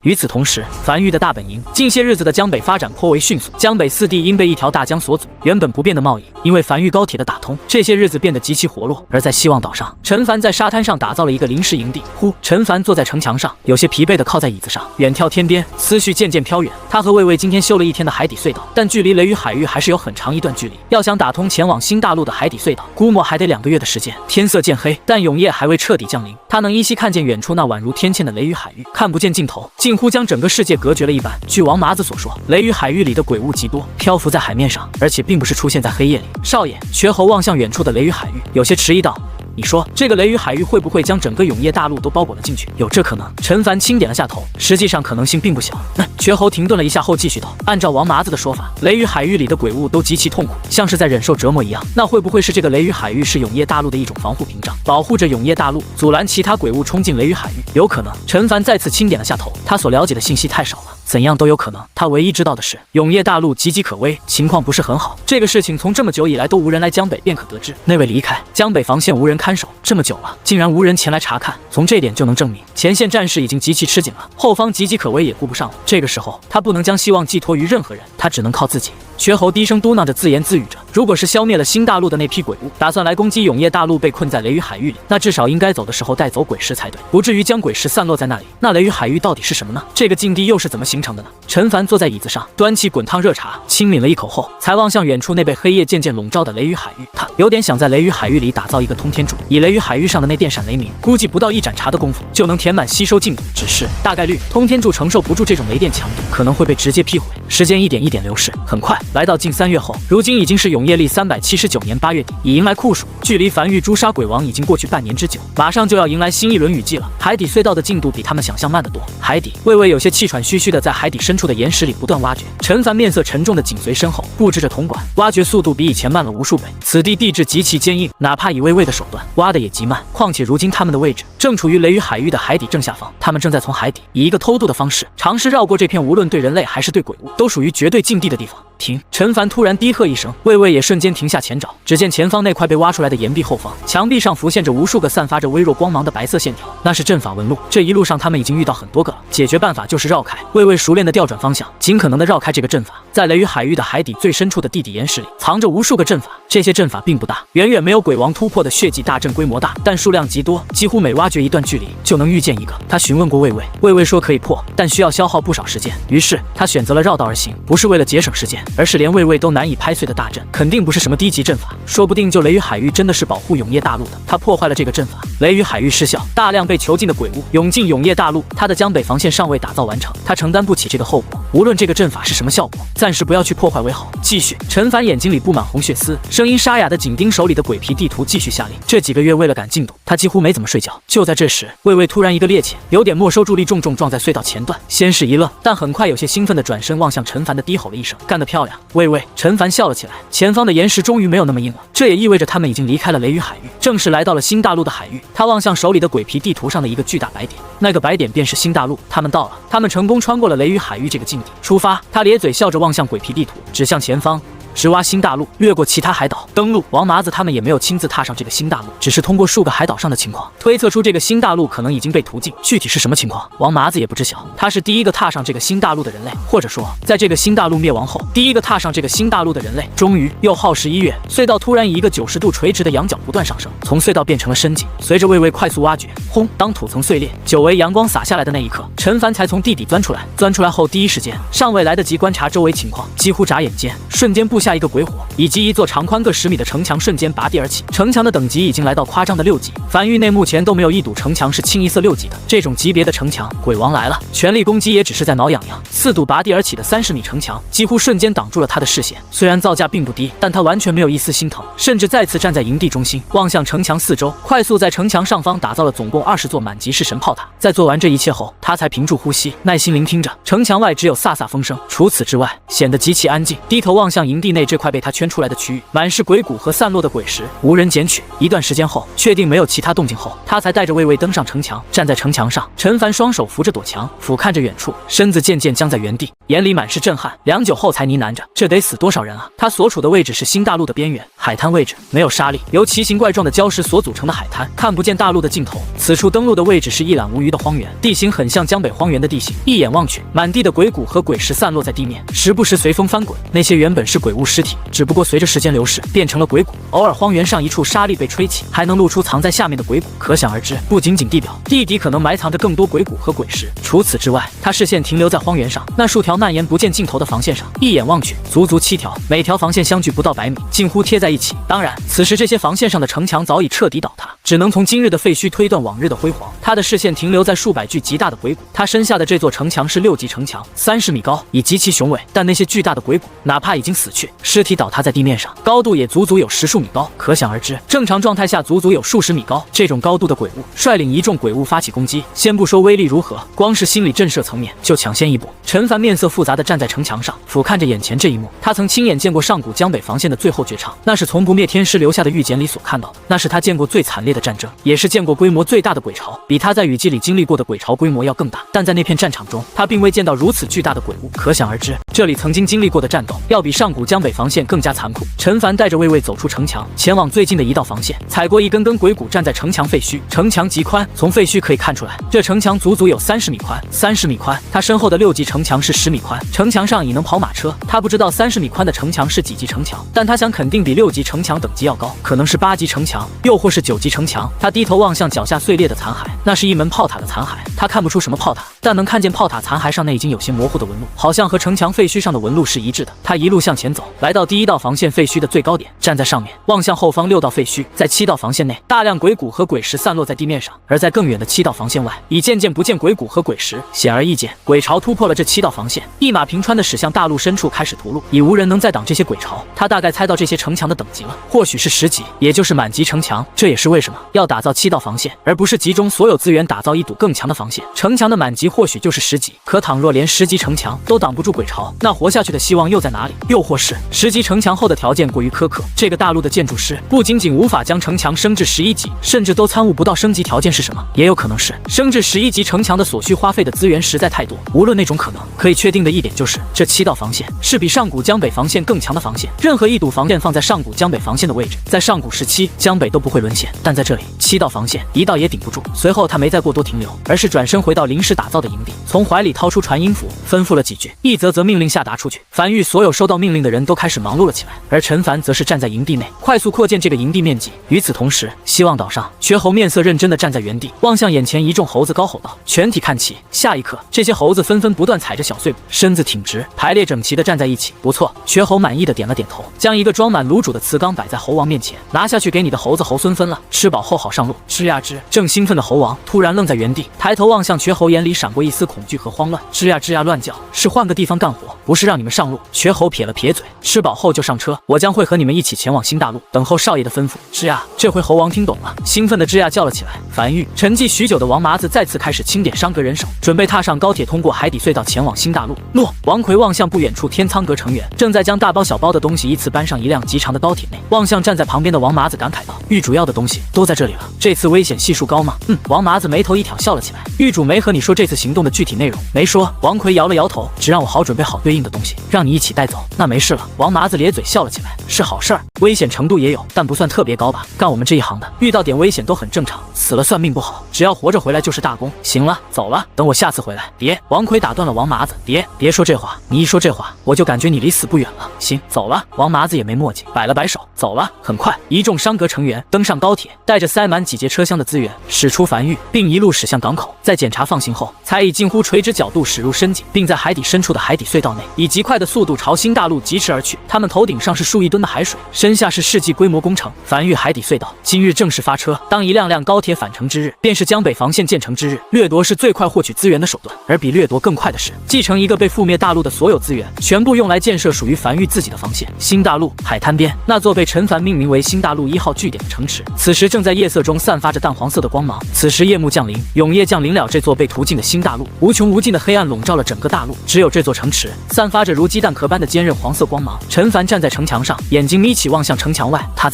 与此同时，樊玉的大本营近些日子的江北发展颇为迅速，江北四地因被一条大江所阻，原本不变的贸易，因为樊玉高铁的打通，这些日子变得极其活络。而在希望岛上，陈凡在沙滩上打造了一个临时营地。陈凡坐在城墙上，有些疲惫地靠在椅子上，远眺天边，思绪渐渐飘远。他和魏魏今天修了一天的海底隧道，但距离雷雨海域还是有很长一段距离。要想打通前往新大陆的海底隧道，估摸还得2个月的时间。天色渐黑，但永夜还未彻底降临。他能依稀看见远处那宛如天堑的雷雨海域，看不见尽头，近乎将整个世界隔绝了一般。据王麻子所说，雷雨海域里的鬼物极多，漂浮在海面上，而且并不是出现在黑夜里。少爷，瘸猴望向远处的雷雨海域，有些迟疑道。你说这个雷雨海域会不会将整个永夜大陆都包裹了进去？有这可能。陈凡轻点了下头，实际上可能性并不小。瘸猴停顿了一下后继续道：按照王麻子的说法，雷雨海域里的鬼物都极其痛苦，像是在忍受折磨一样。那会不会是这个雷雨海域是永夜大陆的一种防护屏障，保护着永夜大陆，阻拦其他鬼物冲进雷雨海域？有可能。陈凡再次轻点了下头，他所了解的信息太少了，怎样都有可能。他唯一知道的是，永夜大陆岌岌可危，情况不是很好。这个事情从这么久以来都无人来江北便可得知。那位离开，江北防线无人看守，这么久了，竟然无人前来查看，从这点就能证明前线战事已经极其吃紧了，后方岌岌可危也顾不上了。这个时候，他不能将希望寄托于任何人，他只能靠自己。瘸猴低声嘟囔着，自言自语着：如果是消灭了新大陆的那批鬼物，打算来攻击永夜大陆被困在雷雨海域里，那至少应该走的时候带走鬼石才对，不至于将鬼石散落在那里。那雷雨海域到底是什么呢？这个境地又是怎么形成的呢？陈凡坐在椅子上，端起滚烫热茶，轻抿了一口后，才望向远处那被黑夜渐渐笼罩的雷雨海域。他有点想在雷雨海域里打造一个通天柱，以雷雨海域上的那电闪雷鸣，估计不到1盏茶的功夫就能填满吸收进度。只是大概率通天柱承受不住这种雷电强度，可能会被直接劈毁。时间一点一点流逝，很快来到近3月后，如今已经是永夜历379年8月底，已迎来酷暑，距离樊玉诛杀鬼王已经过去半年之久，马上就要迎来新一轮雨季了。海底隧道的进度比他们想象慢得多。海底，魏魏有些气喘吁吁的在海底深处的岩石里不断挖掘，陈凡面色沉重的紧随身后，布置着铜管，挖掘速度比以前慢了无数倍。此地地质极其坚硬，哪怕以魏魏的手段挖的也极慢，况且如今他们的位置正处于雷雨海域的海底正下方，他们正在从海底以一个偷渡的方式尝试绕过这片无论对人类还是对鬼物都属于绝对禁地的地方。停！陈凡突然低喝一声，魏魏也瞬间停下前爪。只见前方那块被挖出来的岩壁后方，墙壁上浮现着无数个散发着微弱光芒的白色线条，那是阵法纹路。这一路上他们已经遇到很多个了，解决办法就是绕开。魏魏熟练的调转方向，尽可能的绕开这个阵法。在雷雨海域的海底最深处的地底岩石里，藏着无数个阵法。这些阵法并不大，远远没有鬼王突破的血祭大阵规模大，但数量极多，几乎每挖掘一段距离就能遇见一个。他询问过魏魏，魏魏说可以破，但需要消耗不少时间。于是他选择了绕道而行，不是为了节省时间，而是连魏魏都难以拍碎的大阵，肯定不是什么低级阵法，说不定就雷雨海域真的是保护永夜大陆的。他破坏了这个阵法，雷雨海域失效，大量被囚禁的鬼物涌进永夜大陆，他的江北防线尚未打造完成，他承担不起这个后果。无论这个阵法是什么效果，暂时不要去破坏为好。继续，陈凡眼睛里布满红血丝，声音沙哑的紧盯手里的鬼皮地图，继续下令。这几个月为了赶进度，他几乎没怎么睡觉。就在这时，魏魏突然一个趔趄，有点没收助力，重重撞在隧道前段。先是一愣，但很快有些兴奋的转身望向陈凡的低吼了一声：干得漂亮，魏魏！陈凡笑了起来，前方的岩石终于没有那么硬了，这也意味着他们已经离开了雷雨海域，正式来到了新大陆的海域。他望向手里的鬼皮地图上的一个巨大白点，那个白点便是新大陆。他们到了，他们成功穿过了雷雨海域这个境地。出发！他咧嘴笑着望向鬼皮地图，指向前方。直挖新大陆，越过其他海岛登陆。王麻子他们也没有亲自踏上这个新大陆，只是通过数个海岛上的情况推测出这个新大陆可能已经被途径，具体是什么情况，王麻子也不知晓。他是第一个踏上这个新大陆的人类，或者说，在这个新大陆灭亡后，第一个踏上这个新大陆的人类。终于，又耗时1月，隧道突然以一个90度垂直的仰角不断上升，从隧道变成了深井。随着魏魏快速挖掘，轰！当土层碎裂，久违阳光洒下来的那一刻，陈凡才从地底钻出来。钻出来后，第一时间尚未来得及观察周围情况，几乎眨眼间，瞬间布下一个鬼火，以及一座长宽各10米的城墙瞬间拔地而起。城墙的等级已经来到夸张的6级，樊域内目前都没有一堵城墙是清一色6级的。这种级别的城墙，鬼王来了，全力攻击也只是在挠痒痒。4堵拔地而起的30米城墙，几乎瞬间挡住了他的视线。虽然造价并不低，但他完全没有一丝心疼，甚至再次站在营地中心，望向城墙四周，快速在城墙上方打造了总共20座满级式神炮塔。在做完这一切后，他才屏住呼吸，耐心聆听着。城墙外只有飒飒风声，除此之外显得极其安静。低头望向营地地内这块被他圈出来的区域，满是鬼谷和散落的鬼石，无人捡取。一段时间后，确定没有其他动静后，他才带着魏魏登上城墙，站在城墙上。陈凡双手扶着躲墙，俯瞰着远处，身子渐渐僵在原地，眼里满是震撼。良久后才呢喃着：“这得死多少人啊！”他所处的位置是新大陆的边缘，海滩位置没有沙砾，由奇形怪状的礁石所组成的海滩，看不见大陆的尽头。此处登陆的位置是一览无余的荒原，地形很像江北荒原的地形。一眼望去，满地的鬼谷和鬼石散落在地面，时不时随风翻滚。那些原本是鬼物尸体，只不过随着时间流逝，变成了鬼谷。偶尔荒原上一处沙砾被吹起，还能露出藏在下面的鬼谷。可想而知，不仅仅地表，地底可能埋藏着更多鬼谷和鬼石。除此之外，他视线停留在荒原上那数条蔓延不见尽头的防线上，一眼望去，足足7条，每条防线相距不到100米，近乎贴在一起。当然，此时这些防线上的城墙早已彻底倒塌，只能从今日的废墟推断往日的辉煌。他的视线停留在数百具极大的鬼谷，他身下的这座城墙是6级城墙，30米高，已极其雄伟。但那些巨大的鬼谷，哪怕已经死去，尸体倒塌在地面上，高度也足足有10数米高，可想而知，正常状态下足足有数十米高。这种高度的鬼物率领一众鬼物发起攻击，先不说威力如何，光是心理震慑层面就抢先一步。陈凡面色复杂地站在城墙上，俯瞰着眼前这一幕。他曾亲眼见过上古江北防线的最后绝唱，那是从不灭天师留下的预简里所看到的，那是他见过最惨烈的战争，也是见过规模最大的鬼潮，比他在雨季里经历过的鬼潮规模要更大。但在那片战场中，他并未见到如此巨大的鬼物，可想而知，这里曾经经历过的战斗要比上古江北防线更加残酷。陈凡带着魏魏走出城墙，前往最近的一道防线，踩过一根根鬼谷，站在城墙废墟。城墙极宽，从废墟可以看出来，这城墙足足有30米宽，30米宽。他身后的6级城墙是10米宽，城墙上已能跑马车。他不知道30米宽的城墙是几级城墙，但他想肯定比6级城墙等级要高，可能是8级城墙，又或是9级城墙。他低头望向脚下碎裂的残骸，那是一门炮塔的残骸。他看不出什么炮塔，但能看见炮塔残骸上那已经有些模糊的纹路，好像和城墙废墟上的纹路是一致的。他一路向前走，来到第1道防线废墟的最高点，站在上面望向后方6道废墟。在7道防线内，大量鬼谷和鬼石散落在地面上，而在更远的7道防线外，已渐渐不见鬼谷和鬼石。显而易见，鬼潮突破了这7道防线，一马平川的驶向大陆深处，开始屠戮，已无人能再挡这些鬼潮。他大概猜到这些城墙的等级了，或许是10级，也就是满级城墙。这也是为什么要打造7道防线，而不是集中所有资源打造一堵更强的防线。城墙的满级或许就是10级，可倘若连10级城墙都挡不住鬼潮，那活下去的希望又在哪里？又或是10级城墙后的条件过于苛刻，这个大陆的建筑师不仅仅无法将城墙升至11级，甚至都参悟不到升级条件是什么。也有可能是升至11级城墙的所需花费的资源实在太多。无论那种可能，可以确定的一点就是，这7道防线是比上古江北防线更强的防线。任何一堵防线放在上古江北防线的位置，在上古时期江北都不会沦陷，但在这里7道防线一道也顶不住。随后他没再过多停留，而是转身回到临时打造的营地，从怀里掏出传音符，吩咐了几句，一则命令下达出去。樊玉所有收到命令的人都开始忙碌了起来，而陈凡则是站在营地内，快速扩建这个营地面积。与此同时，希望岛上瘸猴面色认真地站在原地，望向眼前一众猴子，高吼道：“全体看齐！”下一刻，这些猴子纷纷不断踩着小碎步，身子挺直，排列整齐地站在一起。不错，瘸猴满意的点了点头，将一个装满卤煮的瓷缸摆在猴王面前，拿下去给你的猴子猴孙分了，吃饱后好上路。吱呀吱！正兴奋的猴王突然愣在原地，抬头望向瘸猴，眼里闪过一丝恐惧和慌乱。吱呀吱呀乱叫，是换个地方干活，不是让你们上路。瘸猴撇了撇嘴，吃饱后就上车，我将会和你们一起前往新大陆，等候少爷的吩咐。吱呀！这回猴王听懂了，兴奋的吱呀叫了起来。樊玉沉寂许久的王麻子再次开始清点伤阁人手，准备踏上高铁，通过海底隧道前往新大陆。诺！王奎望向不远处天苍阁成员，正在将大包小包的东西依次搬上一辆极长的高铁内，望向站在旁边的王麻子感慨道：“玉主要的东西都在这里了，这次危险系数高吗？”王麻子眉头一挑，笑了起来。玉主没和你说这次行动的具体内容？没说。王奎摇了摇头，只让我好准备好对应的东西，让你一起带走。那没事了。王麻子咧嘴笑了起来，是好事儿，危险程度也有，但不算特别高吧？干我们这一行的，遇到点危险都很正常，死了算命不好，只要活着回来就是大功。行了，走了，等我下次回来。别！王奎打断了王麻子，别说这话，你一说这话，我就感觉你离死不远了。行，走了。王麻子也没墨迹，摆了摆手，走了。很快，一众商阁成员登上高铁，带着塞满几节车厢的资源驶出樊玉，并一路驶向港口。在检查放行后，才以近乎垂直角度驶入深井，并在海底深处的海底隧道内，以极快的速度朝新大陆疾驰而去。他们头顶上是数亿吨的海水，身下是世纪规模工程——樊玉海底隧道。今日正式发车，当一辆辆高铁返程之日，便是江北防线建成之日。掠夺是最快获取资源的手段，而比掠夺更快的是，继承一个被覆灭大陆的所有资源，全部用来建设属于樊玉自己的防线。新大陆海滩边，那座被陈凡命名为新大陆1号据点的城池，此时正在夜色中散发着淡黄色的光芒。此时夜幕降临，永夜降临了这座被屠尽的新大陆，无穷无尽的黑暗笼罩了整个大陆，只有这座城池散发着如鸡蛋壳般的坚韧黄色光芒。光芒。陈凡站在城墙上，眼睛眯起望向城墙外，他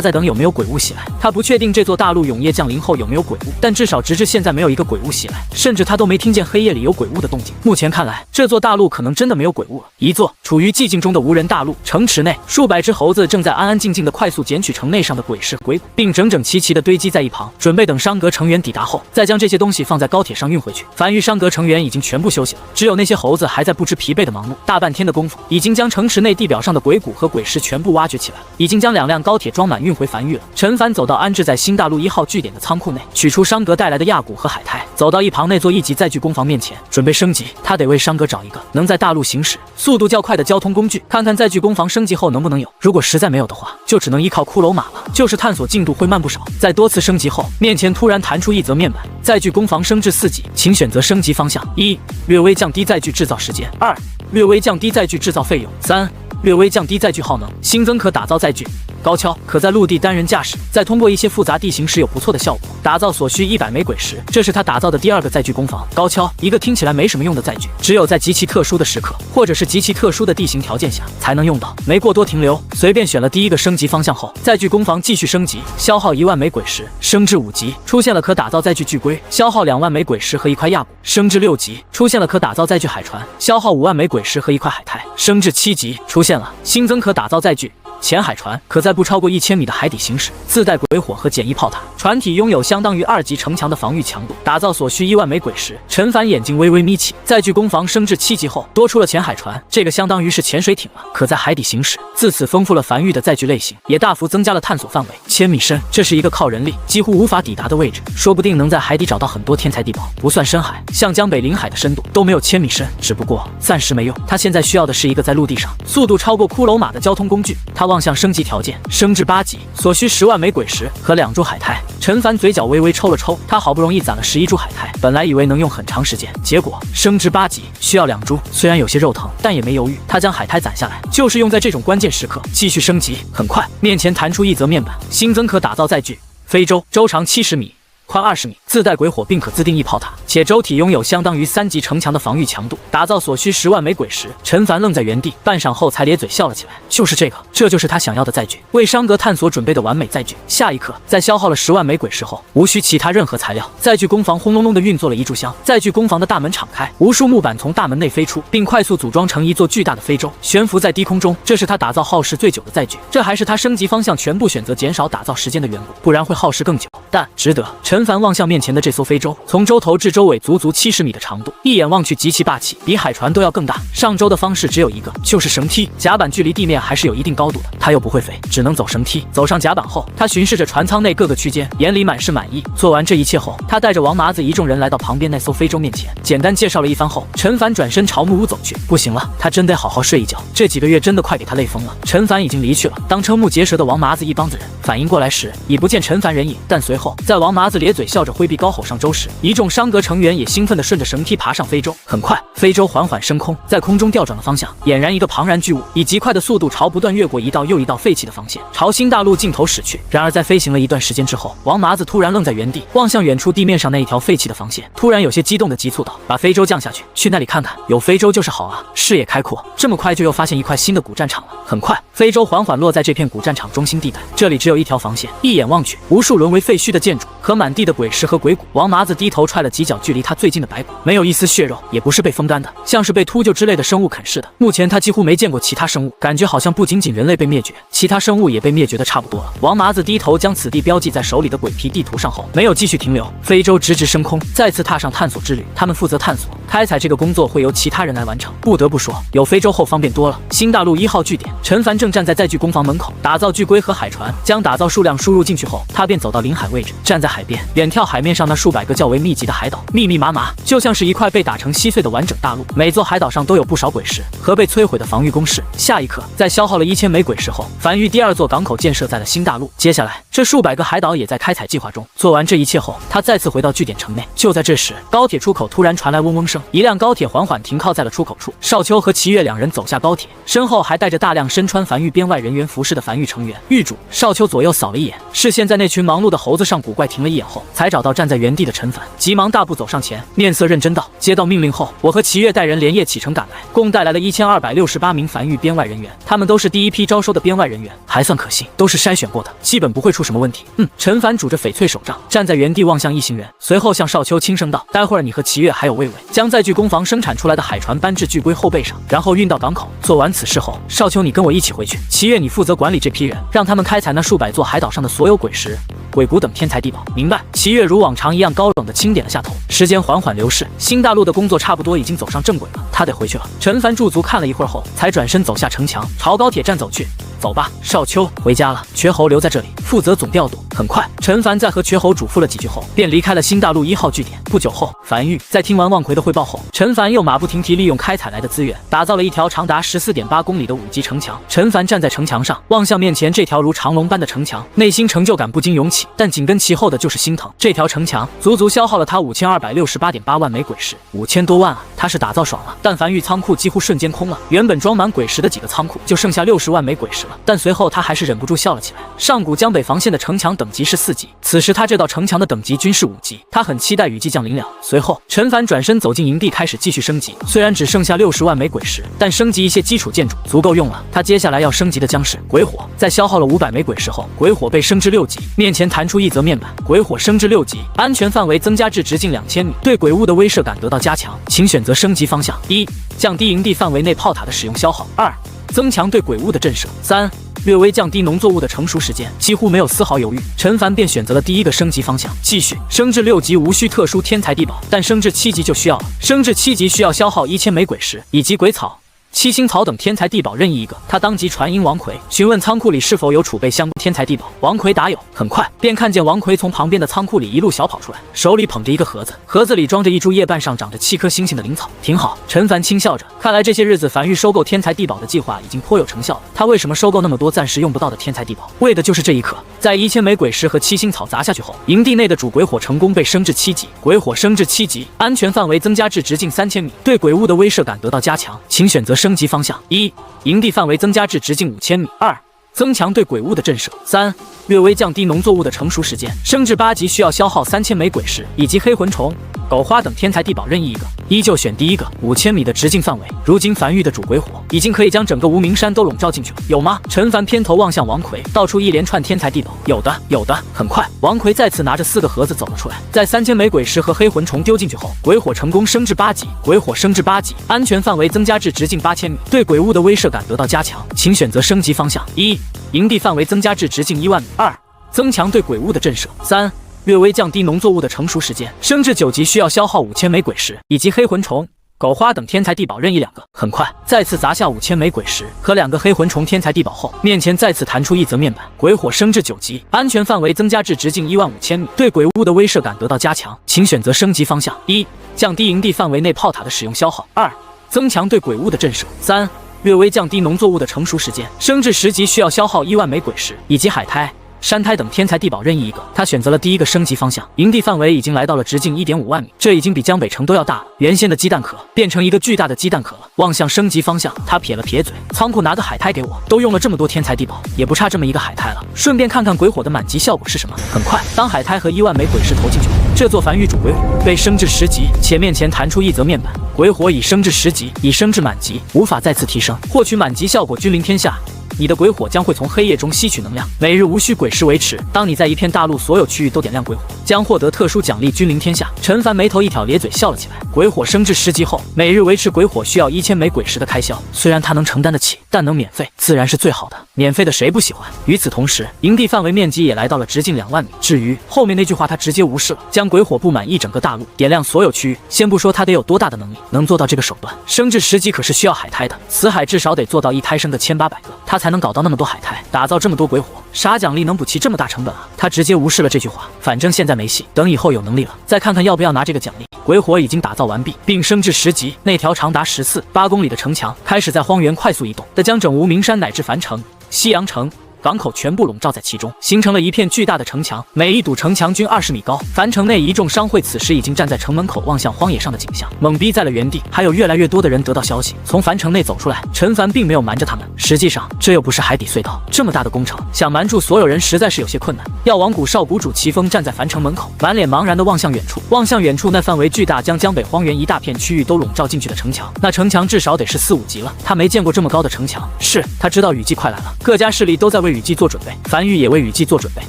在等有没有鬼物袭来。他不确定这座大陆永夜降临后有没有鬼物，但至少直至现在没有一个鬼物袭来，甚至他都没听见黑夜里有鬼物的动静。目前看来，这座大陆可能真的没有鬼物了。一座处于寂静中的无人大陆，城池内数百只猴子正在安安静静的快速捡取城内上的鬼尸和鬼骨，并整整齐齐地堆积在一旁，准备等商阁成员抵达后，再将这些东西放在高铁上运回去。凡遇商阁成员已经全部休息了，只有那些猴子还在不知疲惫的忙碌。大半天的功夫，已经将城池内地表上的鬼骨和鬼尸全部挖掘起来了，已经将2辆高铁装满运回繁域了。陈凡走到安置在新大陆1号据点的仓库内，取出商阁带来的亚骨和海苔，走到一旁那座1级载具工坊面前，准备升级。他得为商阁找一个能在大陆行驶速度较快的交通工具，看看载具工坊升级后能不能有。如果实在没有的话，就只能依靠骷髅马了，就是探索进度会慢不少。在多次升级后，面前突然弹出一则面板：载具工坊升至4级，请选择升级方向。1. 略微降低载具制造时间。2. 略微降低载具制造费用。3. 略微降低载具耗能，新增可打造载具。高跷可在陆地单人驾驶，在通过一些复杂地形时有不错的效果。打造所需100枚鬼石，这是他打造的第2个载具工坊。高跷，一个听起来没什么用的载具，只有在极其特殊的时刻，或者是极其特殊的地形条件下才能用到。没过多停留，随便选了第1个升级方向后，载具工坊继续升级，消耗1万枚鬼石，升至5级，出现了可打造载具巨龟，消耗2万枚鬼石和1块亚骨，升至6级，出现了可打造载具海船，消耗5万枚鬼石和1块海苔，升至7级，出现了新增可打造载具潜海船，可在不超过1000米的海底行驶，自带鬼火和简易炮塔，船体拥有相当于2级城墙的防御强度，打造所需1万枚鬼石。陈凡眼睛微微眯起，载具工坊升至7级后，多出了潜海船，这个相当于是潜水艇了，可在海底行驶。自此丰富了繁育的载具类型，也大幅增加了探索范围。1000米深，这是一个靠人力几乎无法抵达的位置，说不定能在海底找到很多天才地宝。不算深海，像江北临海的深度都没有1000米深，只不过暂时没用。他现在需要的是一个在陆地上速度超过骷髅马的交通工具。他望向升级条件，升至8级，所需10万枚鬼石和2株海苔。陈凡嘴角微微抽了抽，他好不容易攒了11株海苔，本来以为能用很长时间，结果升至8级需要2株，虽然有些肉疼，但也没犹豫，他将海苔攒下来，就是用在这种关键时刻继续升级。很快，面前弹出一则面板，新增可打造载具非洲，周长70米。宽20米，自带鬼火并可自定义炮塔，且舟体拥有相当于3级城墙的防御强度，打造所需10万枚鬼石。陈凡愣在原地，半晌后才咧嘴笑了起来。就是这个，这就是他想要的载具，为商阁探索准备的完美载具。下一刻，在消耗了10万枚鬼石后，无需其他任何材料，载具工坊轰隆隆地运作了一炷香。载具工坊的大门敞开，无数木板从大门内飞出，并快速组装成一座巨大的非洲，悬浮在低空中。这是他打造耗时最久的载具，这还是他升级方向全部选择减少打造时间的缘故，不然会耗时更久，但值得。陈凡望向面前的这艘非洲，从洲头至洲尾足足70米的长度，一眼望去极其霸气，比海船都要更大。上洲的方式只有一个，就是绳梯。甲板距离地面还是有一定高度的，他又不会飞，只能走绳梯。走上甲板后，他巡视着船舱内各个区间，眼里满是满意。做完这一切后，他带着王麻子一众人来到旁边那艘非洲面前，简单介绍了一番后，陈凡转身朝木屋走去。不行了，他真得好好睡一觉，这几个月真的快给他累疯了。陈凡已经离去了，当瞠目结舌的王麻子一帮子人反应过来时，已不见陈凡人影。但随后，在王麻子咧嘴笑着挥臂高吼上洲时，一众商阁成员也兴奋地顺着绳梯爬上非洲。很快，非洲缓缓升空，在空中调转了方向，俨然一个庞然巨物，以极快的速度朝不断越过一道又一道废弃的防线，朝新大陆尽头驶去。然而在飞行了一段时间之后，王麻子突然愣在原地，望向远处地面上那一条废弃的防线，突然有些激动地急促道：“把非洲降下去，去那里看看，有非洲就是好啊！视野开阔，这么快就又发现一块新的古战场了。”很快，非洲缓缓落在这片古战场中心地带，这里只有一条防线，一眼望去，无数沦为废墟的建筑和满地的鬼石和鬼骨。王麻子低头踹了几脚距离他最近的白骨，没有一丝血肉，也不是被风干的，像是被秃鹫之类的生物啃噬的。目前他几乎没见过其他生物，感觉好像不仅仅人类被灭绝，其他生物也被灭绝的差不多了。王麻子低头将此地标记在手里的鬼皮地图上后，没有继续停留，非洲直直升空，再次踏上探索之旅。他们负责探索，开采这个工作会由其他人来完成。不得不说，有非洲后方便多了。新大陆1号据点，陈凡正站在载具工坊门口，打造巨龟和海船。将打造数量输入进去后，他便走到临海位置，站在海边，远眺海面上那数百个较为密集的海岛，密密麻麻，就像是一块被打成稀碎的完整大陆。每座海岛上都有不少鬼石和被摧毁的防御工事。下一刻，在消耗了1000枚鬼石后，繁育第2座港口建设在了新大陆。接下来，这数百个海岛也在开采计划中。做完这一切后，他再次回到据点城内。就在这时，高铁出口突然传来嗡嗡声，一辆高铁缓缓停靠在了出口处。少秋和齐月两人走下高铁，身后还带着大量身穿繁育编外人员服饰的繁育成员。狱主少秋左右扫了一眼，视线在那群忙碌的猴子上上古怪停了一眼后，才找到站在原地的陈凡，急忙大步走上前，面色认真道：“接到命令后，我和齐越带人连夜启程赶来，共带来了1268名繁育边外人员，他们都是第一批招收的边外人员，还算可信，都是筛选过的，基本不会出什么问题。”陈凡拄着翡翠手杖，站在原地望向一行人，随后向少秋轻声道：“待会儿你和齐越还有魏伟将在巨工坊生产出来的海船搬至巨龟后背上，然后运到港口。做完此事后，少秋你跟我一起回去，齐越你负责管理这批人，让他们开采那数百座海岛上的所有鬼石、鬼谷等天材地宝。”明白。齐越如往常一样高冷的轻点了下头。时间缓缓流逝，新大陆的工作差不多已经走上正轨了，他得回去了。陈凡驻足看了一会儿后，才转身走下城墙，朝高铁站走去。走吧，少秋，回家了。瘸猴留在这里，负责总调度。很快，陈凡在和瘸猴嘱咐了几句后，便离开了新大陆1号据点。不久后，樊玉在听完望奎的汇报后，陈凡又马不停蹄利用开采来的资源，打造了一条长达14.8公里的5级城墙。陈凡站在城墙上，望向面前这条如长龙般的城墙，内心成就感不禁涌起，但紧跟其后的就是心疼。这条城墙足足消耗了他5268.8万枚鬼石，5000多万啊！他是打造爽了，但樊玉仓库几乎瞬间空了，原本装满鬼石的几个仓库就剩下60万枚鬼石了。但随后他还是忍不住笑了起来。上古江北防线的城墙等级是4级，此时他这道城墙的等级均是5级，他很期待雨季降临了。随后，陈凡转身走进营地，开始继续升级。虽然只剩下60万枚鬼石，但升级一些基础建筑足够用了。他接下来要升级的将是鬼火。在消耗了500枚鬼石后，鬼火被升至6级，面前弹出一则面板：鬼火升至6级，安全范围增加至直径2000米，对鬼物的威慑感得到加强，请选择升级方向：1. 降低营地范围内炮塔的使用消耗；2. 增强对鬼物的震慑；3. 略微降低农作物的成熟时间。几乎没有丝毫犹豫，陈凡便选择了第一个升级方向，继续升至6级，无需特殊天材地宝，但升至7级就需要了。升至7级需要消耗1000枚鬼石以及鬼草、七星草等天材地宝任意一个。他当即传音王奎，询问仓库里是否有储备相关天材地宝。王奎答有。很快便看见王奎从旁边的仓库里一路小跑出来，手里捧着一个盒子，盒子里装着一株叶瓣上长着7颗星星的灵草。挺好，陈凡轻笑着，看来这些日子樊玉收购天材地宝的计划已经颇有成效了。他为什么收购那么多暂时用不到的天材地宝？为的就是这一颗。在1000枚鬼石和七星草砸下去后，营地内的主鬼火成功被升至7级，鬼火升至7级，安全范围增加至直径3000米，对鬼物的威慑感得到加强，请选择升级方向：1. 营地范围增加至直径5000米；2. 增强对鬼物的震慑；3. 略微降低农作物的成熟时间，升至8级需要消耗3000枚鬼石以及黑魂虫、狗花等天材地宝任意一个。依旧选第一个，5000米的直径范围。如今樊玉的主鬼火已经可以将整个无名山都笼罩进去了，有吗？陈凡偏头望向王奎，道出一连串天材地宝。有的，有的。很快，王奎再次拿着4个盒子走了出来，在3000枚鬼石和黑魂虫丢进去后，鬼火成功升至8级，鬼火升至8级，安全范围增加至直径8000米，对鬼物的威慑感得到加强，请选择升级方向：1. 营地范围增加至直径1万米；2. 增强对鬼物的震慑；3. 略微降低农作物的成熟时间，升至9级需要消耗5000枚鬼石以及黑魂虫、狗花等天材地宝任意2个。很快，再次砸下5000枚鬼石和2个黑魂虫天材地宝后，面前再次弹出一则面板：鬼火升至9级，安全范围增加至直径15000米，对鬼物的威慑感得到加强，请选择升级方向：1. 降低营地范围内炮塔的使用消耗；2. 增强对鬼物的震慑；3. 略微降低农作物的成熟时间，升至10级需要消耗1万枚鬼石以及海苔、山苔等天材地宝任意一个。他选择了第一个升级方向，营地范围已经来到了直径1.5万米，这已经比江北城都要大了。原先的鸡蛋壳变成一个巨大的鸡蛋壳了。望向升级方向，他撇了撇嘴，仓库拿个海苔给我，都用了这么多天材地宝，也不差这么一个海苔了。顺便看看鬼火的满级效果是什么。很快，当海苔和1万枚鬼石投进去后，这座繁育主鬼火被升至10级，且面前弹出一则面板：鬼火已升至10级，已升至满级，无法再次提升。获取满级效果君临天下。你的鬼火将会从黑夜中吸取能量，每日无需鬼石维持。当你在一片大陆所有区域都点亮鬼火，将获得特殊奖励，君临天下。陈凡眉头一挑，咧嘴笑了起来。鬼火升至10级后，每日维持鬼火需要1000枚鬼石的开销，虽然他能承担得起，但能免费自然是最好的。免费的谁不喜欢？与此同时，营地范围面积也来到了直径2万米。至于后面那句话，他直接无视了，将鬼火布满一整个大陆，点亮所有区域。先不说他得有多大的能力，能做到这个手段。升至10级可是需要海苔的，死海至少得做到一胎生个1800个，他才能搞到那么多海苔，打造这么多鬼火，啥奖励能补齐这么大成本啊？他直接无视了这句话，反正现在没戏，等以后有能力了再看看要不要拿这个奖励。鬼火已经打造完毕，并升至10级，那条长达14.8公里的城墙开始在荒原快速移动的将整无名山乃至樊城、西阳城、港口全部笼罩在其中，形成了一片巨大的城墙，每一堵城墙均20米高。樊城内一众商会此时已经站在城门口，望向荒野上的景象，懵逼在了原地。还有越来越多的人得到消息，从樊城内走出来。陈凡并没有瞒着他们，实际上这又不是海底隧道，这么大的工程，想瞒住所有人实在是有些困难。药王谷少谷主齐峰站在樊城门口，满脸茫然地望向远处，那范围巨大，将江北荒原一大片区域都笼罩进去的城墙，那城墙至少得是4、5级了。他没见过这么高的城墙，是他知道雨季快来了，各家势力都在为雨季做准备，樊玉也为雨季做准备，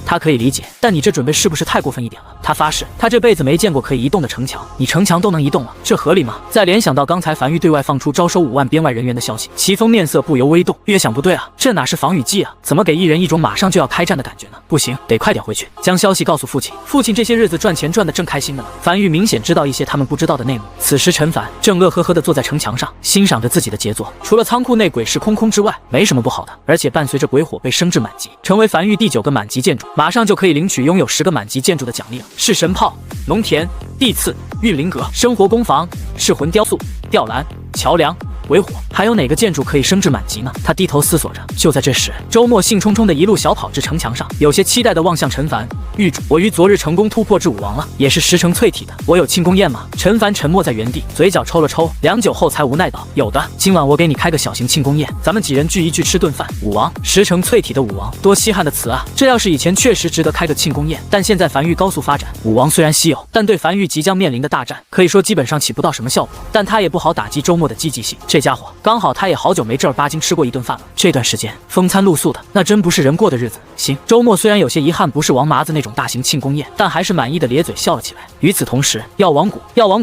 他可以理解，但你这准备是不是太过分一点了？他发誓，他这辈子没见过可以移动的城墙，你城墙都能移动了，这合理吗？再联想到刚才樊玉对外放出招收5万边外人员的消息，齐峰面色不由微动，越想不对啊，这哪是防雨季啊？怎么给一人一种马上就要开战的感觉呢？不行，得快点回去，将消息告诉父亲。父亲这些日子赚钱赚得正开心的呢。樊玉明显知道一些他们不知道的内幕。此时陈凡正乐呵呵地坐在城墙上，欣赏着自己的杰作。除了仓库内鬼石空之外，没什么不好的。而且伴随着鬼火被升至满级，成为樊玉第9个满级建筑，马上就可以领取拥有10个满级建筑的奖励了。是神炮、农田、地次、运灵阁、生活工坊、噬魂雕塑、吊篮、桥梁、鬼火，还有哪个建筑可以升至满级呢？他低头思索着。就在这时，周末兴冲冲的一路小跑至城墙上，有些期待地望向陈凡。狱主，我于昨日成功突破至5王了，也是10成淬体的。我有庆功宴吗？陈凡沉默在原地，嘴角抽了抽，良久后才无奈道：有的，今晚我给你开个小型庆功宴，咱们几人聚一聚，吃顿饭。5王，10成淬体的5王，多稀罕的词啊！这要是以前确实值得开个庆功宴，但现在樊玉高速发展，5王虽然稀有，但对樊玉即将面临的大战，可以说基本上起不到什么效果。但他也不好打击周末的积极性，这家伙刚好他也好久没正儿八经吃过一顿饭了，这段时间风餐露宿的，那真不是人过的日子。行，周末虽然有些遗憾不是王麻子那种大型庆功宴，但还是满意的咧嘴笑了起来。与此同时，药王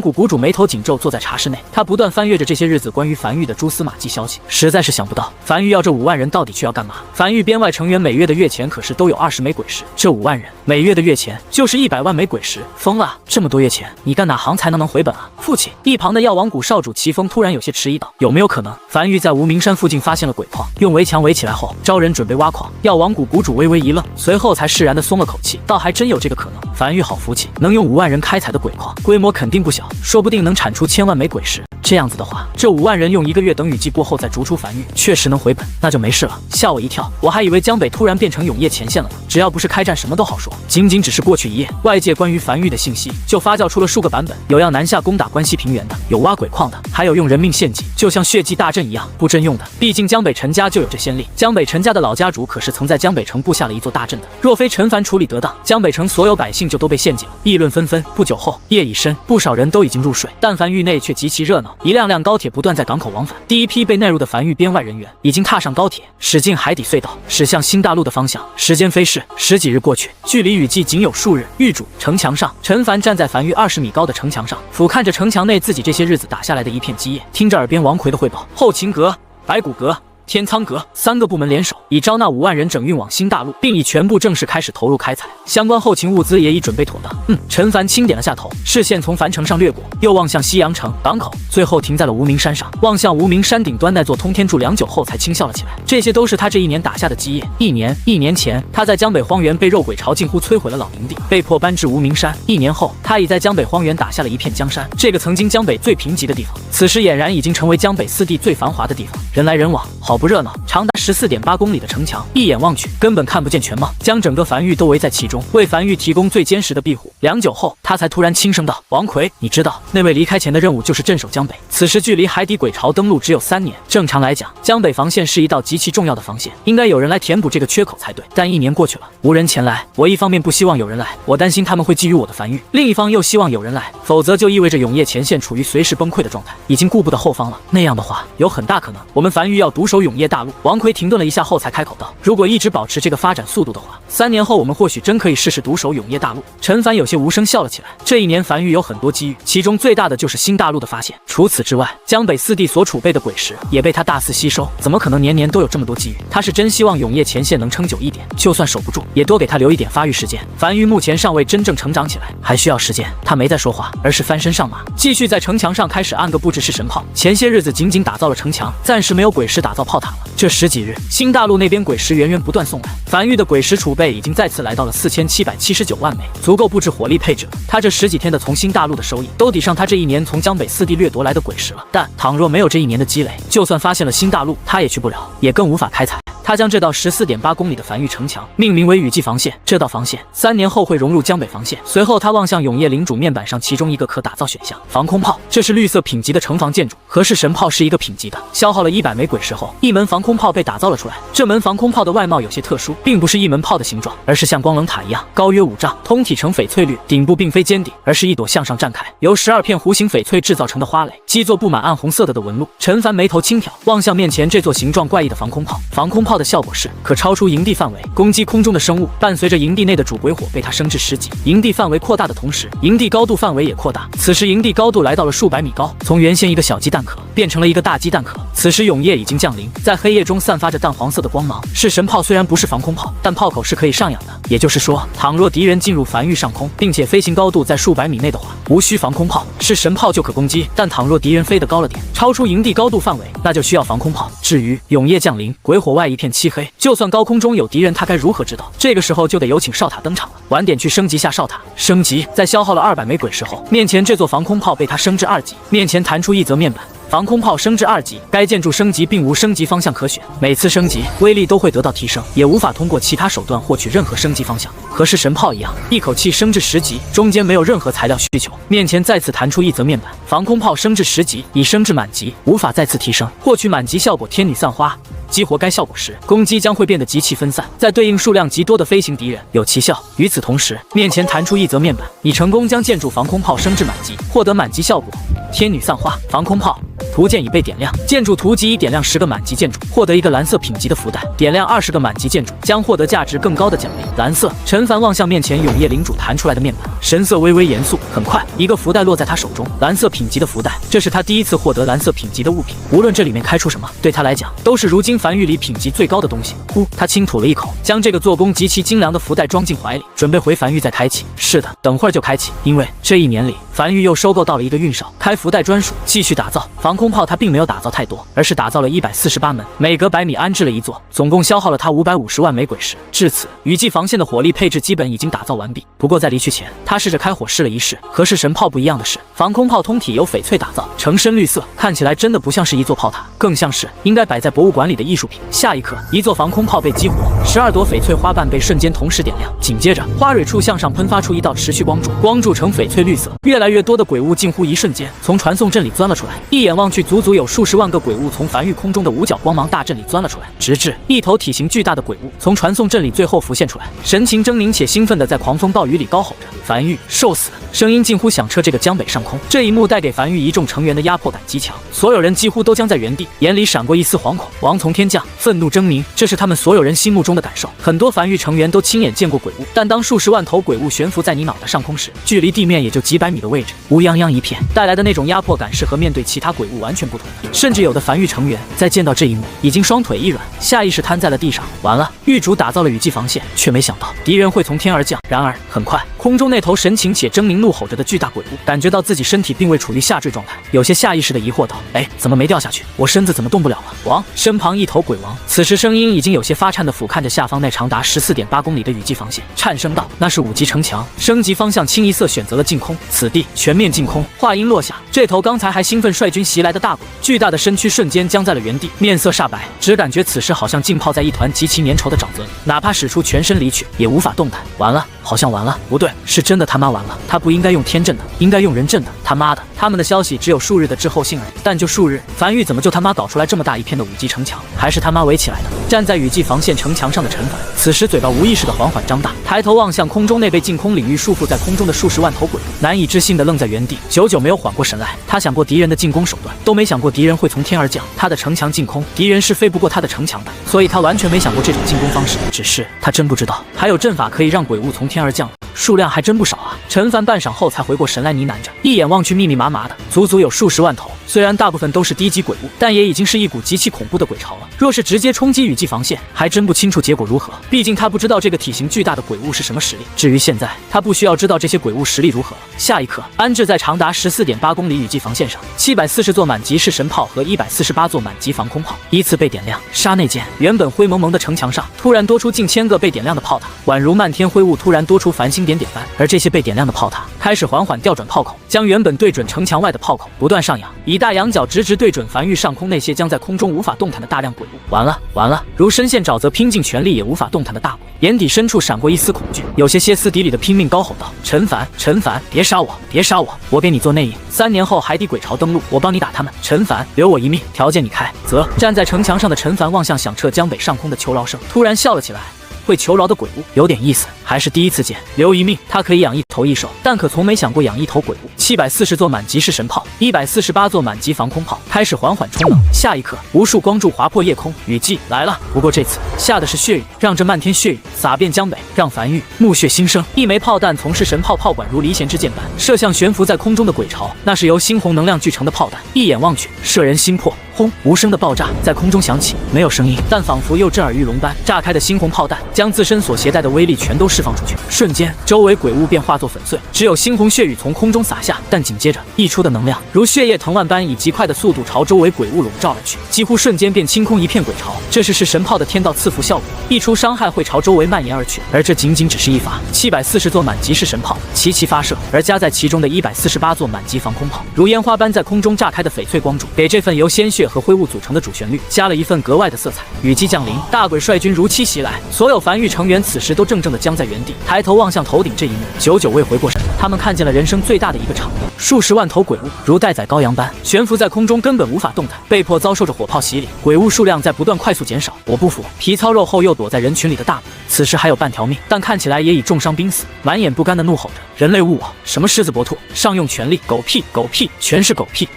谷谷主眉头紧皱，坐在茶室内，他不断翻阅着这些日子关于樊玉的蛛丝马迹消息，实在是想不到樊玉要这5万人到底去要干嘛。樊玉编外成员每月的月钱可是都有20枚鬼石，这5万人每月的月钱就是100万枚鬼石，疯了！这么多月钱，你干哪行才能回本啊？父亲，一旁的药王谷少主齐峰突然有些迟疑道：有没有可能樊玉在无名山附近发现了鬼矿，用围墙围起来后招人准备挖矿？药王谷谷主微微一愣，随后才释然地松了口气，倒还真有这个可能。樊玉好福气，能用5万人开采的鬼矿，规模肯定不小，说不定能产出1000万枚鬼石。这样子的话，这5万人用1个月等雨季过后再逐出樊玉，确实能回本，那就没事了。吓我一跳，我还以为江北突然变成永业前线了呢。只要不是开战，什么都好说。仅只是过去一夜，外界关于樊玉的信息就发酵出了数个版本，有要南下攻打关西平原的，有挖鬼矿的，还有用人命献祭，就像血祭大阵一样布阵用的。毕竟江北陈家就有这先例，江北陈家的老家主可是曾在江北城布下了一座大阵的。若非陈凡处理得当，江北城所有百姓就都被献祭了。议论纷纷，不久后夜已深，不少人都已经入睡，但樊玉内却极其热闹，一辆辆高铁不断在港口往返。第一批被纳入的樊玉编外人员已经踏上高铁，驶进海底隧道，驶向新大陆的方向。时间飞逝，10几日过去，距离雨季仅有数日。狱主城墙上，陈凡站在樊玉20米高的城墙上，俯瞰着城墙内自己这些日子打下来的一片基业，听着耳边王奎的汇报。后勤阁、白骨阁、天仓阁3个部门联手，已招纳5万人整运往新大陆，并已全部正式开始投入开采，相关后勤物资也已准备妥当。陈凡轻点了下头，视线从樊城上掠过，又望向西洋城港口，最后停在了无名山上，望向无名山顶端那座通天柱，良久后才轻笑了起来。这些都是他这1年打下的基业。一年前，他在江北荒原被肉鬼潮近乎摧毁了老营地，被迫搬至无名山。1年后，他已在江北荒原打下了一片江山，这个曾经江北最贫瘠的地方，此时俨然已经成为江北4地最繁华的地方，人来人往，好不热闹。长达14.8公里的城墙，一眼望去根本看不见全貌，将整个樊玉都围在其中，为樊玉提供最坚实的庇护。良久后，他才突然轻声道：王奎，你知道那位离开前的任务就是镇守江北，此时距离海底鬼潮登陆只有3年。正常来讲，江北防线是一道极其重要的防线，应该有人来填补这个缺口才对。但1年过去了，无人前来，我一方面不希望有人来，我担心他们会觊觎我的樊玉；另一方又希望有人来，否则就意味着永业前线处于随时崩溃的状态，已经顾不得后方了。那样的话，有很大可能我们樊玉要独守永业大陆。王奎停顿了一下后才开口道：如果一直保持这个发展速度的话，3年后我们或许真可以试试独守永业大陆。陈凡有些无声笑了起来。这1年樊玉有很多机遇，其中最大的就是新大陆的发现。除此之外，江北4地所储备的鬼石也被他大肆吸收，怎么可能年年都有这么多机遇？他是真希望永业前线能撑久一点，就算守不住，也多给他留一点发育时间。樊玉目前尚未真正成长起来，还需要时间。他没再说话，而是翻身上马，继续在城墙上开始按个布置式神炮。前些日子仅打造了城墙，暂时没有鬼石打造炮塔了。这10几日，新大陆那边鬼石源源不断送来，樊玉的鬼石储备已经再次来到了4779万枚，足够布置火力配置了。他这10几天的从新大陆的收益，都抵上他这1年从江北4地掠夺来的鬼石了。但倘若没有这1年的积累，就算发现了新大陆，他也去不了，也更无法开采。他他将这道14.8公里的繁育城墙命名为雨季防线。这道防线3年后会融入江北防线。随后他望向永业领主面板上其中一个可打造选项——防空炮。这是绿色品级的城防建筑，和氏神炮是一个品级的。消耗了100枚鬼石后，一门防空炮被打造了出来。这门防空炮的外貌有些特殊，并不是一门炮的形状，而是像光棱塔一样，高约5丈，通体呈翡翠绿，顶部并非尖顶，而是一朵向上绽开，由12片弧形翡翠制造成的花蕾，基座布满暗红色的纹路。陈凡眉头轻挑，望向面前这座形状怪异的防空炮。防空炮的效果是可超出营地范围，攻击空中的生物。伴随着营地内的主鬼火被它升至10级，营地范围扩大的同时，营地高度范围也扩大。此时营地高度来到了数百米高，从原先一个小鸡蛋壳变成了一个大鸡蛋壳。此时永夜已经降临，在黑夜中散发着淡黄色的光芒。是神炮虽然不是防空炮，但炮口是可以上扬的，也就是说，倘若敌人进入繁育上空，并且飞行高度在数百米内的话，无需防空炮，是神炮就可攻击。但倘若敌人飞得高了点，超出营地高度范围，那就需要防空炮。至于永夜降临，鬼火外一片漆黑，就算高空中有敌人，他该如何知道？这个时候就得有请哨塔登场了。晚点去升级下哨塔。升级，在消耗了200枚鬼石后，面前这座防空炮被他升至2级，面前弹出一则面板。防空炮升至2级，该建筑升级并无升级方向可选，每次升级威力都会得到提升，也无法通过其他手段获取任何升级方向。和是神炮一样，一口气升至10级，中间没有任何材料需求。面前再次弹出一则面板，防空炮升至10级，已升至满级，无法再次提升，获取满级效果天女散花。激活该效果时，攻击将会变得极其分散，在对应数量极多的飞行敌人有奇效。与此同时，面前弹出一则面板，你成功将建筑防空炮升至满级，获得满级效果天女散花。防空炮图鉴已被点亮，建筑图集已点亮10个满级建筑，获得一个蓝色品级的福袋；点亮20个满级建筑，将获得价值更高的奖励。蓝色。陈凡望向面前永夜领主弹出来的面板，神色微微严肃。很快，一个福袋落在他手中，蓝色品级的福袋，这是他第一次获得蓝色品级的物品。无论这里面开出什么，对他来讲都是如今繁育里品级最高的东西。呼，他轻吐了一口，将这个做工极其精良的福袋装进怀里，准备回繁育再开启。是的，等会儿就开启，因为这1年里，繁育又收购到了一个运哨，开福袋专属，继续打造。防空炮他并没有打造太多，而是打造了148门，每隔100米安置了一座，总共消耗了他550万枚鬼石。至此，雨季防线的火力配置基本已经打造完毕。不过在离去前，他试着开火试了一试。和是神炮不一样的是，防空炮通体由翡翠打造，呈深绿色，看起来真的不像是一座炮塔，更像是应该摆在博物馆里的艺术品。下一刻，一座防空炮被激活，12朵翡翠花瓣被瞬间同时点亮，紧接着花蕊处向上喷发出一道持续光柱，光柱呈翡翠绿色，越来越多的鬼物近乎一瞬间从传送阵里钻了出来。一眼望去，足足有数十万个鬼物从繁育空中的五角光芒大阵里钻了出来，直至一头体型巨大的鬼物从传送阵里最后浮现出来，神情狰狞且兴奋地在狂风暴雨里高吼着：“繁育，受死！”声音近乎响彻这个江北上空。这一幕带给繁育一众成员的压迫感极强，所有人几乎都僵在原地，眼里闪过一丝惶恐。王从天降，愤怒狰狞，这是他们所有人心目中的感受。很多繁育成员都亲眼见过鬼物，但当数十万头鬼物悬浮在你脑袋上空时，距离地面也就几百米的位置，乌泱泱一片，带来的那种压迫感是和面对其他鬼物完全不同的。甚至有的繁育成员在见到这一幕，已经双腿一软，下意识瘫在了地上。完了，狱主打造了雨季防线，却没想到敌人会从天而降。然而很快，空中那头神情且狰狞怒吼着的巨大鬼物感觉到自己身体并未处于下坠状态，有些下意识的疑惑道：“哎，怎么没掉下去？我身子怎么动不了了？”王身旁一头鬼王，此时声音已经有些发颤的俯瞰着下方那长达14.8公里的雨季防线，颤声道：“那是5级城墙，升级方向清一色选择了净空，此地全面净空。”话音落下，这头刚才还兴奋率军袭来的大鬼，巨大的身躯瞬间僵在了原地，面色煞白，只感觉此时好像浸泡在一团极其粘稠的沼泽里，哪怕使出全身离去，也无法动弹。完了，好像完了，不对，是真的他妈完了。他不应该用天阵的，应该用人阵的。他妈的，他们的消息只有数日的滞后性而已，但就数日，繁育怎么就他妈搞出来这么大一片的5级城墙？还是他妈围起来的？站在雨季防线城墙上的陈凡，此时嘴巴无意识的缓缓张大，抬头望向空中那被净空领域束缚在空中的数十万头鬼物，难以置信的愣在原地，久久没有缓过神来。他想过敌人的进攻手段，都没想过敌人会从天而降。他的城墙净空，敌人是飞不过他的城墙的，所以他完全没想过这种进攻方式。只是他真不知道，还有阵法可以让鬼物从天而降，数量还真不少啊！陈凡半晌后才回过神来，呢喃着，一眼望去，密密麻麻的，足足有数十万头。虽然大部分都是低级鬼物，但也已经是一股极其恐怖的鬼潮了。若是直接冲击雨季防线，还真不清楚结果如何。毕竟他不知道这个体型巨大的鬼物是什么实力。至于现在，他不需要知道这些鬼物实力如何了。下一刻，安置在长达14.8公里雨季防线上，740座满级式神炮和148座满级防空炮依次被点亮。刹那间，原本灰蒙蒙的城墙上突然多出近1000个被点亮的炮塔，宛如漫天灰雾突然多出繁星点点点翻，而这些被点亮的炮塔开始缓缓调转炮口，将原本对准城墙外的炮口不断上扬，以大仰角直直对准梵域上空那些将在空中无法动弹的大量鬼物。完了完了！如深陷沼泽拼尽全力也无法动弹的大鬼，眼底深处闪过一丝恐惧，有些歇斯底里的拼命高吼道：“陈凡，陈凡，别杀我，别杀我！我给你做内应，3年后海底鬼潮登陆，我帮你打他们。陈凡，留我一命，条件你开。”则站在城墙上的陈凡望向响彻江北上空的求饶声，突然笑了起来。会求饶的鬼物有点意思，还是第一次见。留一命，他可以养一头异兽，但可从没想过养一头鬼物。740座满级式神炮，148座满级防空炮开始缓缓冲能。下一刻，无数光柱划破夜空，雨季来了。不过这次下的是血雨，让这漫天血雨洒遍江北，让梵域目血腥生。一枚炮弹从是神炮炮管如离弦之箭般射向悬浮在空中的鬼巢，那是由猩红能量聚成的炮弹，一眼望去，摄人心魄。轰！无声的爆炸在空中响起，没有声音，但仿佛又震耳欲聋般，炸开的猩红炮弹将自身所携带的威力全都释放出去。瞬间，周围鬼物便化作粉碎，只有猩红血雨从空中洒下。但紧接着溢出的能量如血液藤蔓般以极快的速度朝周围鬼物笼罩而去，几乎瞬间便清空一片鬼巢。这是神炮的天道赐福效果，溢出伤害会朝周围蔓延而去。而这仅仅只是一发740座满级式神炮齐齐发射，而加在其中的148座满级防空炮如烟花般在空中炸开的翡翠光柱，给这份由鲜血和灰雾组成的主旋律加了一份格外的色彩。雨季降临，大鬼率军如期袭来，所有梵域成员此时都怔怔地僵在原地，抬头望向头顶这一幕，久久未回过神。他们看见了人生最大的一个场面，数十万头鬼物如待宰羔羊般悬浮在空中，根本无法动弹，被迫遭受着火炮洗礼。鬼物数量在不断快速减少。我不服！皮糙肉厚又躲在人群里的大鬼，此时还有半条命，但看起来也已重伤濒死，满眼不甘地怒吼着：“人类误我！什么狮子搏兔，上用全力！狗屁！狗屁！全是狗屁！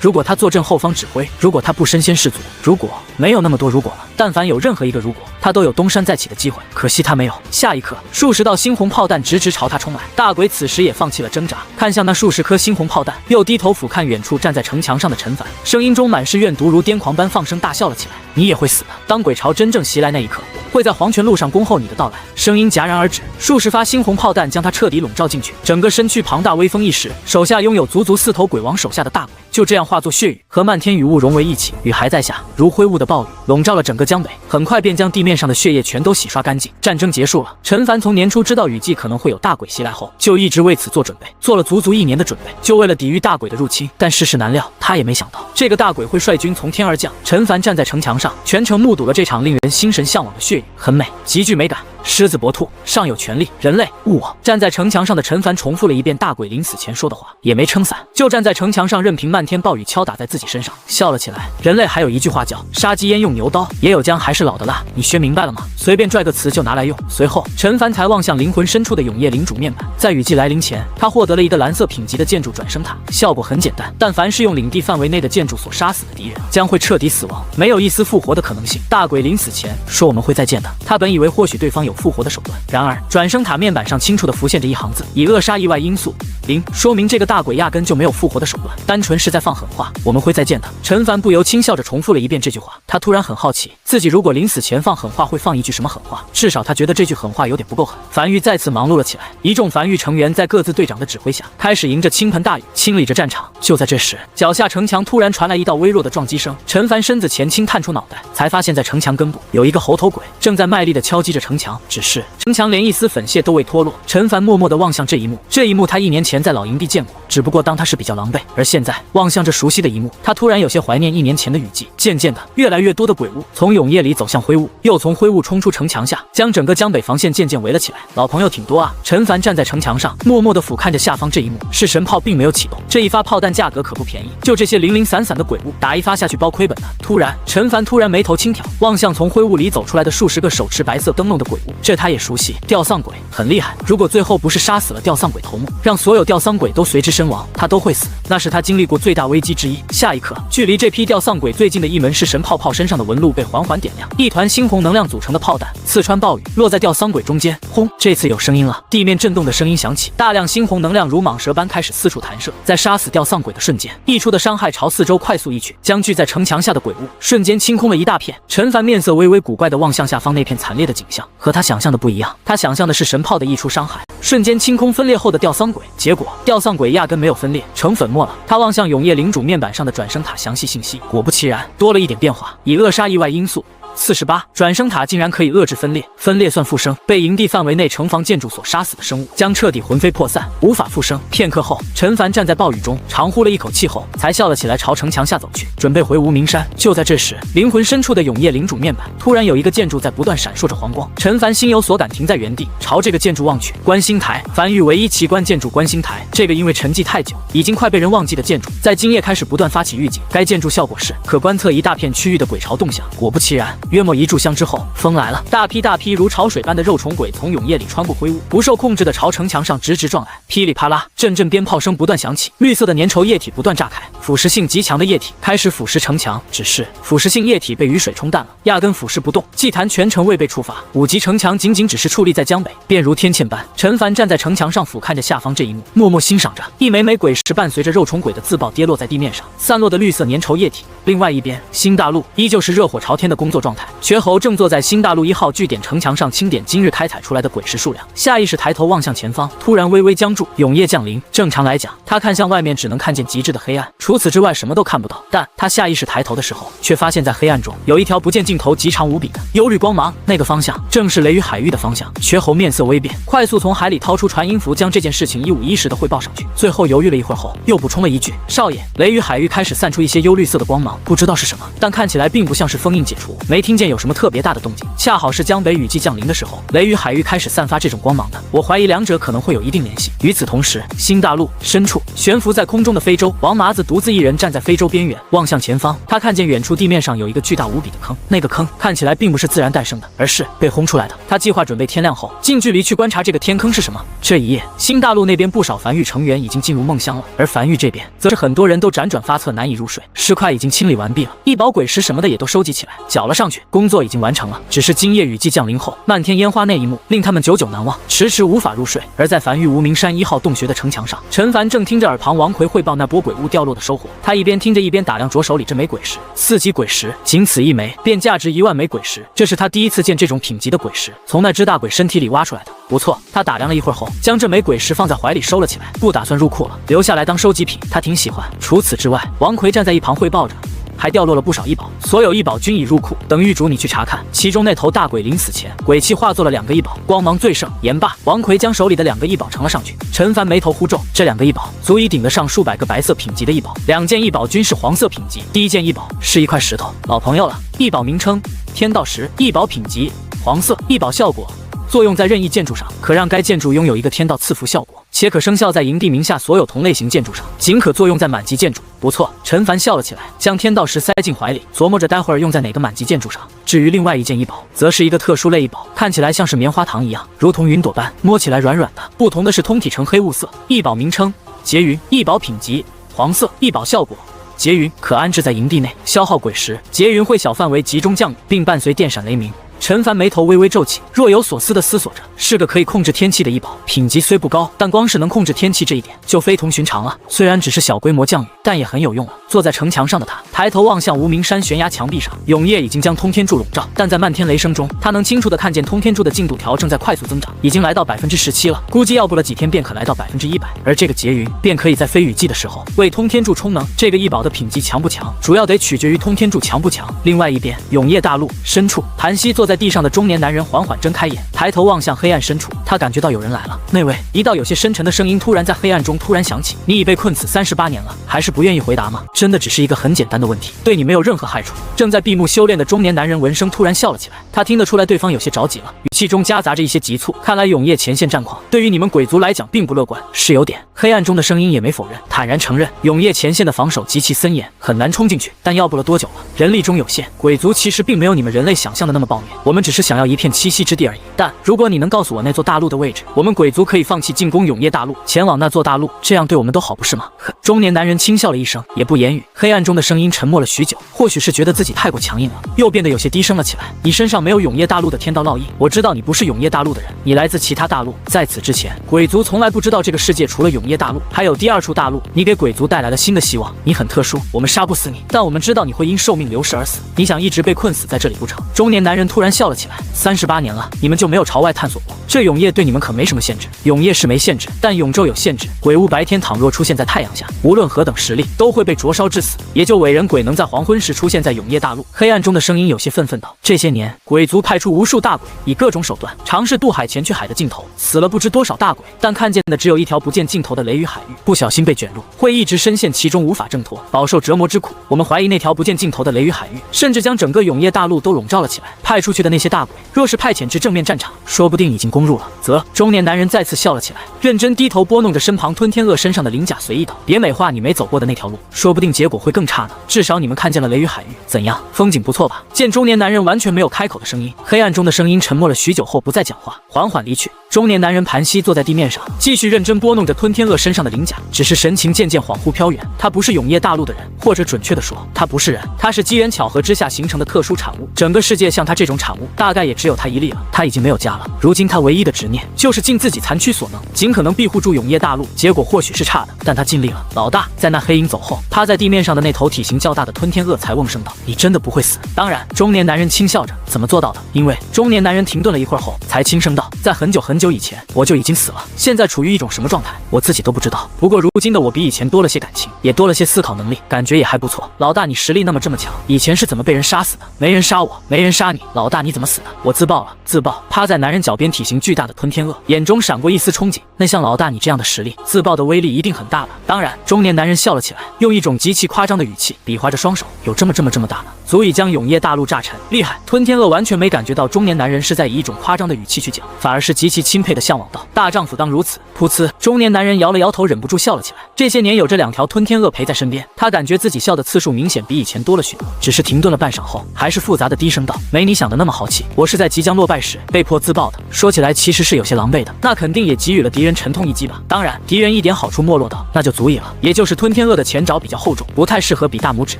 如果他坐镇后方指挥，如果他不身先士卒，如果没有那么多如果了。但凡有任何一个如果，他都有东山再起的机会。可惜他没有。下一刻，数十道猩红炮弹直直朝他冲来。大鬼此时也放弃了挣扎，看向那数十颗猩红炮弹，又低头俯瞰远处站在城墙上的陈凡，声音中满是怨毒，如癫狂般放声大笑了起来：“你也会死的！当鬼潮真正袭来那一刻，会在黄泉路上恭候你的到来。”声音戛然而止，数十发猩红炮弹将他彻底笼罩进去，整个身躯庞大威风一时，手下拥有足足4头鬼王手下的大鬼就这样化作血雨和漫天雨雾融为一起，雨还在下，如灰雾的暴雨笼罩了整个江北，很快便将地面上的血液全都洗刷干净。战争结束了。陈凡从年初知道雨季可能会有大鬼袭来后，就一直为此做准备，做了足足1年的准备，就为了抵御大鬼的入侵。但世事难料，他也没想到这个大鬼会率军从天而降。陈凡站在城墙上，全程目睹了这场令人心神向往的血雨，很美，极具美感。狮子搏兔，上有权力，人类误我。站在城墙上的陈凡重复了一遍大鬼临死前说的话，也没撑伞，就站在城墙上，任凭漫天暴雨敲打在自己身上，笑了起来。人类还有一句话叫杀鸡焉用牛刀，也有姜还是老的辣，你学明白了吗？随便拽个词就拿来用。随后，陈凡才望向灵魂深处的永夜领主面板，在雨季来临前，他获得了一个蓝色品级的建筑转生塔，效果很简单，但凡是用领地范围内的建筑所杀死的敌人，将会彻底死亡，没有一丝复活的可能性。大鬼临死前说我们会再见的，他本以为或许对方有复活的手段，然而转生塔面板上清楚地浮现着一行字：以扼杀意外因素0，说明这个大鬼压根就没有复活的手段，单纯是在放狠话，我们会再见的。陈凡不由轻笑着重复了一遍这句话，他突然很好奇，自己如果临死前放狠话会放一句什么狠话，至少他觉得这句狠话有点不够狠。梵域再次忙碌了起来，一众梵域成员在各自队长的指挥下，开始迎着倾盆大雨清理着战场。就在这时，脚下城墙突然传来一道微弱的撞击声，陈凡身子前倾探出脑袋，才发现在城墙根部有一个猴头鬼正在卖力地敲击着城墙，只是城墙连一丝粉屑都未脱落。陈凡默默地望向这一幕，他1年前在老营地见过，只不过当他是比较狼狈，而现在望向这熟悉的一幕，他突然有些怀念1年前的雨季。渐渐的，越来越多的鬼物从永夜里走向灰雾，又从灰雾冲出城墙下，将整个江北防线渐渐围了起来。老朋友挺多啊！陈凡站在城墙上，默默地俯瞰着下方这一幕。是神炮并没有启动，这一发炮弹价格可不便宜，就这些零零散散的鬼物，打一发下去包亏本的。突然，陈凡眉头轻挑，望向从灰雾里走出来的数十个手持白色灯笼的鬼物，这他也熟悉，吊丧鬼很厉害。如果最后不是杀死了吊丧鬼头目，让所有吊丧鬼都随之身亡，他都会死，那是他经历过最大危机之一。下一刻，距离这批吊丧鬼最近的一门式神炮身上的纹路被缓缓点亮，一团猩红能量组成的炮弹刺穿暴雨，落在吊丧鬼中间。轰！这次有声音了，地面震动的声音响起，大量猩红能量如蟒蛇般开始四处弹射，在杀死吊丧鬼的瞬间，溢出的伤害朝四周快速溢去，将聚在城墙下的鬼物瞬间清空了一大片。陈凡面色微微古怪地望向下方那片惨烈的景象，和他想象的不一样，他想象的是神炮的溢出伤害瞬间清空分裂后的吊丧鬼，结果吊丧鬼压根没有分裂，成粉末了。他望向永夜领主面板上的转生塔详细信息，果不其然，多了一点变化：以扼杀意外因素48转生塔竟然可以遏制分裂，分裂算复生，被营地范围内城防建筑所杀死的生物将彻底魂飞魄散，无法复生。片刻后，陈凡站在暴雨中，长呼了一口气后，才笑了起来，朝城墙下走去，准备回无名山。就在这时，灵魂深处的永夜领主面板突然有一个建筑在不断闪烁着黄光，陈凡心有所感，停在原地，朝这个建筑望去。观星台，梵域唯一奇观建筑观星台，这个因为沉寂太久，已经快被人忘记的建筑，在今夜开始不断发起预警。该建筑效果是可观测一大片区域的鬼潮动向。果不其然，约莫1炷香之后，风来了，大批如潮水般的肉虫鬼从永夜里穿过灰雾，不受控制的朝城墙上直撞来。噼里啪啦，阵鞭炮声不断响起，绿色的粘稠液体不断炸开，腐蚀性极强的液体开始腐蚀城墙。只是腐蚀性液体被雨水冲淡了，压根腐蚀不动。祭坛全程未被触发，5级城墙仅只是矗立在江北，便如天堑般。陈凡站在城墙上俯瞰着下方这一幕，默默欣赏着一枚枚鬼石伴随着肉虫鬼的自爆跌落在地面上，散落的绿色粘稠液体。另外一边，新大陆依旧是热火朝天的工作状态，瘸猴正坐在新大陆1号据点城墙上清点今日开采出来的鬼石数量，下意识抬头望向前方，突然微微僵住。永夜降临，正常来讲，他看向外面只能看见极致的黑暗，除此之外什么都看不到。但他下意识抬头的时候，却发现在黑暗中有一条不见尽头、极长无比的幽绿光芒，那个方向正是雷雨海域的方向。瘸猴面色微变，快速从海里掏出传音符，将这件事情一五一十的汇报上去。最后犹豫了一会儿后，又补充了一句：“少爷，雷雨海域开始散出一些幽绿色的光芒，不知道是什么，但看起来并不像是封印解除，没听见有什么特别大的动静。恰好是江北雨季降临的时候，雷雨海域开始散发这种光芒的，我怀疑两者可能会有一定联系。”与此同时，新大陆深处悬浮在空中的非洲王麻子独自一人站在非洲边缘，望向前方，他看见远处地面上有一个巨大无比的坑，那个坑看起来并不是自然诞生的，而是被轰出来的。他计划准备天亮后近距离去观察这个天坑是什么。这一夜，新大陆那边不少梵域成员已经进入梦乡了，而梵域这边则是很多人都辗转发测，难以入睡。尸块已经清理完毕了，异宝鬼石什么的也都收集起来，缴了上去，工作已经完成了。只是今夜雨季降临后，漫天烟花那一幕令他们久久难忘，迟迟无法入睡。而在梵域无名山1号洞穴的城墙上，陈凡正听着耳旁王奎汇报那波鬼物掉落的收获，他一边听着一边打量着手里这枚鬼石，4级鬼石，仅此一枚便价值1万枚鬼石，这是他第一次见这种品级的鬼石，从那只大鬼身体里挖出来的。不错，他打量了一会儿后，将这枚鬼石放在怀里收了起来，不打算入库了，留下来当收集品，他挺喜欢。除此之外，王奎站在一旁汇报着，还掉落了不少异宝，所有异宝均已入库，等狱主你去查看。其中那头大鬼临死前，鬼气化作了2个异宝，光芒最盛。言罢，王奎将手里的2个异宝呈了上去。陈凡眉头忽皱，这2个异宝足以顶得上数百个白色品级的异宝，2件异宝均是黄色品级。第一件异宝是一块石头，老朋友了。异宝名称：天道石，异宝品级黄色，异宝效果。作用在任意建筑上，可让该建筑拥有一个天道赐福效果，且可生效在营地名下所有同类型建筑上，仅可作用在满级建筑。不错，陈凡笑了起来，将天道石塞进怀里，琢磨着待会儿用在哪个满级建筑上。至于另外一件异宝，则是一个特殊类异宝，看起来像是棉花糖一样，如同云朵般，摸起来软软的。不同的是，通体呈黑雾色。异宝名称：劫云，异宝品级黄色，异宝效果。劫云可安置在营地内，消耗鬼石，劫云会小范围集中降雨，并伴随电闪雷鸣。陈凡眉头微微皱起，若有所思地思索着，是个可以控制天气的异宝，品级虽不高，但光是能控制天气这一点就非同寻常了。虽然只是小规模降雨，但也很有用了。坐在城墙上的他，抬头望向无名山悬崖墙壁上，永夜已经将通天柱笼罩，但在漫天雷声中，他能清楚地看见通天柱的进度条正在快速增长，已经来到17%了，估计要不了几天便可来到100%。而这个劫云便可以在非雨季的时候为通天柱充能。这个异宝的品级强不强，主要得取决于通天柱强不强。另外一边，永夜大陆深处，谭希坐在地上的中年男人缓缓睁开眼，抬头望向黑暗深处，他感觉到有人来了。那位，一道有些深沉的声音突然在黑暗中突然响起：“你已被困此38年了，还是不愿意回答吗？真的只是一个很简单的问题，对你没有任何害处。”正在闭目修炼的中年男人闻声突然笑了起来，他听得出来对方有些着急了，语气中夹杂着一些急促。看来永夜前线战况对于你们鬼族来讲并不乐观，是有点。黑暗中的声音也没否认，坦然承认永夜前线的防守极其森严，很难冲进去，但要不了多久了。人力中有限，鬼族其实并没有你们人类想象的那么暴虐，我们只是想要一片栖息之地而已。但如果你能告诉我那座大陆的位置，我们鬼族可以放弃进攻永夜大陆，前往那座大陆，这样对我们都好，不是吗？呵，中年男人轻笑了一声，也不言语。黑暗中的声音沉默了许久，或许是觉得自己太过强硬了，又变得有些低声了起来。你身上没有永夜大陆的天道烙印，我知道你不是永夜大陆的人，你来自其他大陆。在此之前，鬼族从来不知道这个世界除了永夜大陆，还有第2处大陆。你给鬼族带来了新的希望，你很特殊，我们杀不死你，但我们知道你会因寿命流逝而死。你想一直被困死在这里不成？中年男人突然然笑了起来。38年了，你们就没有朝外探索过？这永夜对你们可没什么限制。永夜是没限制，但永昼有限制。鬼物白天倘若出现在太阳下，无论何等实力，都会被灼烧致死。也就伟人鬼能在黄昏时出现在永夜大陆。黑暗中的声音有些愤愤道：这些年，鬼族派出无数大鬼，以各种手段尝试渡海前去海的尽头，死了不知多少大鬼，但看见的只有一条不见尽头的雷雨海域。不小心被卷入，会一直深陷其中，无法挣脱，饱受折磨之苦。我们怀疑那条不见尽头的雷雨海域，甚至将整个永夜大陆都笼罩了起来。派出去的那些大鬼，若是派遣至正面战场，说不定已经攻入了。则中年男人再次笑了起来，认真低头拨弄着身旁吞天鳄身上的鳞甲，随意道：别美化你没走过的那条路，说不定结果会更差呢。至少你们看见了雷雨海域，怎样，风景不错吧？见中年男人完全没有开口的声音，黑暗中的声音沉默了许久后不再讲话，缓缓离去。中年男人盘膝坐在地面上，继续认真拨弄着吞天鳄身上的鳞甲，只是神情渐渐恍惚飘远。他不是永夜大陆的人，或者准确的说，他不是人，他是机缘巧合之下形成的特殊产物。整个世界像他这种产物，大概也只有他一例了。他已经没有家了，如今他唯一的执念就是尽自己残躯所能，尽可能庇护住永夜大陆。结果或许是差的，但他尽力了。老大，在那黑影走后，趴在地面上的那头体型较大的吞天鳄才瓮声道：你真的不会死？当然。中年男人轻笑着：怎么做到的？因为中年男人停顿了一会儿后，才轻声道：在很久很久以前，我就已经死了，现在处于一种什么状态，我自己都不知道。不过如今的我比以前多了些感情，也多了些思考能力，感觉也还不错。老大，你实力那么这么强，以前是怎么被人杀死的？没人杀我，没人杀你。老大，你怎么死的？我自爆了。自爆。趴在男人脚边体型巨大的吞天鳄眼中闪过一丝憧憬。那像老大你这样的实力，自爆的威力一定很大吧？当然。中年男人笑了起来，用一种极其夸张的语气比划着双手，有这么大呢，足以将永夜大陆炸沉，厉害！吞天鳄完全没感觉到中年男人是在以一种夸张的语气去讲，反而是极其钦佩的向往道：大丈夫当如此。噗呲，中年男人摇了摇头，忍不住笑了起来。这些年有这两条吞天鳄陪在身边，他感觉自己笑的次数明显比以前多了许多。只是停顿了半晌后，还是复杂的低声道：没你想的那么豪气，我是在即将落败时被迫自爆的。说起来其实是有些狼狈的，那肯定也给予了敌人沉痛一击吧。当然，敌人一点好处没落到，那就足以了。也就是吞天鳄的前爪比较厚重，不太适合比大拇指，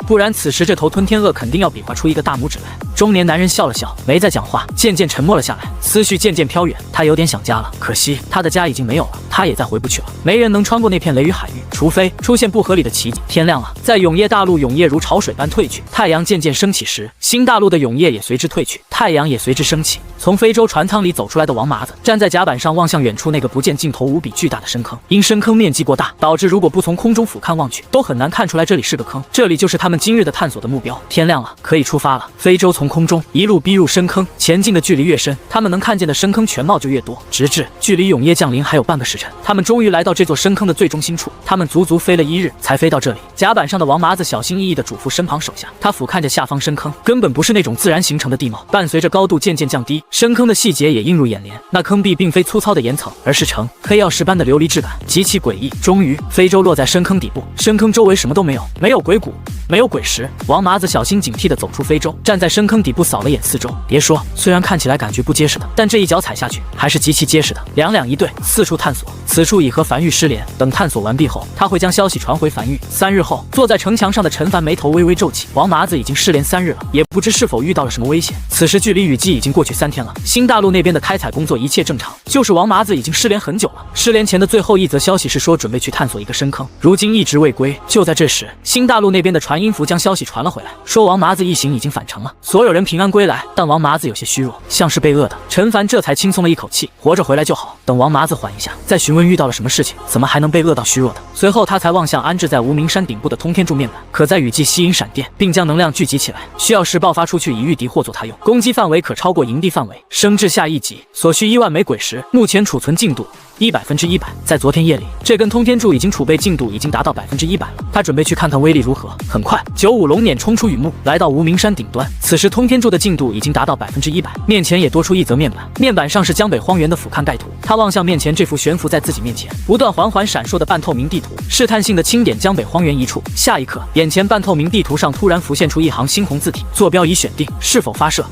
不然此时这头吞天鳄肯定要比划出一个大拇指来。中年男人笑了笑，没再讲话，渐渐沉默了下来，思绪渐渐飘远。他有点想家了，可惜他的家已经没有了，他也再回不去了。没人能穿过那片雷雨海域，除非出现不合理的奇迹。天亮了，在永夜大陆，永夜如潮水般退去，太阳渐渐升起时，新大陆的永夜也随之退去，太阳也随之升起。从非洲船舱里走出来的王麻子站在甲板上，望向远处那个不见尽头无比巨大的深坑。因深坑面积过大，导致如果不从空中俯瞰望去，都很难看出来这里是个坑。这里就是他们今日的探索的目标。天亮了，可以出发了。非洲从空中一路逼入深坑，前进的距离越深，他们能看见的深坑全貌就越多，直至距离永夜降临还有半个时辰，他们终于来到这座深坑的最中心处。他们足足飞了1日才飞到这里。甲板上的王麻子小心翼翼地嘱咐身旁手下，他俯瞰着下方深坑，根本不是那种自然形成的地貌，伴随着高度渐渐降低，深坑的细节也映入眼帘。那坑壁并非粗糙的岩层，而是呈黑曜石般的琉璃质感，极其诡异。终于，非洲落在深坑底部，深坑周围什么都没有，没有鬼骨，没有鬼石。王麻子小心警惕地走出非洲，站在深坑底部扫了眼四周。别说，虽然看起来感觉不结实的，但这一脚踩下去还是极其结实的。两两一对，四处探索。此处已和樊玉失联，等探索完毕后，他会将消息传回樊玉。3日后，坐在城墙上的陈凡眉头微微皱起。王麻子已经失联3日了，也不知是否遇到了什么危险。此时距离雨季已经过去3天了，新大陆那边的开采工作一切正常，就是王麻子已经失联很久了。失联前的最后一则消息是说准备去探索一个深坑，如今一直未归。就在这时，新大陆那边的传音符将消息传了回来，说王麻子一行已经返程了，所有人平安归来。但王麻子有些虚弱，像是被饿的。陈凡这才轻松了一口气，活着回来就好。等王麻子缓一下，再询问遇到了什么事情，怎么还能被饿到虚弱的。随后他才望向安置在无名山顶部的通天柱面板，可在雨季吸引闪电，并将能量聚集起来，需要时爆发出去以御敌或作他用，攻击范围可超过营地范围，升至下1级，所需1万枚鬼石，目前储存进度100%。在昨天夜里，这根通天柱已经储备进度已经达到100%了。他准备去看看威力如何。很快，95龙辇冲出雨幕，来到无名山顶端。此时通天柱的进度已经达到100%，面前也多出一则面板，面板上是江北荒原的俯瞰盖图。他望向面前这幅悬浮在自己面前、不断缓缓闪烁的半透明地图，试探性的轻点江北荒原一处。下一刻，眼前半透明地图上突然浮现出一行猩红字体：坐标已选定，是否发射？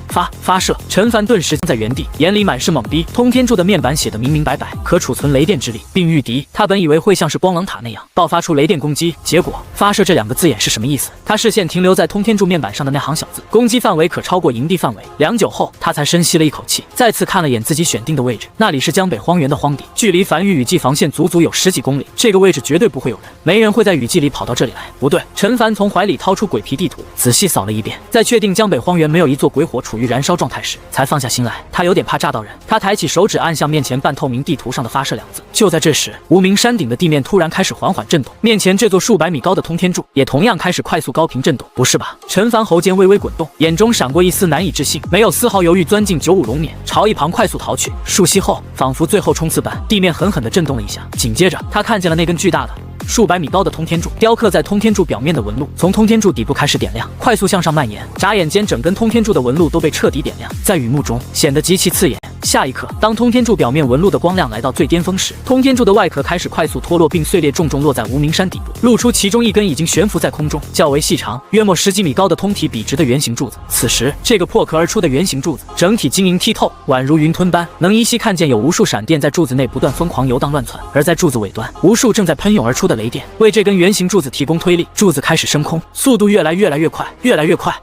发射！陈凡顿时在原地，眼里满是懵逼。通天柱的面板写得明明白白，可储储存雷电之力，并御敌。他本以为会像是光棱塔那样爆发出雷电攻击，结果发射这2个字眼是什么意思？他视线停留在通天柱面板上的那行小字，攻击范围可超过营地范围。良久后，他才深吸了一口气，再次看了眼自己选定的位置，那里是江北荒原的荒地，距离繁域雨季防线足足有10几公里。这个位置绝对不会有人，没人会在雨季里跑到这里来。不对，陈凡从怀里掏出鬼皮地图，仔细扫了一遍，在确定江北荒原没有一座鬼火处于燃烧状态时，才放下心来。他有点怕炸到人，他抬起手指按向面前半透明地图上的发射2字。就在这时，无名山顶的地面突然开始缓缓震动，面前这座数百米高的通天柱也同样开始快速高频震动。不是吧？陈凡喉间微微滚动，眼中闪过一丝难以置信，没有丝毫犹豫，钻进95龙辇，朝一旁快速逃去。数息后，仿佛最后冲刺般，地面狠狠地震动了一下，紧接着他看见了那根巨大的数百米高的通天柱，雕刻在通天柱表面的纹路从通天柱底部开始点亮，快速向上蔓延，眨眼间整根通天柱的纹路都被彻底点亮，在雨幕中显得极其刺眼。下一刻，当通天柱表面纹路的光亮来到最巅峰时，通天柱的外壳开始快速脱落并碎裂，重重落在无名山底部，露出其中一根已经悬浮在空中、较为细长、约莫10几米高的通体笔直的圆形柱子。此时，这个破壳而出的圆形柱子整体晶莹剔透，宛如云吞般，能依稀看见有无数闪电在柱子内不断疯狂游荡乱窜，而在柱子尾端，无数正在喷涌而出的雷电为这根圆形柱子提供推力，柱子开始升空，速度越来越快，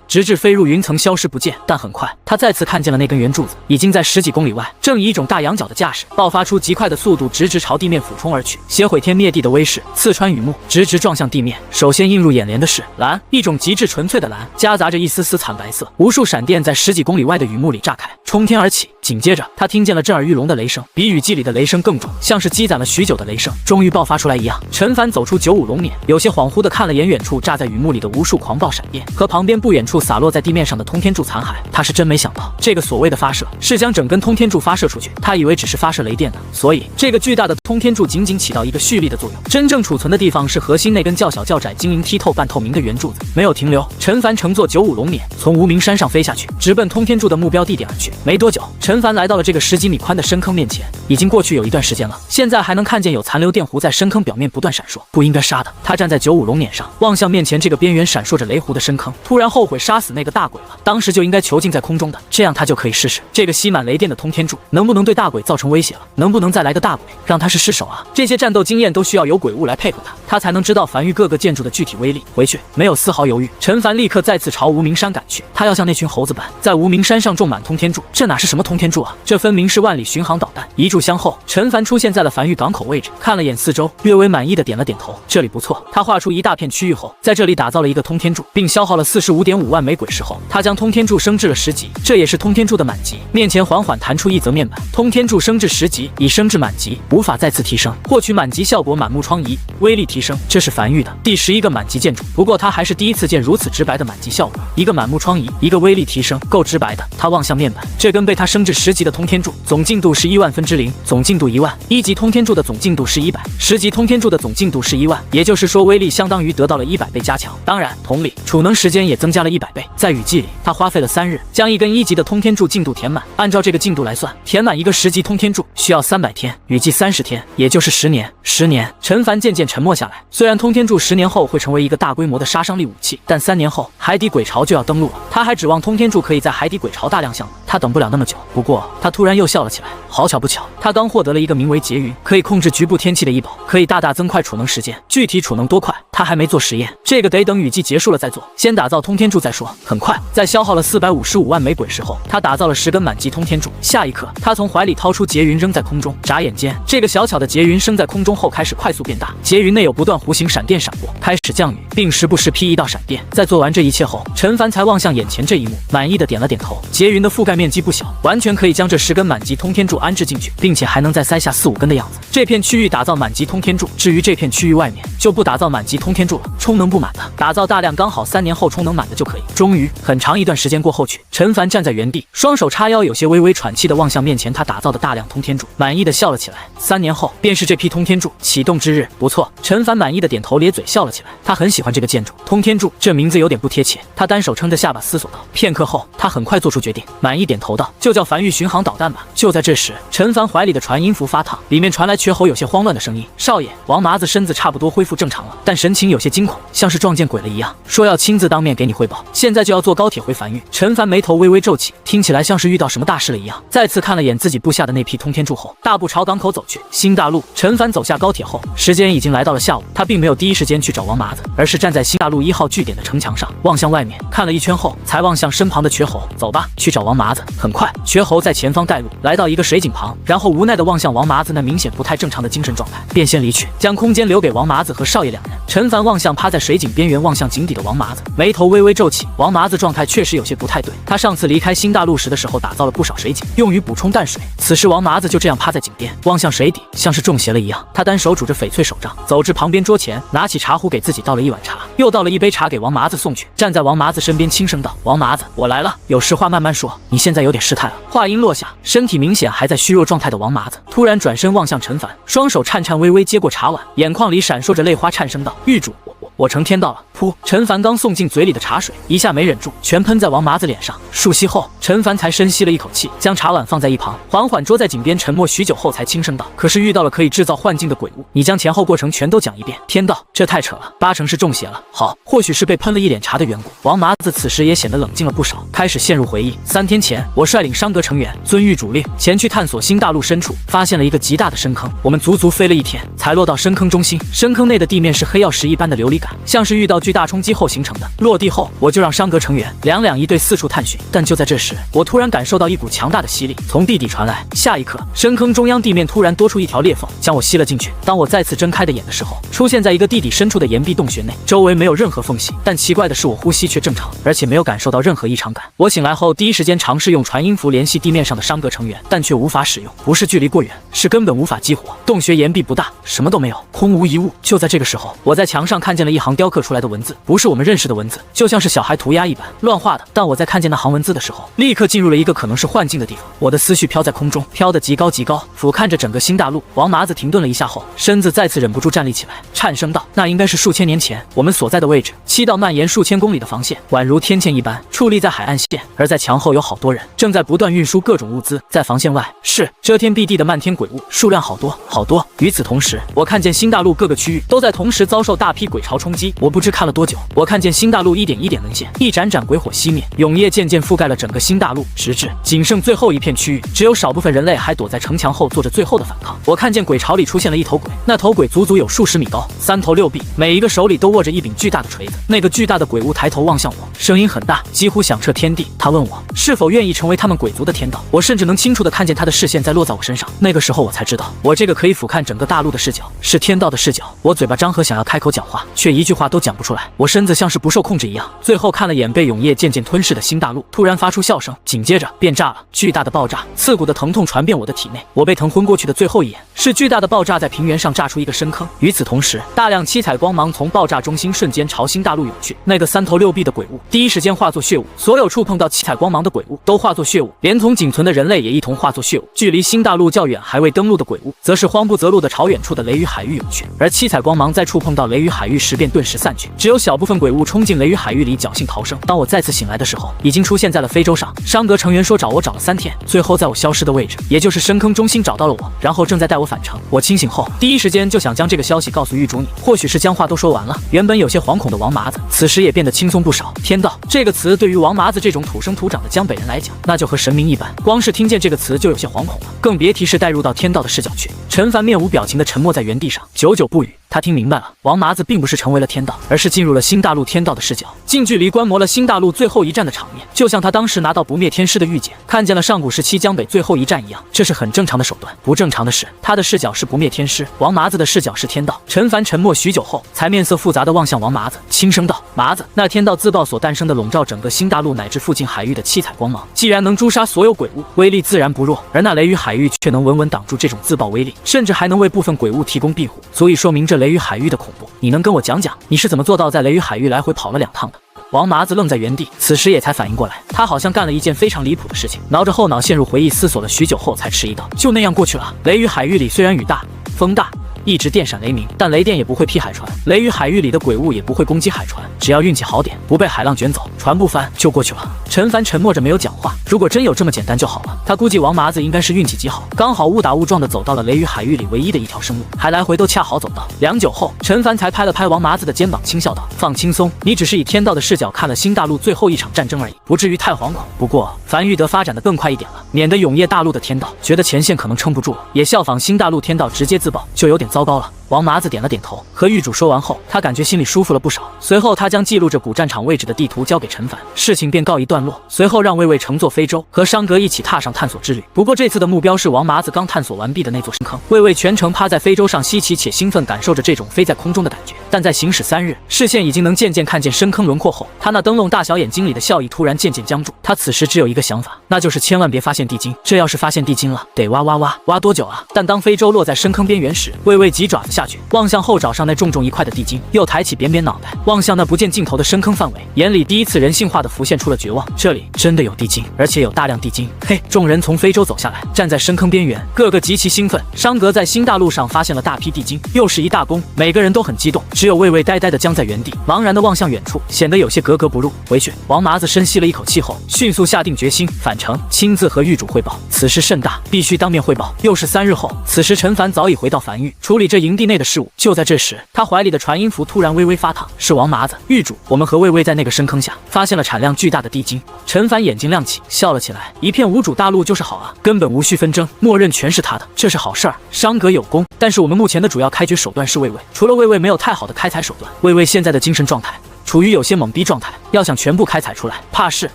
直至飞入云层消失不见。但很快，他再次看见了那根圆柱子，已经在10几公里外，正以一种大仰角的架势，爆发出极快的速度，直朝地面俯冲而去，携毁天灭地的威势刺穿雨幕，直撞向地面。首先映入眼帘的是蓝，一种极致纯粹的蓝，夹杂着一丝丝惨白色，无数闪电在10几公里外的雨幕里炸开，冲天而起。紧接着，他听见了震耳欲聋的雷声，比雨季里的雷声更重，像是积攒了许久的雷声终于爆发出来一样。陈凡走出95龙辇，有些恍惚地看了眼远处炸在雨幕里的无数狂暴闪电和旁边不远处洒落在地面上的通天柱残骸。他是真没想到，这个所谓的发射是将整根通天柱发射出去，他以为只是发射雷电的，所以这个巨大的通天柱仅仅起到一个蓄力的作用，真正储存的地方是核心那根较小较窄、晶莹剔透、半透明的圆柱子。没有停留，陈凡乘坐95龙辇从无名山上飞下去，直奔通天柱的目标地点而去。没多久，陈凡来到了这个10几米宽的深坑面前，已经过去有一段时间了，现在还能看见有残留电弧在深坑表面不断闪烁，不应该杀的。他站在95龙辇上，望向面前这个边缘闪烁着雷弧的深坑，突然后悔杀死那个大鬼了，当时就应该囚禁在空中的，这样他就可以试试这个吸满雷电的通天柱能不能对大鬼造成威胁了，能不能再来个大鬼让他是失手啊？这些战斗经验都需要有鬼物来配合他才能知道繁域各个建筑的具体威力。回去没有丝毫犹豫，陈凡立刻再次朝无名山赶去，他要像那群猴子般在无名山上种满通天柱。这哪是什么通天柱啊，这分明是万里巡航导弹。一炷香后，陈凡出现在了繁域港口位置，看了眼四周，略微满意的点了点头，这里不错。他画出一大片区域后，在这里打造了一个通天柱，并消耗了45.5万枚鬼石后，他将通天柱升至了10级，这也是通天柱的满级。面前缓缓弹出一则面板，通天柱升至10级，已升至满级，无法再次提升，获取满级效果满目疮痍，威力提升。这是繁域的第11个满级建筑，不过他还是第一次见如此直白的满级效果，一个满目疮痍，一个威力提升，够直白的。他望向面板，这根被他升至10级的通天柱，总进度是1万分之0，总进度1万。1级通天柱的总进度是100，10级通天柱的总进度是1万，也就是说威力相当于得到了100倍加强。当然，同理，储能时间也增加了100倍。在雨季里，他花费了3日将一根1级的通天柱进度填满，按照这个进度来算，填满一个10级通天柱需要300天，雨季30天，也就是10年。10年，陈凡渐渐沉默下来。虽然通天柱10年后会成为一个大规模的杀伤力武器，但3年后海底鬼潮就要登陆了，他还指望通天柱可以在海底鬼潮大亮相吗？他等不了那么久。不过他突然又笑了起来，好巧不巧，他刚获得了一个名为劫云，可以控制局部天气的异宝，可以大大增快储能时间。具体储能多快，他还没做实验，这个得等雨季结束了再做。先打造通天柱再说。很快，在消耗了455万枚鬼石后，他打造了10根满级通天柱。下一刻，他从怀里掏出劫云扔在空中，眨眼间，这个小巧的劫云升在空中后开始快速变大，劫云内有不断弧形闪电闪过，开始降雨，并时不时劈一道闪电。在做完这一切后，陈凡才望向眼前这一幕，满意的点了点头。劫云的覆盖面积不小，完全可以将这10根满级通天柱安置进去，并且还能再塞下4、5根的样子。这片区域打造满级通天柱，至于这片区域外面就不打造满级通天柱了，充能不满的打造大量刚好3年后充能满的就可以。终于，很长一段时间过后去，陈凡站在原地，双手叉腰，有些微微喘气的望向面前他打造的大量通天柱，满意的笑了起来。3年后便是这批通天柱启动之日。不错，陈凡满意的点头咧嘴笑了起来。他很喜欢这个建筑，通天柱这名字有点不贴切。他单手撑着下巴思索道。片刻后，他很快做出决定，满意点头道：“就叫繁域巡航导弹吧。”就在这时，陈凡怀里的传音符发烫，里面传来缺喉有些慌乱的声音：“少爷。”王麻子身子差不多恢复正常了，但神情情有些惊恐，像是撞见鬼了一样，说要亲自当面给你汇报，现在就要坐高铁回梵豫。陈凡眉头微微皱起，听起来像是遇到什么大事了一样。再次看了眼自己部下的那批通天柱后，大步朝港口走去。新大陆，陈凡走下高铁后，时间已经来到了下午。他并没有第一时间去找王麻子，而是站在新大陆1号据点的城墙上，望向外面，看了一圈后，才望向身旁的瘸猴。走吧，去找王麻子。很快，瘸猴在前方带路，来到一个水井旁，然后无奈地望向王麻子那明显不太正常的精神状态，便先离去，将空间留给王麻子和少爷两人。陈凡望向趴在水井边缘望向井底的王麻子，眉头微微皱起。王麻子状态确实有些不太对，他上次离开新大陆时的时候打造了不少水井，用于补充淡水。此时王麻子就这样趴在井边，望向水底，像是中邪了一样。他单手拄着翡翠手杖，走至旁边桌前，拿起茶壶给自己倒了一碗茶，又倒了一杯茶给王麻子送去，站在王麻子身边轻声道：“王麻子，我来了，有实话慢慢说，你现在有点失态了。”话音落下，身体明显还在虚弱状态的王麻子突然转身望向陈凡，双手颤颤巍巍接过茶碗，眼眶里闪烁着泪花，颤声道：“狱主，我成天到了。”噗！陈凡刚送进嘴里的茶水一下没忍住，全喷在王麻子脸上。数息后，陈凡才深吸了一口气，将茶碗放在一旁，缓缓捉在井边，沉默许久后才轻声道：“可是遇到了可以制造幻境的鬼物，你将前后过程全都讲一遍。”天道，这太扯了，8成是中邪了。好，或许是被喷了一脸茶的缘故。王麻子此时也显得冷静了不少，开始陷入回忆。3天前，我率领商阁成员遵狱主令前去探索新大陆深处，发现了一个极大的深坑。我们足足飞了1天，才落到深坑中心。深坑内的地面是黑曜石一般的琉璃感，像是遇到巨大冲击后形成的。落地后，我就让商阁成员2两1队四处探寻。但就在这时，我突然感受到一股强大的吸力从地底传来。下一刻，深坑中央地面突然多出一条裂缝，将我吸了进去。当我再次睁开的眼的时候，出现在一个地底深处的岩壁洞穴内，周围没有任何缝隙。但奇怪的是，我呼吸却正常，而且没有感受到任何异常感。我醒来后，第一时间尝试用传音符联系地面上的商阁成员，但却无法使用。不是距离过远，是根本无法激活。洞穴岩壁不大，什么都没有，空无一物。就在这个时候，我在墙上看见了一行雕刻出来的文字，不是我们认识的文字，就像是小孩涂鸦一般乱画的。但我在看见那行文字的时候，立刻进入了一个可能是幻境的地方。我的思绪飘在空中，飘得极高极高，俯瞰着整个新大陆。王麻子停顿了一下后，身子再次忍不住站立起来，颤声道：“那应该是数千年前我们所在的位置。7道蔓延数千公里的防线，宛如天堑一般矗立在海岸线，而在墙后有好多人正在不断运输各种物资。在防线外是遮天蔽地的漫天鬼物，数量好多好多。与此同时，我看见新大陆各个区域都在同时遭受大批鬼潮冲击。我不知看了多久，我看见新大陆一点一点沦陷，一盏盏鬼火熄灭，永夜渐渐覆盖了整个新大陆，直至仅剩最后一片区域，只有少部分人类还躲在城墙后做着最后的反抗。我看见鬼潮里出现了一头鬼，那头鬼足足有数十米高，3头6臂，每一个手里都握着一柄巨大的锤子。那个巨大的鬼物抬头望向我，声音很大，几乎响彻天地。他问我是否愿意成为他们鬼族的天道。我甚至能清楚地看见他的视线在落在我身上。那个时候我才知道，我这个可以俯瞰整个大陆的视角是天道的视角。我嘴巴张合，想要开口讲话，却一句话都讲不出来。我身子像是不受控制一样，最后看了眼被永夜渐渐吞噬的新大陆，突然发出笑声，紧接着便炸了。巨大的爆炸，刺骨的疼痛传遍我的体内。我被疼昏过去的最后一眼，是巨大的爆炸在平原上炸出一个深坑。与此同时，大量七彩光芒从爆炸中心瞬间朝新大陆涌去。那个3头6臂的鬼物第一时间化作血雾，所有触碰到七彩光芒的鬼物都化作血雾，连同仅存的人类也一同化作血雾。距离新大陆较远还未登陆的鬼物，则是慌不择路的朝远处的雷雨海域涌去。而七彩光芒在触碰到雷雨海域时便顿时散去，只有小部分鬼物冲进雷雨海域里侥幸逃生。当我再次醒来的时候，已经出现在了非洲上。商阁成员说找我找了3天，最后在我消失的位置，也就是深坑中心找到了我，然后正在带我返程。我清醒后，第一时间就想将这个消息告诉狱主你。或许是将话都说完了，原本有些惶恐的王麻子，此时也变得轻松不少。天道这个词对于王麻子这种土生土长的江北人来讲，那就和神明一般，光是听见这个词就有些惶恐了，更别提是带入到天道的视角去。陈凡面无表情地沉默在原地上，久久不语。他听明白了，王麻子并不是成为了天道，而是进入了新大陆天道的视角，近距离观摩了新大陆最后一战的场面，就像他当时拿到不灭天师的玉简，看见了上古时期江北最后一战一样。这是很正常的手段，不正常的是他的视角是不灭天师，王麻子的视角是天道。陈凡沉默许久后，才面色复杂地望向王麻子，轻声道：“麻子，那天道自爆所诞生的笼罩整个新大陆乃至附近海域的七彩光芒，既然能诛杀所有鬼物，威力自然不弱，而那雷雨海域却能稳稳挡住这种自爆威力，甚至还能为部分鬼物提供庇护，足以说明这雷雨海域的恐怖。你能跟我讲讲你是怎么做到在雷雨海域来回跑了2趟的？”王麻子愣在原地，此时也才反应过来，他好像干了一件非常离谱的事情，挠着后脑陷入回忆思索了许久后才迟疑道：“就那样过去了。雷雨海域里虽然雨大风大，一直电闪雷鸣，但雷电也不会劈海船，雷雨海域里的鬼物也不会攻击海船，只要运气好点，不被海浪卷走，船不翻就过去了。陈凡沉默着没有讲话。如果真有这么简单就好了，他估计王麻子应该是运气极好，刚好误打误撞的走到了雷雨海域里唯一的一条生路，还来回都恰好走到。良久后，陈凡才拍了拍王麻子的肩膀，轻笑道：“放轻松，你只是以天道的视角看了新大陆最后一场战争而已，不至于太惶恐。不过樊玉德发展的更快一点了，免得永夜大陆的天道觉得前线可能撑不住了，也效仿新大陆天道直接自爆，就有点糟糕了。”王麻子点了点头，和狱主说完后，他感觉心里舒服了不少。随后，他将记录着古战场位置的地图交给陈凡，事情便告一段落。随后，让魏魏乘坐非洲，和商格一起踏上探索之旅。不过，这次的目标是王麻子刚探索完毕的那座深坑。魏魏全程趴在非洲上，稀奇且兴奋，感受着这种飞在空中的感觉。但在行驶3日，视线已经能渐渐看见深坑轮廓后，他那灯笼大小眼睛里的笑意突然渐渐僵住。他此时只有一个想法，那就是千万别发现地精。这要是发现地精了，得挖多久啊？但当非洲落在深坑边缘时，魏魏急爪子下去，望向后爪上那重重一块的地精，又抬起扁扁脑袋望向那不见尽头的深坑范围，眼里第一次人性化的浮现出了绝望。这里真的有地精，而且有大量地精。嘿！众人从非洲走下来，站在深坑边缘，个个极其兴奋。商格在新大陆上发现了大批地精，又是一大功，每个人都很激动。只有魏魏呆呆的僵在原地，茫然的望向远处，显得有些格格不入。回去，王麻子深吸了一口气后，迅速下定决心返程，亲自和狱主汇报。此事甚大，必须当面汇报。又是3日后，此时陈凡早已回到樊狱，处理这营地内的事务。就在这时，他怀里的传音符突然微微发烫，是王麻子。狱主，我们和魏魏在那个深坑下发现了产量巨大的地精。陈凡眼睛亮起，笑了起来，一片无主大陆就是好啊，根本无需纷争，默认全是他的，这是好事儿。商格有功，但是我们目前的主要开局手段是魏魏，除了魏魏没有太好的开采手段。魏魏现在的精神状态处于有些懵逼状态，要想全部开采出来，怕是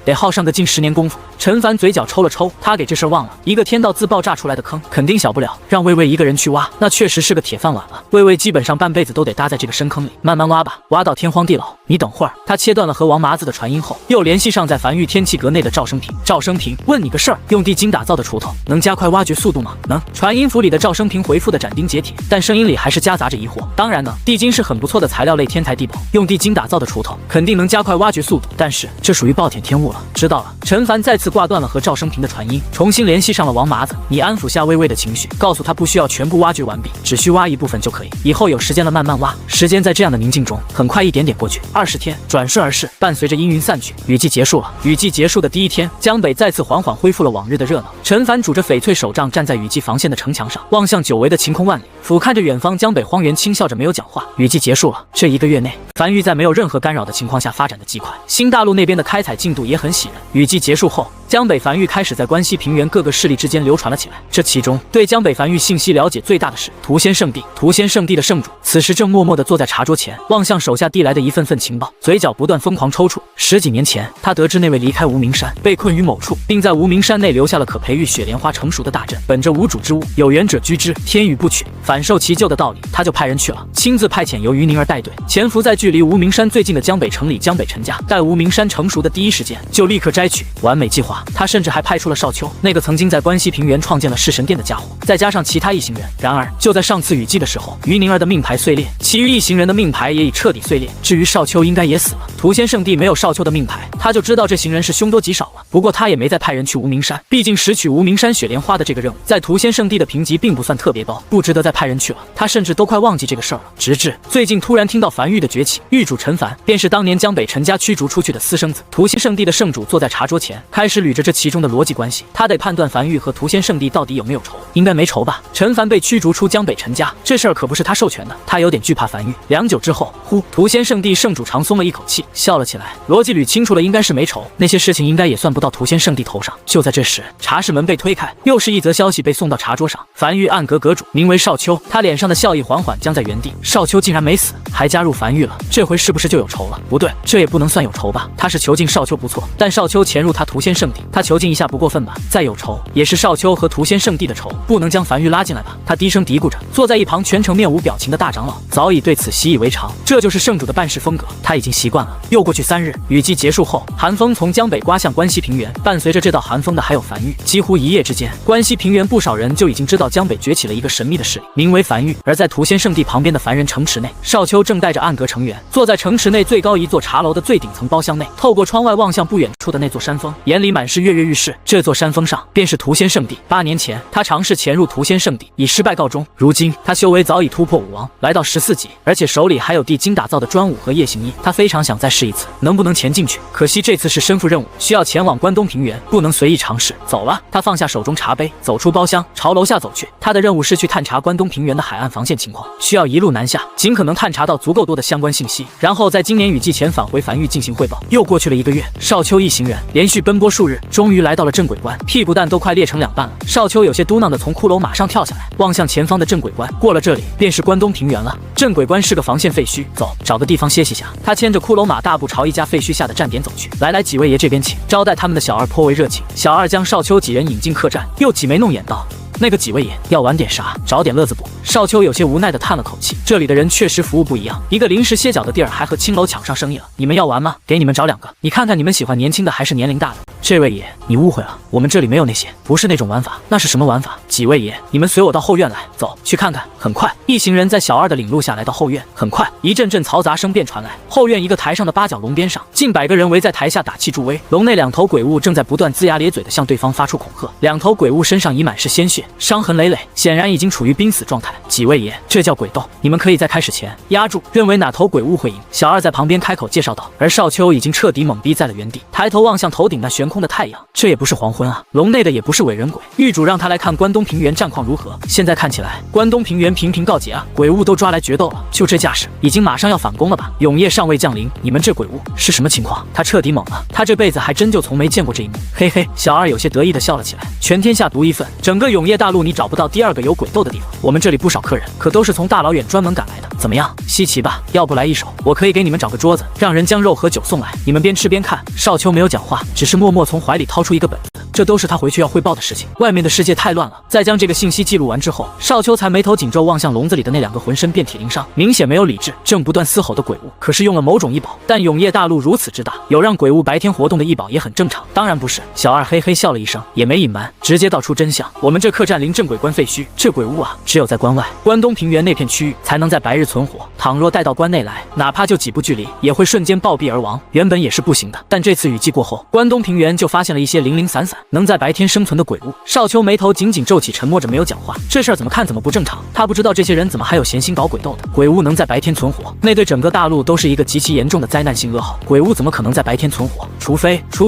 得耗上个近10年功夫。陈凡嘴角抽了抽，他给这事儿忘了，一个天道自爆炸出来的坑，肯定小不了，让魏魏一个人去挖，那确实是个铁饭碗了。魏魏基本上半辈子都得搭在这个深坑里，慢慢挖吧，挖到天荒地老。你等会儿。他切断了和王麻子的传音后，又联系上在樊狱天气阁内的赵生平。赵生平，问你个事儿，用地精打造的锄头能加快挖掘速度吗？能。传音符里的赵生平回复的斩钉截铁，但声音里还是夹杂着疑惑。当然能，地精是很不错的材料类天材地宝，用地精打造的锄头肯定能加快挖掘速度，但是这属于暴殄天物了。知道了。陈凡再次挂断了和赵生平的传音，重新联系上了王麻子。你安抚下魏魏的情绪，告诉他不需要全部挖掘完毕，只需挖一部分就可以，以后有时间了慢慢挖。时间在这样的宁静中很快一点点过去，20天转瞬而逝，伴随着阴云散去，雨季结束了。雨季结束的第一天，江北再次缓缓恢复了往日的热闹。陈凡拄着翡翠手杖站在雨季防线的城墙上，望向久违的晴空万里，俯瞰着远方江北荒原，轻笑着没有讲话。雨季结束了，这1个月内，樊狱在没有任何干扰的情况下发展的极快，新大陆那边的开采进度也很喜人。雨季结束后，江北樊狱开始在关西平原各个势力之间流传了起来。这其中，对江北樊狱信息了解最大的是屠仙圣地。屠仙圣地的圣主此时正默默地坐在茶桌前，望向手下递来的一份份情报，嘴角不断疯狂抽搐。10几年前，他得知那位离开无名山，被困于某处，并在无名山内留下了可培育雪莲花成熟的大阵。本着无主之物，有缘者居之，天与不取，反受其咎的道理，他就派人去了，亲自派遣由于宁儿带队，潜伏在距离无名山最近的江北城里江北陈家。待无名山成熟的第一时间，就立刻摘取。完美计划。他甚至还派出了少秋，那个曾经在关西平原创建了弑神殿的家伙，再加上其他一行人。然而，就在上次雨季的时候，于宁儿的命牌碎裂，其余一行人的命牌也已彻底碎裂。至于少秋，应该也死了。屠仙圣地没有少秋的命牌，他就知道这行人是凶多吉少了。不过他也没再派人去无名山，毕竟拾取无名山雪莲花的这个任务，在屠仙圣地的评级并不算特别高，不值得再派人去了。他甚至都快忘记这个事儿了。直至最近突然听到樊狱的崛起，狱主陈凡便是当年江北陈家驱逐出去的私生子。屠仙圣地的圣主坐在茶桌前，开始捋着这其中的逻辑关系。他得判断樊狱和屠仙圣地到底有没有仇，应该没仇吧？陈凡被驱逐出江北陈家，这事儿可不是他授权的，他有点惧怕樊狱。良久之后，屠仙圣地圣主长松了一口气，笑了起来。逻辑捋清楚了，应该是没仇，那些事情应该也算不到屠仙圣地头上。就在这时，茶室门被推开，又是一则消息被送到茶桌上。樊狱暗阁阁主名为少秋，他脸上的笑意缓缓僵在原地。少秋竟然没死，还加入樊狱了，这回是不是就有仇了？不对，这也不能算有仇吧？他是囚禁少秋不错，但少秋潜入他屠仙圣地，他囚禁一下不过分吧？再有仇，也是少秋和屠仙圣地的仇，不能将樊狱拉进来吧？他低声嘀咕着，坐在一旁全程面无表情的大长老早已对此习以为常，这就是圣主的办事风格，他已经习惯了。又过去3日，雨季结束后，寒风从江北刮向关西平原，伴随着这道寒风的还有樊狱。几乎一夜之间，关西平原不少人就已经知道江北崛起了一个神秘的势力，名为樊狱。而在屠仙圣地旁边的凡人城池内，少秋正带着暗阁成员坐在城池内最高一座茶楼的最顶层包厢内，透过窗外望向不远处的那座山峰，眼里满是是跃跃欲试。这座山峰上便是屠仙圣地。8年前，他尝试潜入屠仙圣地，以失败告终。如今，他修为早已突破武王，来到14级，而且手里还有地精打造的专武和夜行衣。他非常想再试一次，能不能潜进去？可惜这次是身负任务，需要前往关东平原，不能随意尝试。走了，他放下手中茶杯，走出包厢，朝楼下走去。他的任务是去探查关东平原的海岸防线情况，需要一路南下，尽可能探查到足够多的相关信息，然后在今年雨季前返回樊玉进行汇报。又过去了1个月，少秋一行人连续奔波数日，终于来到了镇鬼关，屁股蛋都快裂成2半了。少秋有些嘟囔的从骷髅马上跳下来，望向前方的镇鬼关。过了这里，便是关东平原了。镇鬼关是个防线废墟，走，找个地方歇息下。他牵着骷髅马大步朝一家废墟下的站点走去。来，几位爷这边请。招待他们的小二颇为热情。小二将少秋几人引进客栈，又挤眉弄眼道：“那个几位爷要玩点啥？找点乐子不？”少秋有些无奈的叹了口气，这里的人确实服务不一样，一个临时歇脚的地儿还和青楼抢上生意了。你们要玩吗？给你们找2个，你看看你们喜欢年轻的还是年龄大的？这位爷，你误会了，我们这里没有那些，不是那种玩法。那是什么玩法？几位爷，你们随我到后院来，走去看看。很快，一行人在小二的领路下来到后院。很快，一阵阵嘈杂声便传来。后院一个台上的8角龙边上，近100个人围在台下打气助威。龙内2头鬼物正在不断龇牙咧嘴的向对方发出恐吓。2头鬼物身上已满是鲜血，伤痕累累，显然已经处于濒死状态。几位爷，这叫鬼斗，你们可以在开始前压住，认为哪头鬼物会赢。小二在旁边开口介绍道。而少秋已经彻底懵逼在了原地，抬头望向头顶那悬空的太阳，这也不是黄昏啊，龙内的也不是伪人鬼。狱主让他来看关东平原战况如何，现在看起来关东平原频频告捷啊，鬼物都抓来决斗了，就这架势，已经马上要反攻了吧？永夜尚未降临，你们这鬼物是什么情况？他彻底懵了，他这辈子还真就从没见过这一幕。嘿嘿，小二有些得意的笑了起来。全天下独一份，整个永夜大陆你找不到第2个有鬼斗的地方。我们这里不少客人可都是从大老远专门赶来的，怎么样，稀奇吧？要不来一手，我可以给你们找个桌子，让人将肉和酒送来，你们边吃边看。少秋没有讲话，只是默默从怀里掏出一个本子，这都是他回去要汇报的事情。外面的世界太乱了。在将这个信息记录完之后，少秋才眉头紧皱望向笼子里的那2个浑身遍体鳞伤、明显没有理智、正不断嘶吼的鬼物，可是用了某种异宝。但永夜大陆如此之大，有让鬼物白天活动的异宝也很正常。当然不是。小二嘿嘿笑了一声，也没隐瞒，直接道出真相。我们这客栈临镇鬼关废墟，这鬼物啊，只有在关外关东平原那片区域才能在白日存活，倘若带到关内来，哪怕就几步距离，也会瞬间暴毙而亡。原本也是不行的，但这次雨季过后，关东平原就发现了一些零零散散能在白天生存的鬼物。少秋眉头紧紧皱起，沉默着没有讲话。这事儿怎么看怎么不正常，他不知道这些人怎么还有闲心搞鬼斗的。鬼物能在白天存活，那对整个大陆都是一个极其严重的灾难性噩耗。鬼物怎么可能在白天存活？除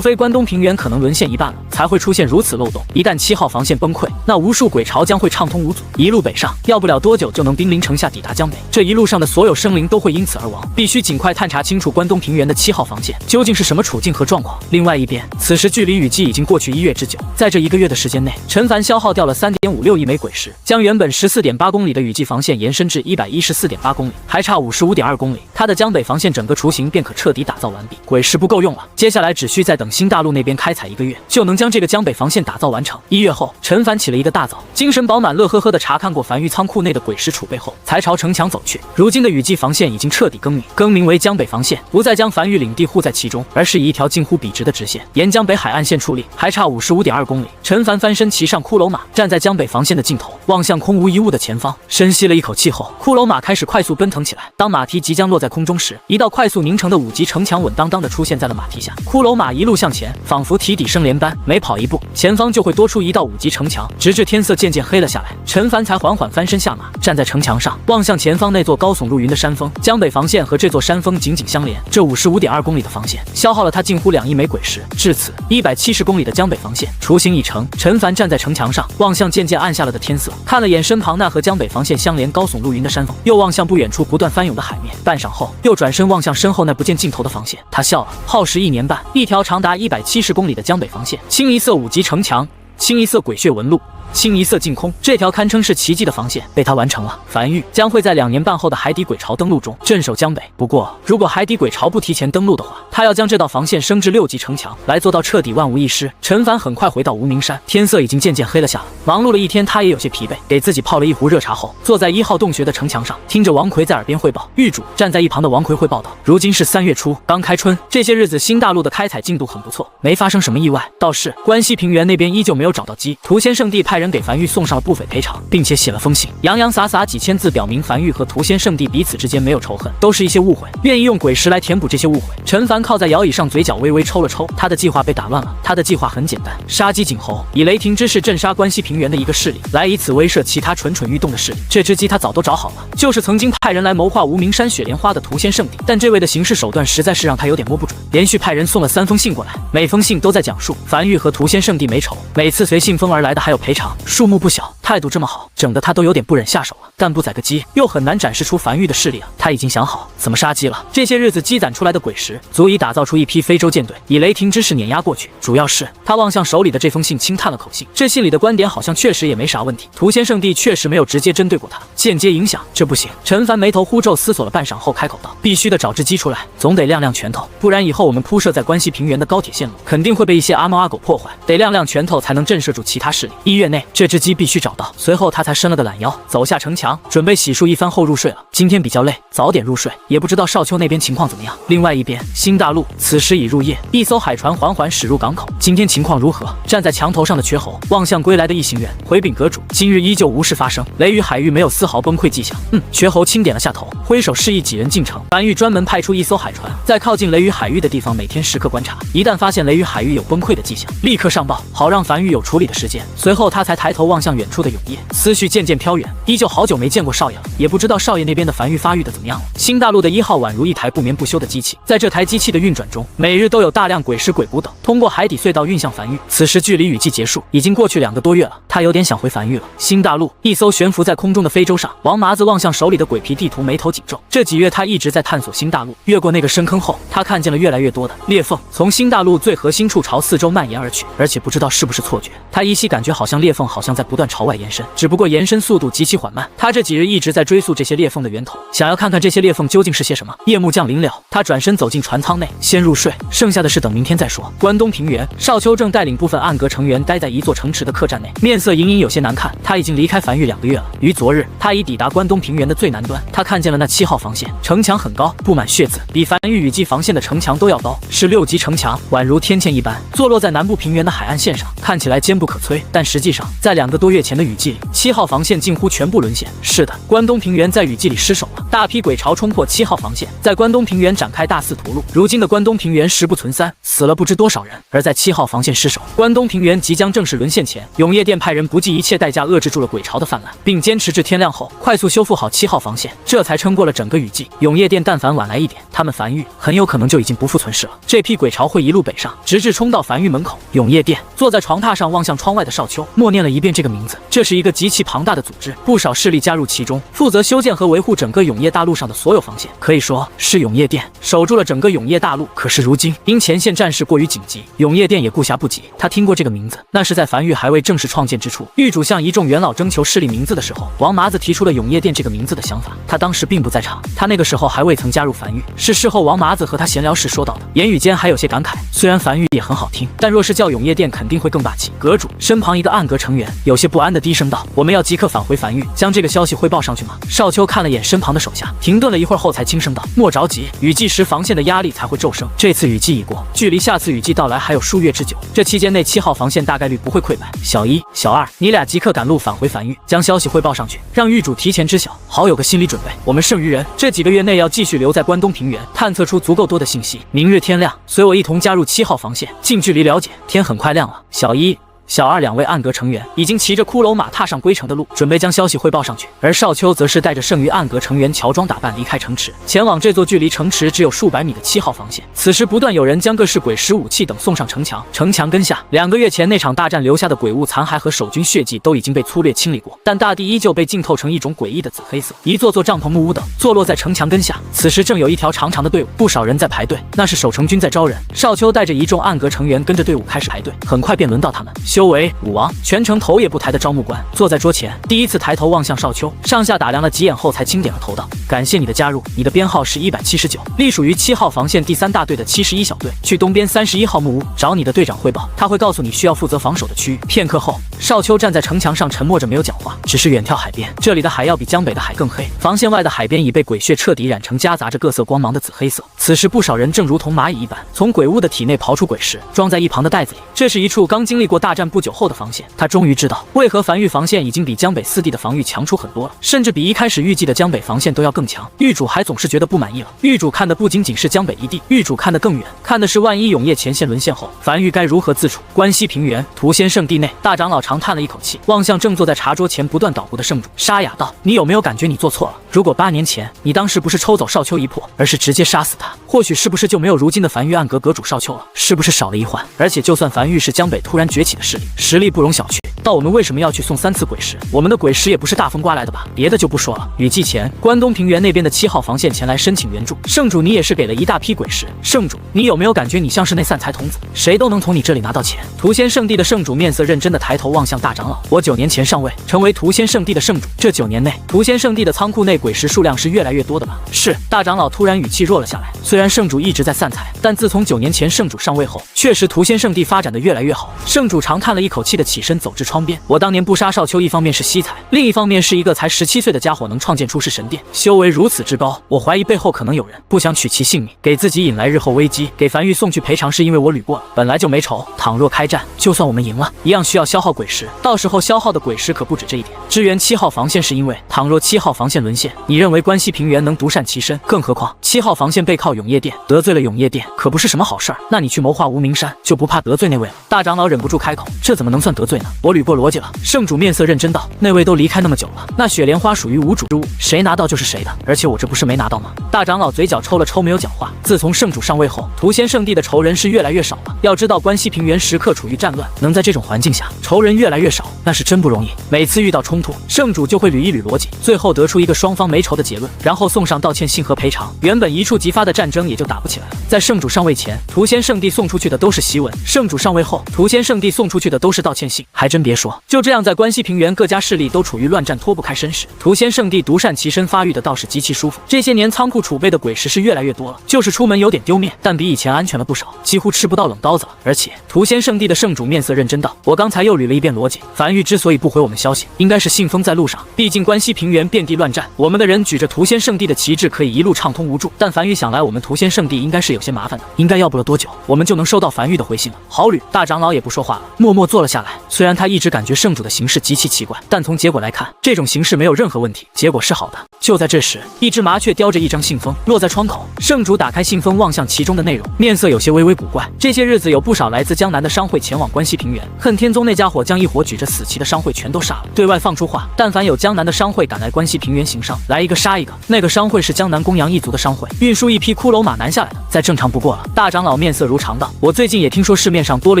非关东平原可能沦陷一半了，才会出现如此漏洞。一旦7号防线崩溃，那无数鬼潮将会畅通无阻，一路北上，要不了多久就能兵临城下抵达江北。这一路上的所有生灵都会因此而亡，必须尽快探查清楚关东平原的7号防线究竟是什么处境和状况。另外一边，此时距离雨季已经过去1月之久，在这1个月的时间内，陈凡消耗掉了3.56亿枚鬼石，将原本14.8公里的雨季防线延伸至114.8公里，还差55.2公里，他的江北防线整个雏形便可彻底打造完毕。鬼石不够用了，接下来只需再等新大陆那边开采1个月，就能将这个江北防线打造完成。1月后，陈凡起了一个大早，精神饱满，乐呵呵地查看过樊玉仓库内的鬼石储备后，才朝城墙走去。如今的雨季防线已经彻底更名为江北防线，不再将樊玉领地护在其中，而是以一条近乎笔直的直线沿江北海岸线矗立，还差55.2公里。陈凡翻身骑上骷髅马，站在江北防线的尽头，望向空无一物的前方，深吸了一口气后，骷髅马开始快速奔腾起来。当马蹄即将落在空中时，一道快速凝成的5级城墙稳当当地出现在了马蹄下。骷髅马一路向前，仿佛提底生连般，每跑1步，前方就会多出一道5级城墙，直至天色渐渐黑了下来，陈凡才缓缓翻身下马，站在城墙上，望向前方那座高耸入云的山峰。江北防线和这座山峰紧紧相连，这55.2公里的防线消耗了他近乎2亿枚鬼石。至此，170公里的江北防线雏形已成。陈凡站在城墙上，望向渐渐暗下了的天色，看了眼身旁那和江北防线相连高耸入云的山峰，又望向不远处不断翻涌的海面。半晌后，又转身望向身后那不见尽头的防线，他笑了。耗时1年半，一条长达170公里的江北防线，清一色5级城墙，清一色鬼血纹路，清一色净空，这条堪称是奇迹的防线被他完成了。樊玉将会在2年半后的海底鬼潮登陆中镇守江北。不过，如果海底鬼潮不提前登陆的话，他要将这道防线升至6级城墙，来做到彻底万无一失。陈凡很快回到无名山，天色已经渐渐黑了下来。忙碌了一天，他也有些疲惫，给自己泡了一壶热茶后，坐在1号洞穴的城墙上，听着王奎在耳边汇报。狱主站在一旁的王奎汇报道：如今是3月初，刚开春，这些日子新大陆的开采进度很不错，没发生什么意外。倒是关西平原那边依旧没没有找到鸡。涂仙圣地派人给樊玉送上了不菲赔偿，并且写了封信，洋洋洒洒几千字，表明樊玉和涂仙圣地彼此之间没有仇恨，都是一些误会，愿意用鬼石来填补这些误会。陈凡靠在摇椅上，嘴角微微抽了抽，他的计划被打乱了。他的计划很简单，杀鸡儆猴，以雷霆之势镇杀关西平原的一个势力，来以此威慑其他蠢蠢欲动的势力。这只鸡他早都找好了，就是曾经派人来谋划无名山雪莲花的涂仙圣地，但这位的行事手段实在是让他有点摸不准，连续派人送了3封信过来，每封信都在讲述樊玉和涂仙圣地没仇，每次随信封而来的还有赔偿，数目不小，态度这么好，整得他都有点不忍下手了。但不宰个鸡，又很难展示出樊玉的势力啊。他已经想好怎么杀鸡了。这些日子积攒出来的鬼石，足以打造出一批非洲舰队，以雷霆之势碾压过去。主要是他望向手里的这封信，轻叹了口气，这信里的观点好像确实也没啥问题。涂仙圣地确实没有直接针对过他，间接影响，这不行。陈凡眉头忽皱，思索了半晌后开口道：“必须得找只鸡出来，总得亮亮拳头，不然以后我们铺设在关西平原的高铁线路肯定会被一些阿猫阿狗破坏，得亮亮拳头才能震慑住其他势力。1月内这只鸡必须找到。”随后他才伸了个懒腰，走下城墙，准备洗漱一番后入睡了。今天比较累，早点入睡。也不知道少丘那边情况怎么样。另外一边，新大陆此时已入夜，一艘海船缓缓驶入港口。今天情况如何？站在墙头上的瘸猴望向归来的一行人，回禀阁主，今日依旧无事发生，雷雨海域没有丝毫崩溃迹象。瘸猴轻点了下头，挥手示意几人进城。樊玉专门派出一艘海船，在靠近雷雨海域的地方每天时刻观察，一旦发现雷雨海域有崩溃的迹象，立刻上报，好让樊玉有处理的时间。随后他才抬头望向远处的永夜，思绪渐渐飘远，依旧好久没见过少爷了，也不知道少爷那边的樊玉发育的怎么样了。新大陆的1号宛如一台不眠不休的机器，在这台机器的运转中，每日都有大量鬼石、鬼骨等通过海底隧道运向樊玉。此时距离雨季结束已经过去2个多月了，他有点想回樊玉了。新大陆一艘悬浮在空中的非洲上，王麻子望向手里的鬼皮地图，眉头紧皱。这几月他一直在探索新大陆，越过那个深坑后，他看见了越来越多的裂缝从新大陆最核心处朝四周蔓延而去，而且不知道是不是错觉，他依稀感觉好像裂缝好像在不断朝外延伸，只不过延伸速度极其缓慢。他这几日一直在追溯这些裂缝的源头，想要看看这些裂缝究竟是些什么。夜幕降临了，他转身走进船舱内，先入睡，剩下的事等明天再说。关东平原，少丘正带领部分暗格成员待在一座城池的客栈内，面色隐隐有些难看。他已经离开樊玉2个月了，于昨日他已抵达关东平原的最南端，他看见了那7号防线，城墙很高，布满血渍，比樊玉雨季防线的城墙都要高，是6级城墙，宛如天堑一般，坐落在南部平原的海岸线上，看起来坚不可摧。但实际上，在2个多月前的雨季里，7号防线近乎全部沦陷。是的，关东平原在雨季里失守了，大批鬼潮冲破7号防线，在关东平原展开大肆屠戮。如今的关东平原实不存3，死了不知多少人。而在7号防线失守，关东平原即将正式沦陷前，永夜殿派人不计一切代价遏制住了鬼潮的泛滥，并坚持至天亮后快速修复好7号防线，这才撑过了整个雨季。永夜殿但凡晚来一点，他们樊玉很有可能就已经不复存世了。这批鬼潮会一路北上，直至冲到樊玉门口。永夜殿坐在床榻上望向窗外的少丘，默念了一遍这个名字。这是一个极其庞大的组织，不少势力加入其中，负责修建和维护整个永夜大陆上的所有防线，可以说是永夜殿守住了整个永夜大陆。可是如今因前线战事过于紧急，永夜殿也顾暇不及。他听过这个名字，那是在樊玉还未正式创建之初，狱主向一众元老征求势力名字的时候，王麻子提出了永夜殿这个名字的想法。他当时并不在场，他那个时候还未曾加入樊玉，是事后王麻子和他闲聊时说到的，言语间还有些感慨。虽然樊玉也很好听，但若是叫永夜殿肯定会更霸气。阁主身旁一个暗格成员有些不安的低声道：“我们要即刻返回樊玉，将这个消息汇报上去吗？”少丘看了眼身旁的手下，停顿了一会儿后才轻声道：“莫着急，雨季时防线的压力才会骤升。这次雨季已过，距离下次雨季到来还有数月之久，这期间内7号防线大概率不会溃败。小1、小2，你俩即刻赶路返回樊玉，将消息汇报上去，让狱主提前知晓，好有个心理准备。我们剩余人这几个月内要继续留在关东平原，探测出足够多的信息。明日天亮，随我一同加入7号防线，近距离了解。天很快亮了。”小1、小2两位暗格成员已经骑着骷髅马踏上归程的路，准备将消息汇报上去。而少丘则是带着剩余暗格成员乔装打扮离开城池，前往这座距离城池只有数百米的7号防线。此时不断有人将各式鬼石武器等送上城墙，城墙根下2个月前那场大战留下的鬼物残骸和守军血迹都已经被粗略清理过，但大地依旧被浸透成一种诡异的紫黑色。一座座帐篷、木屋等坐落在城墙根下，此时正有一条长长的队伍，不少人在排队，那是守城军在招人。少丘带着一众暗格成员跟着队伍开始排队，很快便轮到他们。修为武王全程头也不抬的招募官坐在桌前，第一次抬头望向少丘，上下打量了几眼后才轻点了头道：“感谢你的加入，你的编号是179，隶属于7号防线第3大队的71小队，去东边31号木屋找你的队长汇报，他会告诉你需要负责防守的区域。”片刻后，少丘站在城墙上沉默着没有讲话，只是远眺海边，这里的海要比江北的海更黑，防线外的海边已被鬼血彻底染成夹杂着各色光芒的紫黑色。此时不少人正如同蚂蚁一般从鬼物的体内刨出鬼石，装在一旁的袋子里。这是一处刚经历过大战战不久后的防线，他终于知道为何樊玉防线已经比江北四地的防御强出很多了，甚至比一开始预计的江北防线都要更强。狱主还总是觉得不满意了。狱主看的不仅仅是江北一地，狱主看得更远，看的是万一永夜前线沦陷后，樊玉该如何自处。关西平原屠仙圣地内，大长老长叹了一口气，望向正坐在茶桌前不断捣鼓的圣主，沙哑道：“你有没有感觉你做错了？如果8年前你当时不是抽走少丘一魄，而是直接杀死他，或许是不是就没有如今的樊玉暗阁阁主少丘了？是不是少了一环？而且就算樊玉是江北突然崛起的势力，实力不容小觑。到我们为什么要去送3次鬼石？我们的鬼石也不是大风刮来的吧？别的就不说了。雨季前，关东平原那边的7号防线前来申请援助，圣主你也是给了一大批鬼石。圣主，你有没有感觉你像是那散财童子？谁都能从你这里拿到钱。”屠仙圣地的圣主面色认真的抬头望向大长老：“我9年前上位，成为屠仙圣地的圣主。这9年内，屠仙圣地的仓库内鬼石数量是越来越多的吧？”是。大长老突然语气弱了下来。虽然圣主一直在散财，但自从9年前圣主上位后，确实屠仙圣地发展的越来越好。圣主长叹了一口气的起身走至窗边：“我当年不杀少丘，一方面是惜才，另一方面是一个才17岁的家伙能创建出世神殿，修为如此之高，我怀疑背后可能有人不想取其性命，给自己引来日后危机。给樊玉送去赔偿是因为我捋过了，本来就没仇。倘若开战，就算我们赢了，一样需要消耗鬼石，到时候消耗的鬼石可不止这一点。支援7号防线是因为，倘若7号防线沦陷，你认为关西平原能独善其身？更何况7号防线背靠永夜殿，得罪了永夜殿，可不是什么好事儿。那你去谋划无名山，就不怕得罪那位了？”大长老忍不住开口：“这怎么能算得罪呢？我捋过逻辑了。”圣主面色认真道：“那位都离开那么久了，那雪莲花属于无主之物，谁拿到就是谁的，而且我这不是没拿到吗？”大长老嘴角抽了抽，没有讲话。自从圣主上位后，屠仙圣地的仇人是越来越少了。要知道关西平原时刻处于战乱，能在这种环境下仇人越来越少，那是真不容易。每次遇到冲突，圣主就会捋一捋逻辑，最后得出一个双方没仇的结论，然后送上道歉信和赔偿，原本一触即发的战争也就打不起来了。在圣主上位前，屠仙圣地送出去的都是檄文；圣主上位后，屠仙圣地送出去的都是道歉信。还真别说，就这样在关西平原各家势力都处于乱战脱不开身时，屠仙圣地独善其身发育的倒是极其舒服。这些年仓库储备的鬼石是越来越多了，就是出门有点丢面，但比以前安全了不少，几乎吃不到冷刀子了。而且屠仙圣地的圣主面色认真道：“我刚才又捋了一遍逻辑，樊玉之所以不回我们消息，应该是信封在路上。毕竟关西平原遍地乱战，我们的人举着屠仙圣地的旗帜可以一路畅通无阻，但樊玉想来我们屠仙圣地应该是有些麻烦的，应该要不了多久，我们就能收到樊玉的回信了。好捋。”大长老也不说话了，默默坐了下来。虽然他一直感觉圣主的形势极其奇怪，但从结果来看，这种形势没有任何问题，结果是好的。就在这时，一只麻雀叼着一张信封落在窗口，圣主打开信封，望向其中的内容，面色有些微微古怪。这些日子有不少来自江南的商会前往关西平原，恨天宗那家伙将一伙举着死旗的商会全都杀了，对外放出话，但凡有江南的商会赶来关西平原行商，来一个杀一个。那个商会是江南公羊一族的商会，运输一批骷髅马南下来的，再正常不过了。大长老面色如常道：“我最近也听说市面上多了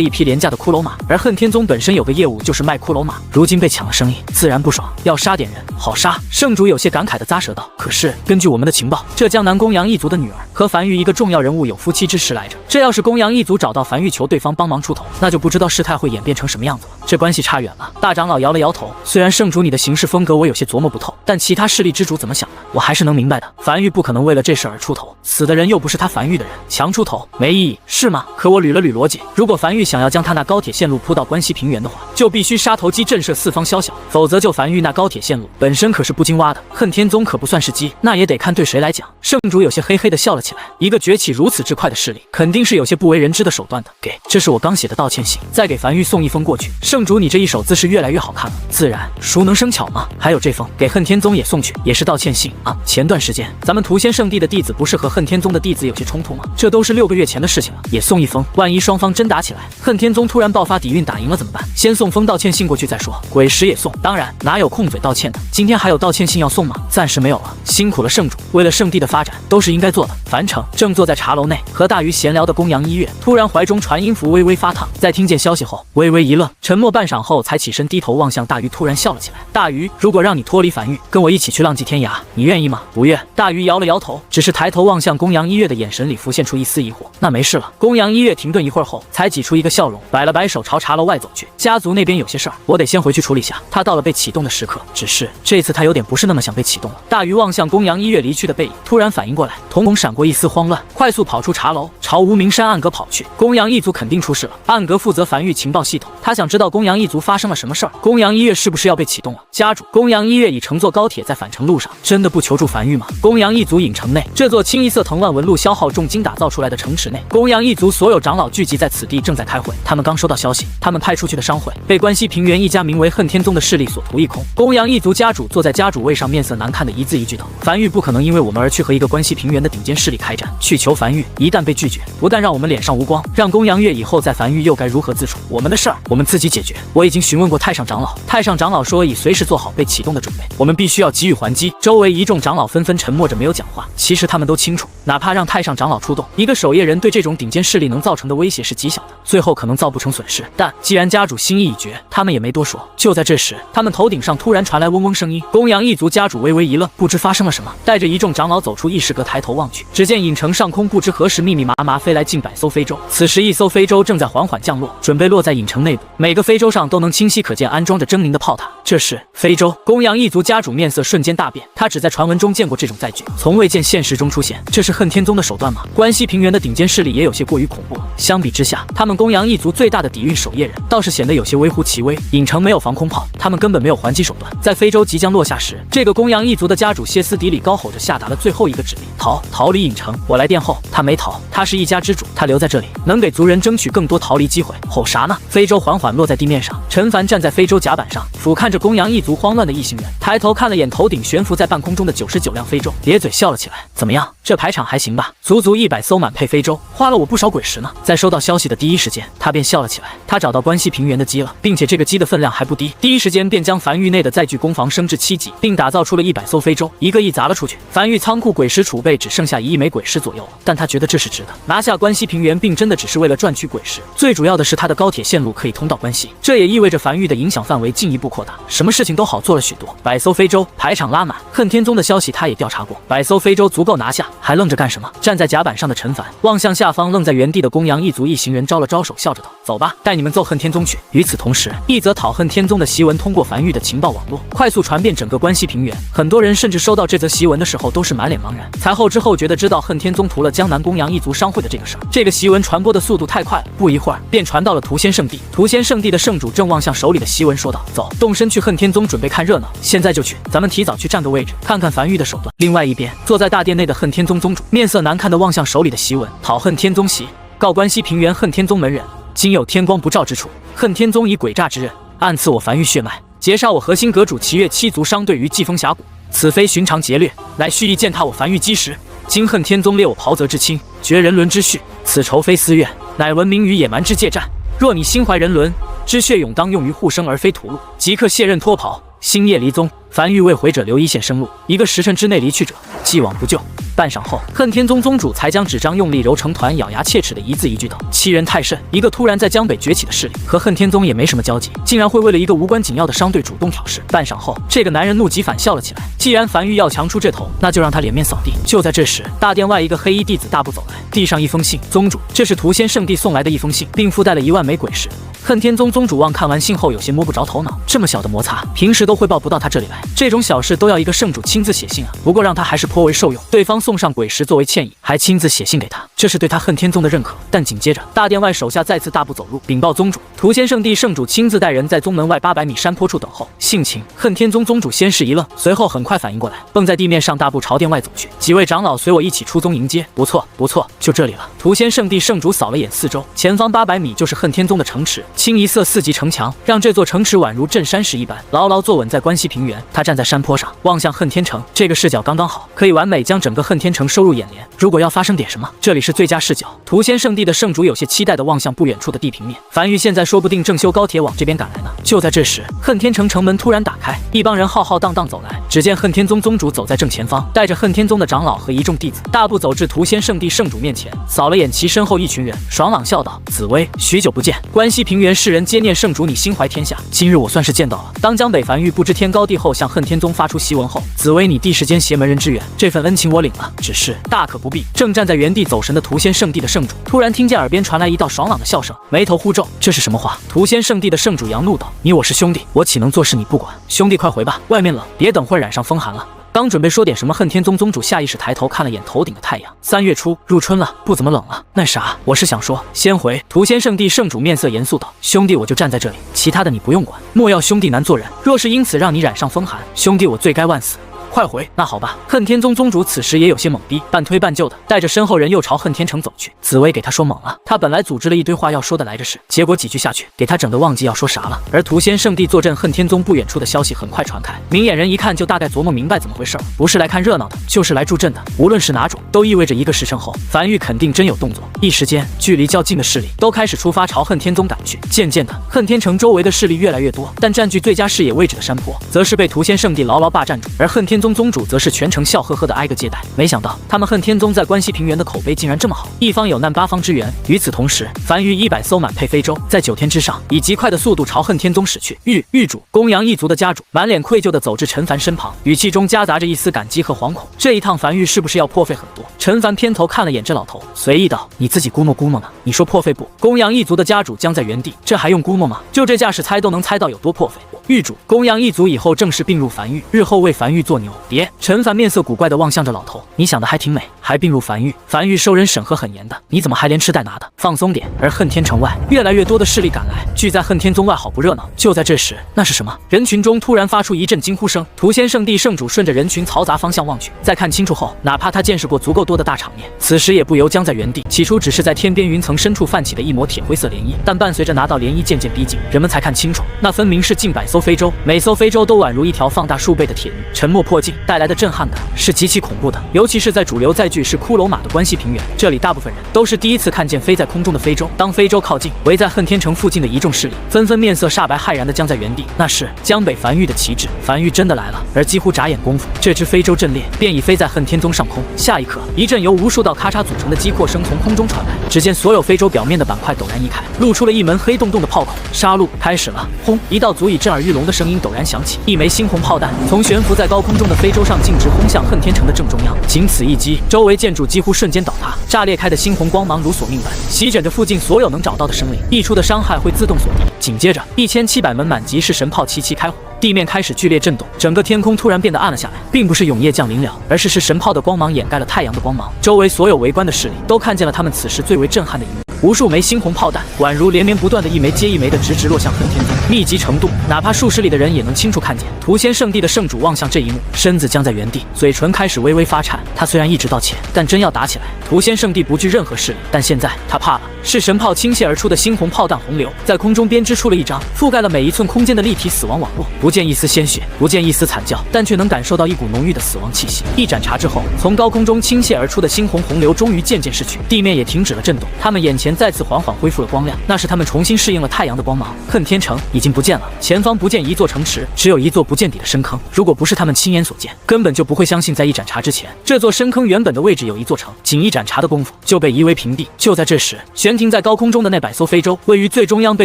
一批廉价的骷髅马，而恨天宗本身有个业务就是卖骷髅马，如今被抢了生意，自然不爽，要杀点人，好杀。”圣主有些感慨地咂舌道：“可是根据我们的情报，这江南公羊一族的女儿和樊玉一个重要人物有夫妻之实来着。这要是公羊一族找到樊玉求对方帮忙出头，那就不知道事态会演变成什么样子了。这关系差远了。”大长老摇了摇头：“虽然圣主你的行事风格我有些琢磨不透，但其他势力之主怎么想的，我还是能明白的。樊玉不可能为了这事而出头，死的人又不是他樊玉的人，强出头没意义，是吗？可我捋了捋逻辑，如果樊玉想要将他那高铁线路铺到关西平原的话，就必须杀头机震慑四方宵小，否则就樊玉那高铁线路本身可是不经挖的，恨天宗可不算是鸡，那也得看对谁来讲。”圣主有些嘿嘿地笑了起来，一个崛起如此之快的势力，肯定是有些不为人知的手段的。这是我刚写的道歉信，再给樊玉送一封过去。圣主你这一手姿势越来越好看了，自然熟能生巧嘛。还有这封给恨天宗也送去，也是道歉信啊。前段时间咱们屠仙圣地的弟子不是和恨天宗的弟子有些冲突吗？这都是6个月前的事情了，也送一封，万一双方真打起来，恨天宗突然爆发底蕴打赢了怎么办？先送封道歉信过去再说，鬼石也送。当然哪有空嘴道歉的，今天还有道歉信要送吗？暂时没有了，辛苦了圣主，为了圣地的发展都是应该做的。樊城正坐在茶楼内和大鱼闲聊的公羊一月，突然怀中传音符微微发烫，在听见消息后微微一愣，沉默半晌后才起身低头望向大鱼，突然笑了起来：“大鱼，如果让你脱离樊玉，跟我一起去浪迹天涯，你愿意吗？”“不愿。”大鱼摇了摇头，只是抬头望向公羊一月的眼神里浮现出一丝疑惑。“那没事了。”公羊一月停顿一会儿后才挤出一个笑容，摆了摆手朝茶楼外走去：“家族那边有些事儿，我得先回去处理下。”他到了被启动的时刻，只是这次他有点不是那么想被启动了。大鱼望向公羊一月离去的背影，突然反应过来，瞳孔闪过一丝慌乱，快速跑出茶楼，朝无名山暗阁跑去。公羊一族肯定出事了，暗阁负责樊玉情报系统，他想知道公羊一族发生了什么事儿。公羊一月是不是要被启动了？家主，公羊一月已乘坐高铁在返程路上，真的不求助樊玉吗？公羊一族影城内，这座清一色藤蔓纹路消耗重金打造出来的城池内，公羊一族所有长老聚集在此地，正在开会。他们刚收到消息，他们派出去的商会被关西平原一家名为恨天宗的势力所图一空。公羊一族家主坐在家主位上，面色难看的一字一句道：“樊玉不可能因为我们而去和一个关西平原的顶尖势力开战，去求樊玉，一旦被拒绝，不但让我们脸上无光，让公羊月以后在樊玉又该如何自处？我们的事儿，我们自己解决。我已经询问过太上长老，太上长老说已随时做好被启动的准备，我们必须要给予还击。”周围一众长老纷纷沉默着没有讲话。其实他们都清楚，哪怕让太上长老出动，一个守夜人对这种顶尖势力能造成的威胁是极小的，最后可能造不成损失。但既然家主心意已决，他们也没多说。就在这时，他们头顶上突然传来嗡嗡声音，公羊一族家主微微一愣，不知发生了什么，带着一众长老走出议事阁，抬头望去，只见影城上空不知何时密密麻麻飞来近100艘飞舟。此时一艘飞舟正在缓缓降落，准备落在影城内部，每个飞舟上都能清晰可见安装着狰狞的炮塔。这是飞舟。公羊一族家主面色瞬间大变，他只在传闻中见过这种载具，从未见现实中出现。这是恨天宗的手段吗？关西平原的顶尖势力也有些过于恐怖了。相比之下，他们公羊一族最大的底蕴守夜人倒是显得有些微乎其微。影城没有防空炮，他们根本没有还击手段。在飞舟即将落下时，这个公羊一族的家主歇斯底里高吼着下达了最后一个指令：逃离影城！我来殿后。他没逃，他是一家之主，他留在这里能给族人争取更多逃离机会。吼啥呢？飞舟缓缓落在地面上，陈凡站在飞舟甲板上，俯瞰着公羊一族慌乱的一行人，抬头看了眼头顶悬浮在半空中的99辆飞舟，咧嘴笑了起来。怎么样，这排场还行吧？足足100艘满配飞舟，花了我不少鬼石呢。在收到消息的第一时间，他便笑了起来。他找到关西平原的鸡了，并且这个鸡的分量还不低，第一时间便将樊玉内的载具攻防升至7级，并打造出了100艘飞舟，一个一砸了出去。樊玉仓库鬼石储备只剩下1亿枚鬼石左右了，但他觉得这是值得。拿下关西平原并真的只是为了赚取鬼石，最主要的是他的高铁线路可以通到关西，这也意味着樊玉的影响范围进一步扩大，什么事情都好做了许多。100艘飞舟排场拉满，恨天宗的消息他也调查过，100艘飞舟足够拿下，还愣着干什么？站在甲板上的陈凡望向下方愣在原地的公羊一族一行人，招了招手，笑着道：“走吧，带你们揍恨天宗去。”与此同时，一则讨恨天宗的檄文通过樊玉的情报网络快速传遍整个关西平原，很多人甚至收到这则檄文的时候都是满脸茫然，才后知后觉的知道恨天宗屠了江南公羊一族商会的这个事儿。这个檄文传播的速度太快了，不一会儿便传到了屠仙圣地。屠仙圣地的圣主正望向手里的檄文说道：“走，动身去恨天宗准备看热闹，现在就去，咱们提早去占个位置，看看樊玉的手段。”另外一边，坐在大殿内的恨天宗宗主面色难看的望向手里的檄文，讨恨天宗檄，告关西平原恨天宗门人，今有天光不照之处，恨天宗以诡诈之刃暗刺我樊玉血脉，劫杀我核心阁主齐越七族商队于季风峡谷，此非寻常劫掠，乃蓄意践踏我樊玉基石。今恨天宗列我袍泽之亲，绝人伦之序，此仇非私怨，乃闻名于野蛮之借战。若你心怀人伦之血勇，当用于护生而非屠戮，即刻卸任脱袍，星夜离宗。樊玉未回者留一线生路，一个时辰之内离去者，既往不咎。半晌后，恨天宗宗主才将纸张用力揉成团，咬牙切齿的一字一句道：“欺人太甚！一个突然在江北崛起的势力，和恨天宗也没什么交集，竟然会为了一个无关紧要的商队主动挑事。”半晌后，这个男人怒极反笑了起来。既然樊玉要强出这头，那就让他脸面扫地。就在这时，大殿外一个黑衣弟子大步走来，递上一封信：“宗主，这是屠仙圣地送来的一封信，并附带了1万枚鬼石。”恨天宗宗主望看完信后有些摸不着头脑，这么小的摩擦，平时都汇报不到他这里来，这种小事都要一个圣主亲自写信啊。不过让他还是颇为受用，对方送上鬼石作为歉意，还亲自写信给他，这是对他恨天宗的认可。但紧接着，大殿外手下再次大步走入，禀报宗主，屠仙圣地圣主亲自带人在宗门外800米山坡处等候。性情，恨天宗宗主先是一愣，随后很快反应过来，蹦在地面上大步朝殿外走去。几位长老随我一起出宗迎接。不错不错，就这里了。屠仙圣地圣主扫了眼四周，前方800米就是恨天宗的城池，清一色4级城墙，让这座城池宛如镇山石一般，牢牢坐稳在关西平原。他站在山坡上，望向恨天城，这个视角刚刚好，可以完美将整个恨天城收入眼帘。如果要发生点什么，这里是最佳视角。屠仙圣地的圣主有些期待地望向不远处的地平面，樊玉现在说不定正修高铁往这边赶来呢。就在这时，恨天城城门突然打开，一帮人浩浩荡荡走来。只见恨天宗宗主走在正前方，带着恨天宗的长老和一众弟子，大步走至屠仙圣地圣主面前，扫了眼其身后一群人，爽朗笑道：“紫薇，许久不见，关西平原世人皆念圣主你心怀天下，今日我算是见到了。”当江北樊玉不知天高地厚向恨天宗发出檄文后，紫薇你第时间邪门人之缘，这份恩情我领了，只是大可不必。正站在原地走神的屠仙圣地的圣主突然听见耳边传来一道爽朗的笑声，眉头忽皱，这是什么话？屠仙圣地的圣主杨怒道：“你我是兄弟，我岂能坐视你不管？兄弟快回吧，外面冷，别等会染上风寒了。”刚准备说点什么，恨天宗宗主下意识抬头看了眼头顶的太阳。3月初入春了，不怎么冷了。那啥，我是想说，先回。屠仙圣地圣主面色严肃道：“兄弟我就站在这里，其他的你不用管，莫要兄弟难做人。若是因此让你染上风寒，兄弟我罪该万死。”快回！那好吧。恨天宗宗主此时也有些懵逼，半推半就的带着身后人又朝恨天城走去。紫薇给他说懵了，他本来组织了一堆话要说的来着是，结果几句下去，给他整得忘记要说啥了。而屠仙圣地坐镇恨天宗不远处的消息很快传开，明眼人一看就大概琢磨明白怎么回事，不是来看热闹的，就是来助阵的。无论是哪种，都意味着一个时辰后，樊玉肯定真有动作。一时间，距离较近的势力都开始出发朝恨天宗赶去。渐渐的，恨天城周围的势力越来越多，但占据最佳视野位置的山坡，则是被屠仙圣地牢牢霸占住。而恨天宗宗主则是全程笑呵呵的挨个接待。没想到，他们恨天宗在关西平原的口碑竟然这么好，一方有难八方支援。与此同时，樊玉100艘满配非洲，在9天之上，以极快的速度朝恨天宗驶去。狱主公羊一族的家主满脸愧疚地走至陈凡身旁，语气中夹杂着一丝感激和惶恐。这一趟樊玉是不是要破费很多？陈凡偏头看了眼这老头，随意道：“你自己估摸估摸呢？你说破费不？公羊一族的家主僵在原地，这还用估摸吗？就这架势猜都能猜到有多破费。”狱主公羊一族以后正式并入樊玉，日后为樊玉做牛。别，陈凡面色古怪地望向着老头，你想的还挺美，还并入樊玉。樊玉收人审核很严的，你怎么还连吃带拿的？放松点。而恨天城外，越来越多的势力赶来，聚在恨天宗外，好不热闹。就在这时，那是什么？人群中突然发出一阵惊呼声。屠仙圣地圣主顺着人群嘈杂方向望去，在看清楚后，哪怕他见识过足够多的大场面，此时也不由僵在原地。起初只是在天边云层深处泛起的一抹铁灰色涟漪，但伴随着那道涟漪渐渐逼近，人们才看清楚，那分明是近100艘非洲，每艘非洲都宛如一条放大数倍的铁鱼，沉没破镜带来的震撼感是极其恐怖的。尤其是在主流载具是骷髅马的关西平原，这里大部分人都是第一次看见飞在空中的非洲。当非洲靠近，围在恨天城附近的一众势力纷纷面色煞白骇然的僵在原地。那是江北樊玉的旗帜，樊玉真的来了。而几乎眨眼功夫，这只非洲阵列便已飞在恨天宗上空。下一刻，一阵由无数道咔嚓组成的击扩声从空中传来，只见所有非洲表面的板块陡然一开，露出了一门黑洞洞的炮口。杀戮开始了！轰！一道足以震耳欲聋的声音陡然响起，一枚猩红炮弹从悬浮在高空中的非洲上径直轰向恨天城的正中央。仅此一击，周围建筑几乎瞬间倒塌，炸裂开的猩红光芒如索命般席卷着附近所有能找到的生灵，溢出的伤害会自动锁定。紧接着，1700门满级式神炮齐齐开火，地面开始剧烈震动，整个天空突然变得暗了下来，并不是永夜降临了，而是神炮的光芒掩盖了太阳的光芒。周围所有围观的势力都看见了他们此时最为震撼的一幕。无数枚猩红炮弹宛如连绵不断的一枚接一枚的直落向恨天宗，密集程度哪怕数十里的人也能清楚看见。屠仙圣地的圣主望向这一幕，身子僵在原地，嘴唇开始微微发颤。他虽然一直道歉，但真要打起来，屠仙圣地不惧任何势力。但现在他怕了，是神炮倾泻而出的猩红炮弹洪流，在空中编织出了一张覆盖了每一寸空间的立体死亡网络，不见一丝鲜血，不见一丝惨叫，但却能感受到一股浓郁的死亡气息。一盏茶之后，从高空中倾泻而出的猩红洪流终于渐渐逝去，地面也停止了震动，他们眼前再次缓缓恢复了光亮，那是他们重新适应了太阳的光芒。恨天城已经不见了，前方不见一座城池，只有一座不见底的深坑。如果不是他们亲眼所见，根本就不会相信在一盏茶之前，这座深坑原本的位置有一座城，仅一盏茶的功夫就被夷为平地。就在这时，悬停在高空中的那100艘非洲，位于最中央被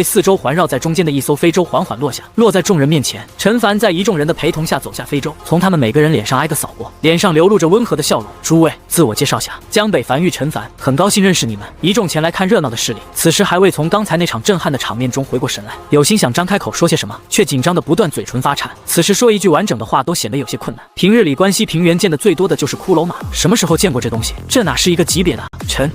四周环绕在中间的一艘非洲缓缓落下，落在众人面前。陈凡在一众人的陪同下走下非洲，从他们每个人脸上挨个扫过，脸上流露着温和的笑容。诸位，自我介绍下，江北樊玉陈凡，很高兴认识你们。一众前来看热闹的势力，此时还未从刚才那场震撼的场面中回过神来，有心想张开口说些什么，却紧张的不断嘴唇发颤。此时说一句完整的话都显得有些困难。平日里关西平原见的最多的就是骷髅马，什么时候见过这东西？这哪是一个级别的？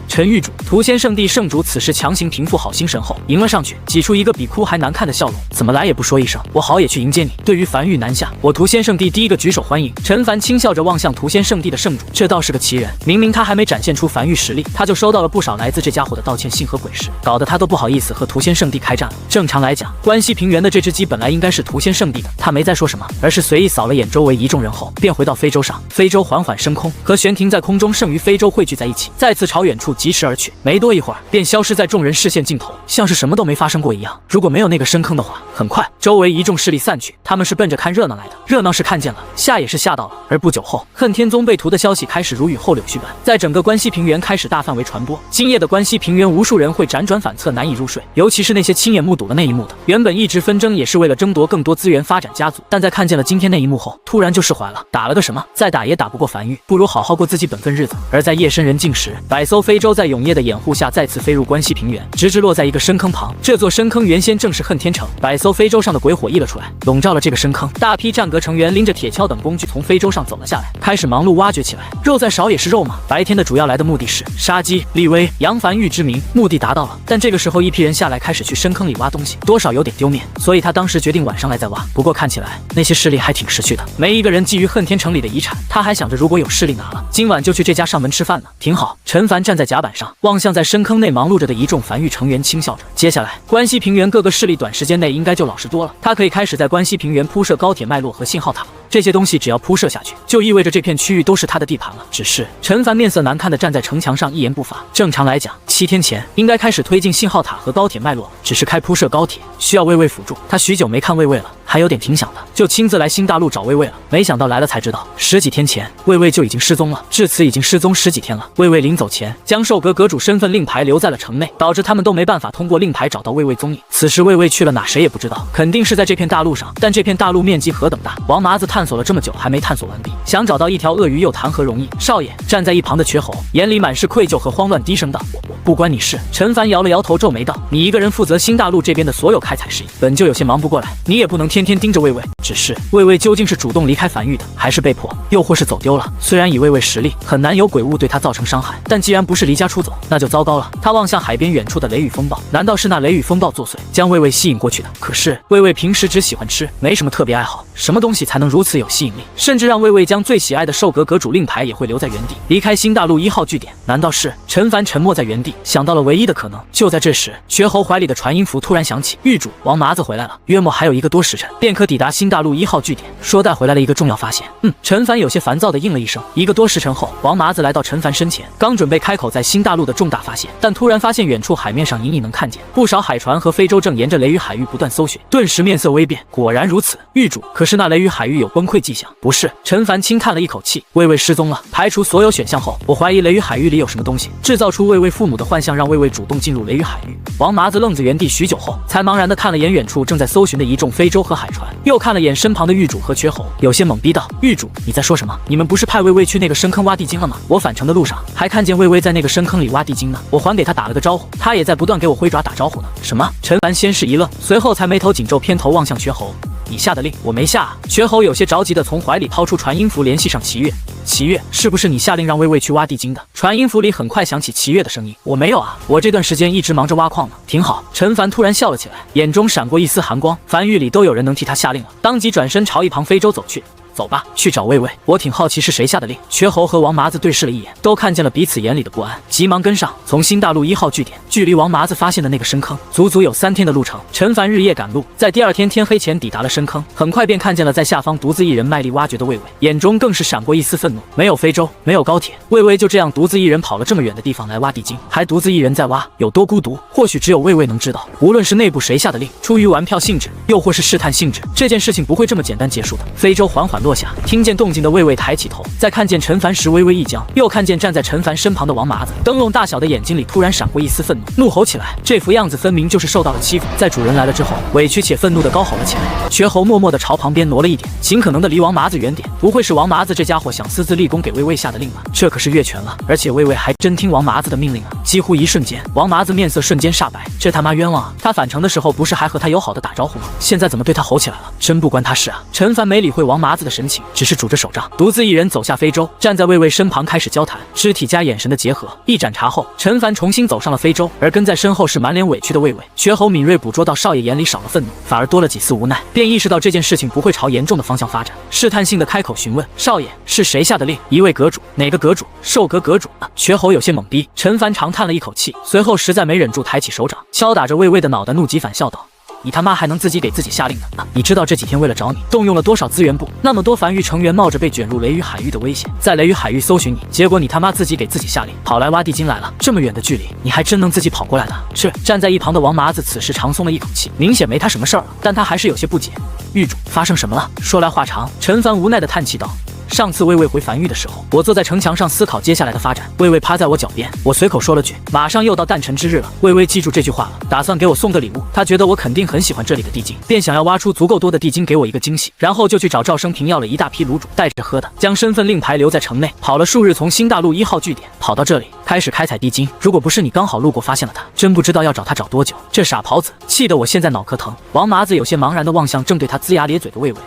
陈狱主，屠仙圣地圣主此时强行平复好心神后，迎了上去，挤出一个比哭还难看的笑容。怎么来也不说一声，我好也去迎接你。对于樊玉南下，我屠仙圣地第一个举手欢迎。陈凡轻笑着望向屠仙圣地的圣主，这倒是个奇人，明明他还没展现出樊玉实力，他就收到了不少来自这家伙的道歉信和鬼事，搞得他都不好意思和屠仙圣地开战了。正常来讲，关西平原的这只鸡本来应该是屠仙圣地的，他没再说什么，而是随意扫了眼周围一众人后，便回到非洲上。非洲缓缓升空，和悬停在空中剩余非洲汇聚在一起，再次朝远处疾驰而去。没多一会儿，便消失在众人视线尽头，像是什么都没发生过一样。如果没有那个深坑的话，很快周围一众势力散去，他们是奔着看热闹来的。热闹是看见了，吓也是吓到了。而不久后，恨天宗被屠的消息开始如雨后柳絮般在整个关西平原开始大范围传播。今夜的关西平原，无数人会辗转反侧，难以入睡，尤其是那些亲眼目睹了那一幕的。原本一直纷争也是为了争夺更多资源发展家族，但在看见了今天那一幕后，突然就释怀了。打了个什么？再打也打不过樊玉，不如好好过自己本分日子。而在夜深人静时，100艘非洲在永夜的掩护下再次飞入关西平原，直落在一个深坑旁。这座深坑原先正是恨天城，100艘非洲上的鬼火溢了出来，笼罩了了这个深坑，大批战阁成员拎着铁锹等工具从非洲上走了下来，开始忙碌挖掘起来。肉再少也是肉嘛。白天的主要来的目的是杀鸡、立威、扬繁育之名，目的达到了。但这个时候一批人下来开始去深坑里挖东西，多少有点丢面，所以他当时决定晚上来再挖。不过看起来那些势力还挺识趣的，没一个人觊觎恨天城里的遗产。他还想着如果有势力拿了，今晚就去这家上门吃饭呢，挺好。陈凡站在甲板上，望向在深坑内忙碌着的一众繁育成员，轻笑着。接下来关西平原各个势力短时间内应该就老实多了，他可以开始在关西平原铺设高铁脉络和信号塔。这些东西只要铺设下去，就意味着这片区域都是他的地盘了。只是陈凡面色难看地站在城墙上，一言不发。正常来讲，7天前应该开始推进信号塔和高铁脉络，只是开铺设高铁需要魏魏辅助。他许久没看魏魏了，还有点挺想的，就亲自来新大陆找魏魏了。没想到来了才知道，10几天前魏魏就已经失踪了，至此已经失踪10几天了。魏魏临走前将寿阁阁主身份令牌留在了城内，导致他们都没办法通过令牌找到魏魏踪影。此时魏魏去了哪，谁也不知道，肯定是在这片大陆上。但这片大陆面积何等大，王麻子探索了这么久还没探索完毕，想找到一条鳄鱼又谈何容易？少爷站在一旁的瘸猴眼里满是愧疚和慌乱，低声道：“我不关你事。”陈凡摇了摇头，皱眉道：“你一个人负责新大陆这边的所有开采事宜，本就有些忙不过来，你也不能天天盯着魏魏。只是魏魏究竟是主动离开繁育的，还是被迫，又或是走丢了？虽然以魏魏实力，很难有鬼物对他造成伤害，但既然不是离家出走，那就糟糕了。”他望向海边远处的雷雨风暴，难道是那雷雨风暴作祟，将魏魏吸引过去的？可是魏魏平时只喜欢吃，没什么特别爱好，什么东西才能如此有吸引力？甚至让魏魏将最喜爱的寿阁阁主令牌也会留在原地，离开新大陆1号据点？难道是？陈凡沉默在原地，想到了唯一的可能。就在这时，瘸猴怀里的传音符突然响起：“狱主，王麻子回来了，约莫还有1个多时辰，便可抵达新大陆1号据点，说带回来了一个重要发现。”陈凡有些烦躁地应了一声。1个多时辰后，王麻子来到陈凡身前，刚准备开口在新大陆的重大发现，但突然发现远处海面上隐隐能看见不少海船和非洲正沿着雷雨海域不断搜寻，顿时面色微变。果然如此，狱主，可是那雷雨海域有崩溃迹象？不是。陈凡轻叹了一口气，魏魏失踪了，排除所有选项后，我怀疑雷雨海域里有什么东西，制造出魏魏父母的幻象，让魏魏主动进入雷雨海域。王麻子愣在原地许久后，才茫然地看了眼远处正在搜寻的一众非洲和海船，又看了眼身旁的狱主和瘸猴，有些懵逼道：“狱主，你在说什么？你们不是派魏魏去那个深坑挖地精了吗？我返程的路上还看见魏魏在那个深坑里挖地精呢，我还给他打了个招呼，他也在不断给我挥爪打招呼呢。”什么？陈凡先是一愣，随后才眉头紧皱，偏头望向瘸猴：“你下的令？我没下啊。”瘸猴有些着急地从怀里掏出传音符，联系上齐月。齐月，是不是你下令让魏魏去挖地精的？传音符里很快响起齐月的声音：“我没有啊，我这段时间一直忙着挖矿呢。”挺好。陈凡突然笑了起来，眼中闪过一丝寒光。繁育里都有人能替他下令了，当即转身朝一旁非洲走去。走吧，去找魏魏。我挺好奇是谁下的令。瘸猴和王麻子对视了一眼，都看见了彼此眼里的不安，急忙跟上。从新大陆1号据点，距离王麻子发现的那个深坑，足足有3天的路程。陈凡日夜赶路，在第2天天黑前抵达了深坑，很快便看见了在下方独自一人卖力挖掘的魏魏，眼中更是闪过一丝愤怒。没有非洲，没有高铁，魏魏就这样独自一人跑了这么远的地方来挖地精，还独自一人在挖，有多孤独，或许只有魏魏能知道。无论是内部谁下的令，出于玩票性质，又或是试探性质，这件事情不会这么简单结束的。非洲缓缓落下，听见动静的魏魏抬起头，在看见陈凡时微微一僵，又看见站在陈凡身旁的王麻子，灯笼大小的眼睛里突然闪过一丝愤怒，怒吼起来。这副样子分明就是受到了欺负，在主人来了之后，委屈且愤怒地高吼了起来。瘸猴默默地朝旁边挪了一点，尽可能的离王麻子远点。不会是王麻子这家伙想私自立功给魏魏下的令吧？这可是越权了，而且魏魏还真听王麻子的命令啊！几乎一瞬间，王麻子面色瞬间煞白，这他妈冤枉啊！他返程的时候不是还和他友好的打招呼吗？现在怎么对他吼起来了？真不关他事啊！陈凡没理会王麻子的神情，只是拄着手杖，独自一人走下非洲，站在魏魏身旁开始交谈，肢体加眼神的结合。一盏茶后，陈凡重新走上了非洲，而跟在身后是满脸委屈的魏魏。瘸猴敏锐捕捉到少爷眼里少了愤怒，反而多了几丝无奈，便意识到这件事情不会朝严重的方向发展，试探性的开口询问：“少爷，是谁下的令？一位阁主？哪个阁主？寿阁阁主啊？”瘸猴有些懵逼。陈凡长叹了一口气，随后实在没忍住，抬起手掌敲打着魏魏的脑袋，怒极反笑道：“你他妈还能自己给自己下令呢？你知道这几天为了找你动用了多少资源不？那么多繁育成员冒着被卷入雷雨海域的危险，在雷雨海域搜寻你，结果你他妈自己给自己下令，跑来挖地精来了。这么远的距离，你还真能自己跑过来的？”是站在一旁的王麻子此时长松了一口气，明显没他什么事儿了，但他还是有些不解。狱主，发生什么了？说来话长。陈凡无奈的叹气道：“上次魏魏回樊玉的时候，我坐在城墙上思考接下来的发展，魏魏趴在我脚边，我随口说了句，马上又到诞辰之日了。魏魏记住这句话了，打算给我送个礼物。他觉得我肯定很喜欢这里的地精，便想要挖出足够多的地精给我一个惊喜，然后就去找赵生平要了一大批卤煮，带着喝的，将身份令牌留在城内，跑了数日，从新大陆1号据点跑到这里，开始开采地精。如果不是你刚好路过发现了他，真不知道要找他找多久。这傻狍子，气得我现在脑壳疼。王麻子有些茫然地望向正对他龇牙咧嘴的魏魏。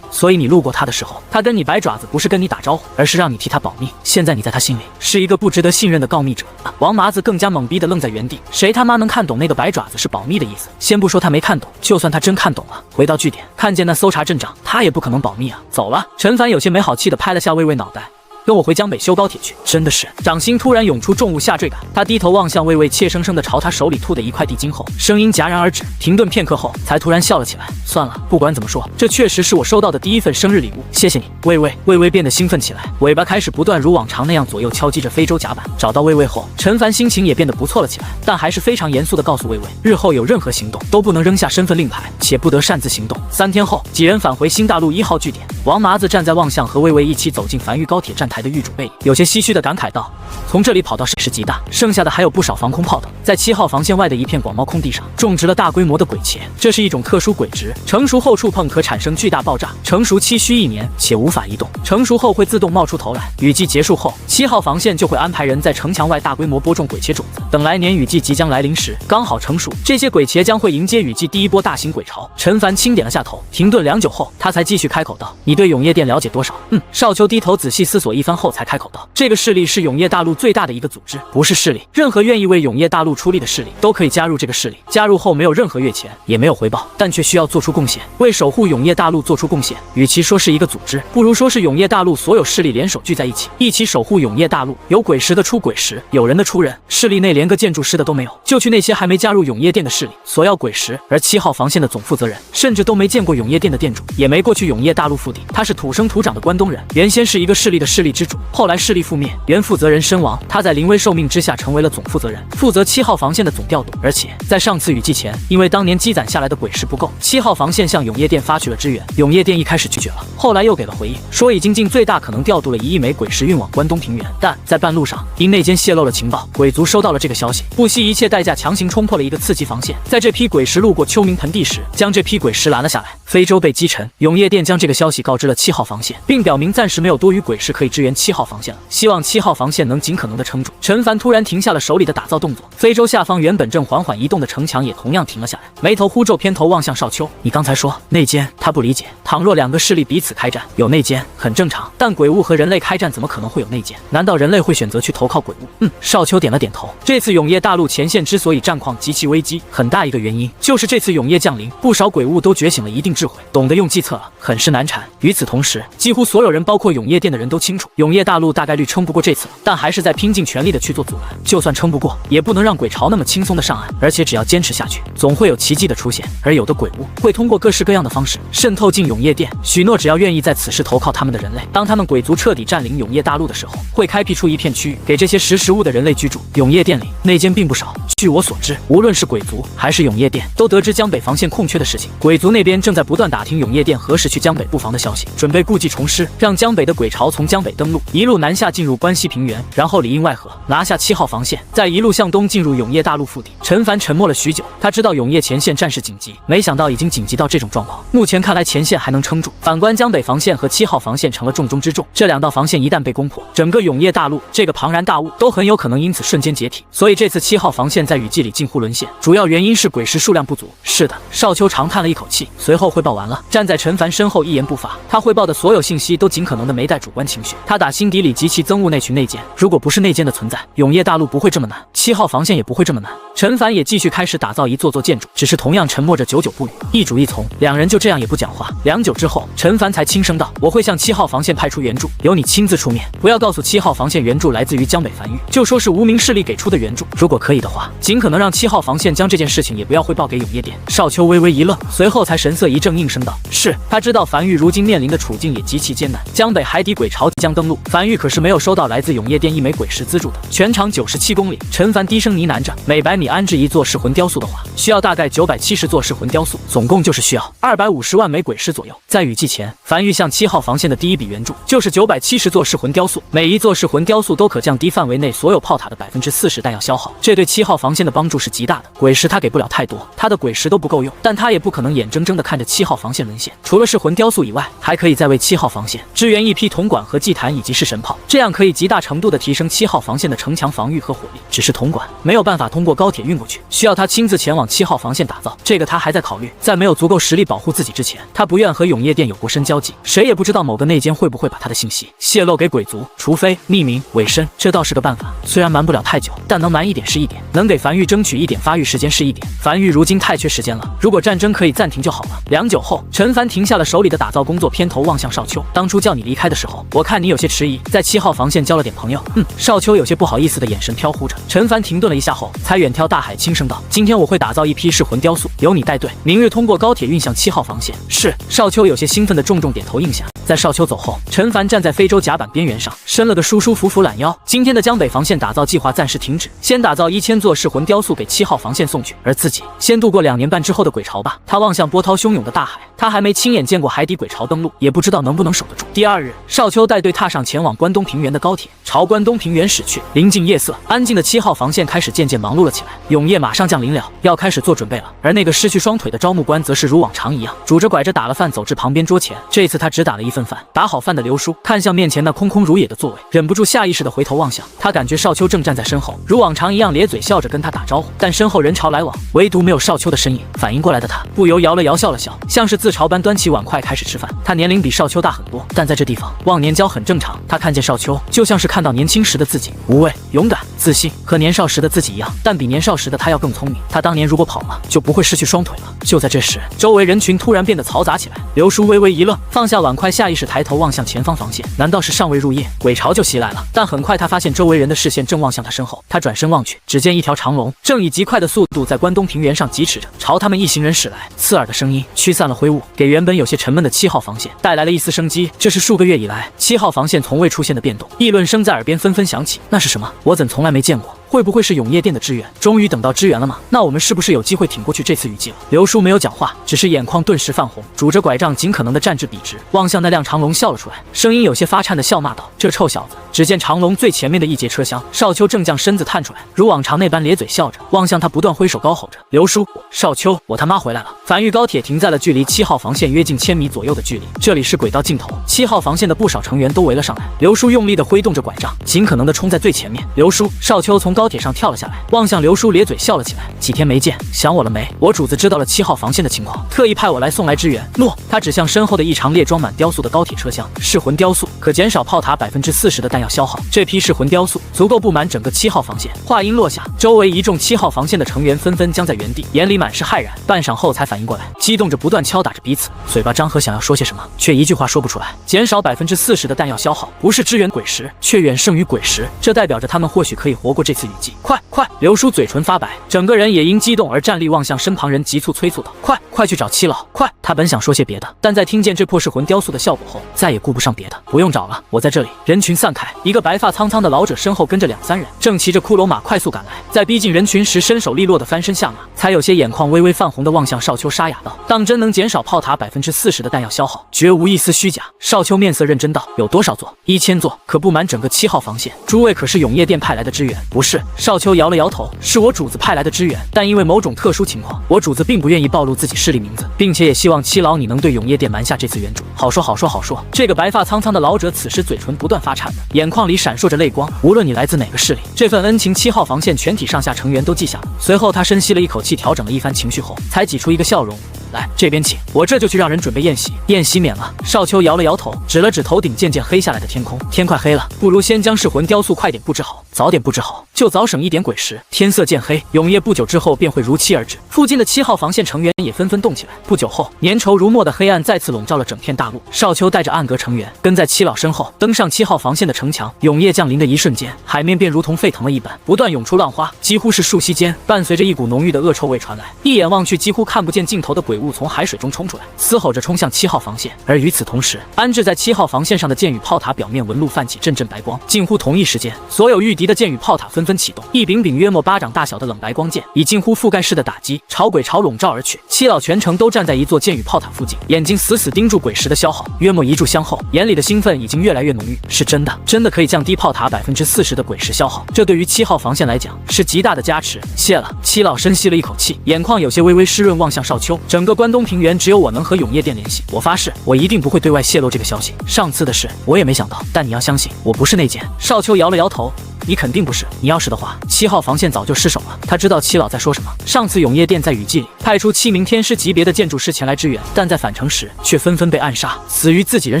所以你路过他的时候，他跟你摆爪子不是跟你打招呼，而是让你替他保密。现在你在他心里是一个不值得信任的告密者啊！王麻子更加懵逼的愣在原地，谁他妈能看懂那个摆爪子是保密的意思？先不说他没看懂，就算他真看懂了，回到据点看见那搜查阵仗，他也不可能保密啊！走了。陈凡有些没好气的拍了下魏魏脑袋。跟我回江北修高铁去！真的是，掌心突然涌出重物下坠感。他低头望向魏魏，怯生生地朝他手里吐的一块地精后，声音戛然而止，停顿片刻后，才突然笑了起来。算了，不管怎么说，这确实是我收到的第一份生日礼物，谢谢你，魏魏。魏魏变得兴奋起来，尾巴开始不断如往常那样左右敲击着非洲甲板。找到魏魏后，陈凡心情也变得不错了起来，但还是非常严肃地告诉魏魏，日后有任何行动都不能扔下身份令牌，且不得擅自行动。3天后，几人返回新大陆1号据点。王麻子站在望向和魏魏一起走进樊玉高铁站台的狱主背影，有些唏嘘地感慨道：“从这里跑到水势极大，剩下的还有不少防空炮等。”在7号防线外的一片广袤空地上，种植了大规模的鬼茄，这是一种特殊鬼植，成熟后触碰可产生巨大爆炸，成熟期需1年，且无法移动。成熟后会自动冒出头来。雨季结束后，7号防线就会安排人在城墙外大规模播种鬼茄种子，等来年雨季即将来临时，刚好成熟，这些鬼茄将会迎接雨季第一波大型鬼潮。陈凡轻点了下头，停顿良久后，他才继续开口道：“你对永业殿了解多少？”少秋低头仔细思索一番后，才开口道：“这个势力是永业大陆最大的一个组织，不是势力，任何愿意为永业大陆出力的势力都可以加入这个势力。加入后没有任何月钱，也没有回报，但却需要做出贡献，为守护永业大陆做出贡献。与其说是一个组织，不如说是永业大陆所有势力联手聚在一起，一起守护永业大陆。有鬼石的出鬼石，有人的出人，势力内连个建筑师的都没有，就去那些还没加入永业殿的势力索要鬼石。而7号防线的总负责人甚至都没见过永业殿的店主，也没过去永业大陆腹地。他是土生土长的关东人，原先是一个势力的势力之主，后来势力覆灭，原负责人身亡，他在临危受命之下成为了总负责人，负责7号防线的总调度。而且在上次雨季前，因为当年积攒下来的鬼石不够，7号防线向永业殿发去了支援，永业殿一开始拒绝了，后来又给了回应，说已经尽最大可能调度了1亿枚鬼石运往关东平原，但在半路上因内奸泄露了情报，鬼族收到了这个消息，不惜一切代价强行冲破了一个次级防线，在这批鬼石路过秋明盆地时，将这批鬼石拦了下来。非洲被击沉，永业殿将这个消息告知了7号防线，并表明暂时没有多余鬼石可以支援7号防线了，希望7号防线能尽可能的撑住。陈凡突然停下了手里的打造动作，非洲下方原本正缓缓移动的城墙也同样停了下来，眉头忽皱，偏头望向少秋：“你刚才说内奸？”他不理解，倘若2个势力彼此开战，有内奸很正常，但鬼物和人类开战怎么可能会有内奸？难道人类会选择去投靠鬼物？少秋点了点头。这次永业大陆前线之所以战况极其危机，很大一个原因就是这次永业降临，不少鬼物都觉醒了一定智慧，懂得用计策了，很是难缠。与此同时，几乎所有人，包括永业殿的人都清楚，永业大陆大概率撑不过这次了，但还是在拼尽全力的去做阻拦。就算撑不过，也不能让鬼潮那么轻松的上岸，而且只要坚持下去，总会有奇迹的出现。而有的鬼物会通过各式各样的方式渗透进永业殿，许诺只要愿意在此时投靠他们的人类，当他们鬼族彻底占领永业大陆的时候，会开辟出一片区域给这些识时务的人类居住。永业殿里内奸并不少，据我所知，无论是鬼族还是永业殿，都得知江北防线空缺的事情。鬼族那边正在不断打听永业殿何时去江北布防的消息，准备故技重施，让江北的鬼潮从江北登陆，一路南下进入关西平原，然后里应外合拿下7号防线，再一路向东进入永业大陆腹地。陈凡沉默了许久，他知道永业前线战事紧急，没想到已经紧急到这种状况。目前看来前线还能撑住，反观江北防线和7号防线成了重中之重，这2道防线一旦被攻破，整个永业大陆这个庞然大物都很有可能因此瞬间解体。所以这次7号防线在雨季里近乎沦陷，主要原因是鬼石数量不足。是的，少秋长叹了一口气，随后汇报完了，站在陈凡身后一言不发。他汇报的所有信息都尽可能的没带主观情绪，他打心底里极其憎恶那群内奸，如果不是内奸的存在，永业大陆不会这么难，7号防线也不会这么难。陈凡也继续开始打造一座座建筑，只是同样沉默着，久久不语，一主一从。2人就这样也不讲话。良久之后，陈凡才轻声道：“我会向7号防线派出援助，由你亲自出面，不要告诉7号防线援助来自于江北樊玉，就说是无名势力给出的援助。如果可以的话，尽可能让7号防线将这件事情也不要汇报给永业殿。少秋微微一愣，随后才神色一正，应声道：“是。”他知道樊玉如今面临的处境也极其艰难，江北海底鬼潮将登陆，樊玉可是没有收到来自永业殿一枚鬼石资助的。全长97公里，陈凡低声呢喃着，每100米安置1座噬魂雕塑的话，需要大概970座噬魂雕塑，总共就是需要250万枚鬼石左右。在雨季前，樊玉向7号防线的第一笔援助就是970座噬魂雕塑，每1座噬魂雕塑都可降低范围内所有炮塔的40%弹药消耗，这对7号防线的帮助是极大的。鬼石他给不了太多，他的鬼石都不够用，但他也不可能眼睁睁地看着7号防线沦陷。除了噬魂雕塑以外，还可以再为7号防线支援一批铜管和祭坛以及式神炮，这样可以极大程度地提升7号防线的城墙防御和火力。只是铜管没有办法通过高铁运过去，需要他亲自前往7号防线打造，这个他还在考虑。在没有足够实力保护自己之前，他不愿和永业殿有过深交集，谁也不知道某个内奸会不会把他的信息泄露给鬼族，除非匿名伪身，这倒是个办法。虽然瞒不了太久，但能瞒一点是一点，能给樊玉争取一点发育时间是一点。樊玉如今太缺时间了，如果战争可以暂停就好了。良久后，陈凡停下了手里的打造工作，偏头望向少秋：“当初叫你离开的时候，我看你有些迟疑，在7号防线交了点朋友。”少秋有些不好意思的眼神飘忽着。陈凡停顿了一下后，才远眺大海，轻声道：“今天我会打造一批噬魂雕塑，由你带队，明日通过高铁运向7号防线。”是。少秋有些兴奋的重重点头应下。在少秋走后，陈凡站在非洲甲板边缘上，伸了个舒舒服服懒腰。今天的江北防线打造计划暂时停止，先打造1000座噬魂雕塑给7号防线送去，而自己先度过2年半之后的鬼潮吧。他望向波涛汹涌的大海，他还没亲眼见过海底鬼潮登陆，也不知道能不能守得住。第2日，少秋带队踏上前往关东平原的高铁，朝关东平原驶去。临近夜色，安静的7号防线开始渐渐忙碌了起来。永业马上降临了，要开始做准备了。而那个失去双腿的招募官则是如往常一样，拄着拐着打了饭走至旁边桌前。这次他只打了1份饭。打好饭的刘叔看向面前那空空如也的座位，忍不住下意识的回头望向。他感觉少秋正站在身后，如往常一样咧嘴笑着跟他打招呼，但身后人潮来往，唯独没有少秋的身影。反应过来的他不由摇了摇，笑了笑，像是自嘲般端起碗筷开始吃饭。他年龄比少秋大很多，但在这地方忘年交很正常。他看见少秋，就像是看到年轻时的自己，无畏、勇敢、自信，和年少时的自己一样，但比年少时的他要更聪明。他当年如果跑了，就不会失去双腿了。就在这时，周围人群突然变得嘈杂起来。刘叔微微一愣，放下碗筷，下意识抬头望向前方防线。难道是尚未入夜，鬼潮就袭来了？但很快他发现周围人的视线正望向他身后。他转身望去，只见一条长龙正以极快的速度在关东平原上疾驰着，朝他们一行人驶来。刺耳的声音驱散了灰雾，给原本有些沉闷的7号防线带来了一丝生机。这是数个月以来7号防线从未出现的变动，议论声在耳边纷纷响起。那是什么？我怎从来没见过？会不会是永业殿的支援？终于等到支援了吗？那我们是不是有机会挺过去这次雨季了？刘叔没有讲话，只是眼眶顿时泛红，拄着拐杖尽可能的站至笔直，望向那辆长龙笑了出来，声音有些发颤的笑骂道：“这臭小子！”只见长龙最前面的一节车厢，少秋正将身子探出来，如往常那般咧嘴笑着，望向他不断挥手高吼着：“刘叔，少秋，我他妈回来了！”樊玉高铁停在了距离7号防线约近1000米左右的距离，这里是轨道尽头，7号防线的不少成员都围了上来。刘叔用力的挥动着拐杖，尽可能的冲在最前面。刘叔，少秋从高铁上跳了下来，望向刘叔咧嘴笑了起来：“几天没见，想我了没？我主子知道了7号防线的情况，特意派我来送来支援。”诺，他指向身后的一长列装满雕塑的高铁车厢，噬魂雕塑可减少炮塔40%的弹药消耗，这批噬魂雕塑足够布满整个7号防线。话音落下，周围一众7号防线的成员纷纷僵在原地，眼里满是骇然，半晌后才反应过来，激动着不断敲打着彼此，嘴巴张合想要说些什么，却一句话说不出来。减少40%的弹药消耗，不是支援鬼石，却远胜于鬼石，这代表着他们或许可以活过这次雨季。快！刘叔嘴唇发白，整个人也因激动而站立，望向身旁人急促催促道：“快去找七老！快！”他本想说些别的，但在听见这破噬魂雕塑的效果后，再也顾不上别的。不用找了，我在这里。人群散开，一个白发苍苍的老者身后跟着2、3人，正骑着骷髅马快速赶来。在逼近人群时，身手利落的翻身下马，才有些眼眶微微泛红的望向少秋，沙哑道：“当真能减少炮塔40%的弹药消耗，绝无一丝虚假。”少秋面色认真道：“有多少座？1000座，可布满整个7号防线。诸位可是永业殿派来的支援？”“不是。”少秋摇了摇头，“是我主子派来的支援，但因为某种特殊情况，我主子并不愿意暴露自己势力名字，并且也希望七老你能对永业殿瞒下这次援助。”“好说好说好说。”这个白发苍苍的老者此时嘴唇不断发颤的，眼眶里闪烁着泪光。无论你来自哪个势力，这份恩情7号防线全体上下成员都记下了。随后他深吸了一口气，调整了一番情绪后，才挤出一个笑容：“来，这边请，我这就去让人准备宴席。”“宴席免了。”少秋摇了摇头，指了指头顶渐渐黑下来的天空：“天快黑了，不如先将噬魂雕塑快点布置好，早点布置好，就早省一点鬼石。”天色渐黑，永夜不久之后便会如期而至。附近的7号防线成员也纷纷动起来。不久后，粘稠如墨的黑暗再次笼罩了整片大陆。少秋带着暗格成员跟在七老身后，登上7号防线的城墙。永夜降临的一瞬间，海面便如同沸腾了一般，不断涌出浪花。几乎是瞬息间，伴随着一股浓郁的恶臭味传来，一眼望去几乎看不见尽头的鬼物从海水中冲出来，嘶吼着冲向7号防线。而与此同时，安置在7号防线上的箭与炮塔表面纹路泛起阵阵白光。近乎同一时间，所有御敌的箭与炮塔纷纷启动，一柄柄约莫巴掌大小的冷白光剑，以近乎覆盖式的打击朝鬼巢笼罩而去。七老全程都站在一座箭与炮塔附近，眼睛死死盯住鬼石的消耗。约莫一炷香后，眼里的兴奋已经越来越浓郁。是真的，真的可以降低炮塔40%的鬼石消耗，这对于7号防线来讲是极大的加持。谢了。七老深吸了一口气，眼眶有些微微湿润，望向少秋。整个关东平原只有我能和永业殿联系，我发誓，我一定不会对外泄露这个消息。上次的事我也没想到，但你要相信，我不是内奸。少秋摇了摇头。你肯定不是，你要是的话，7号防线早就失守了。他知道七老在说什么。上次永业殿在雨季里派出7名天师级别的建筑师前来支援，但在返程时却纷纷被暗杀，死于自己人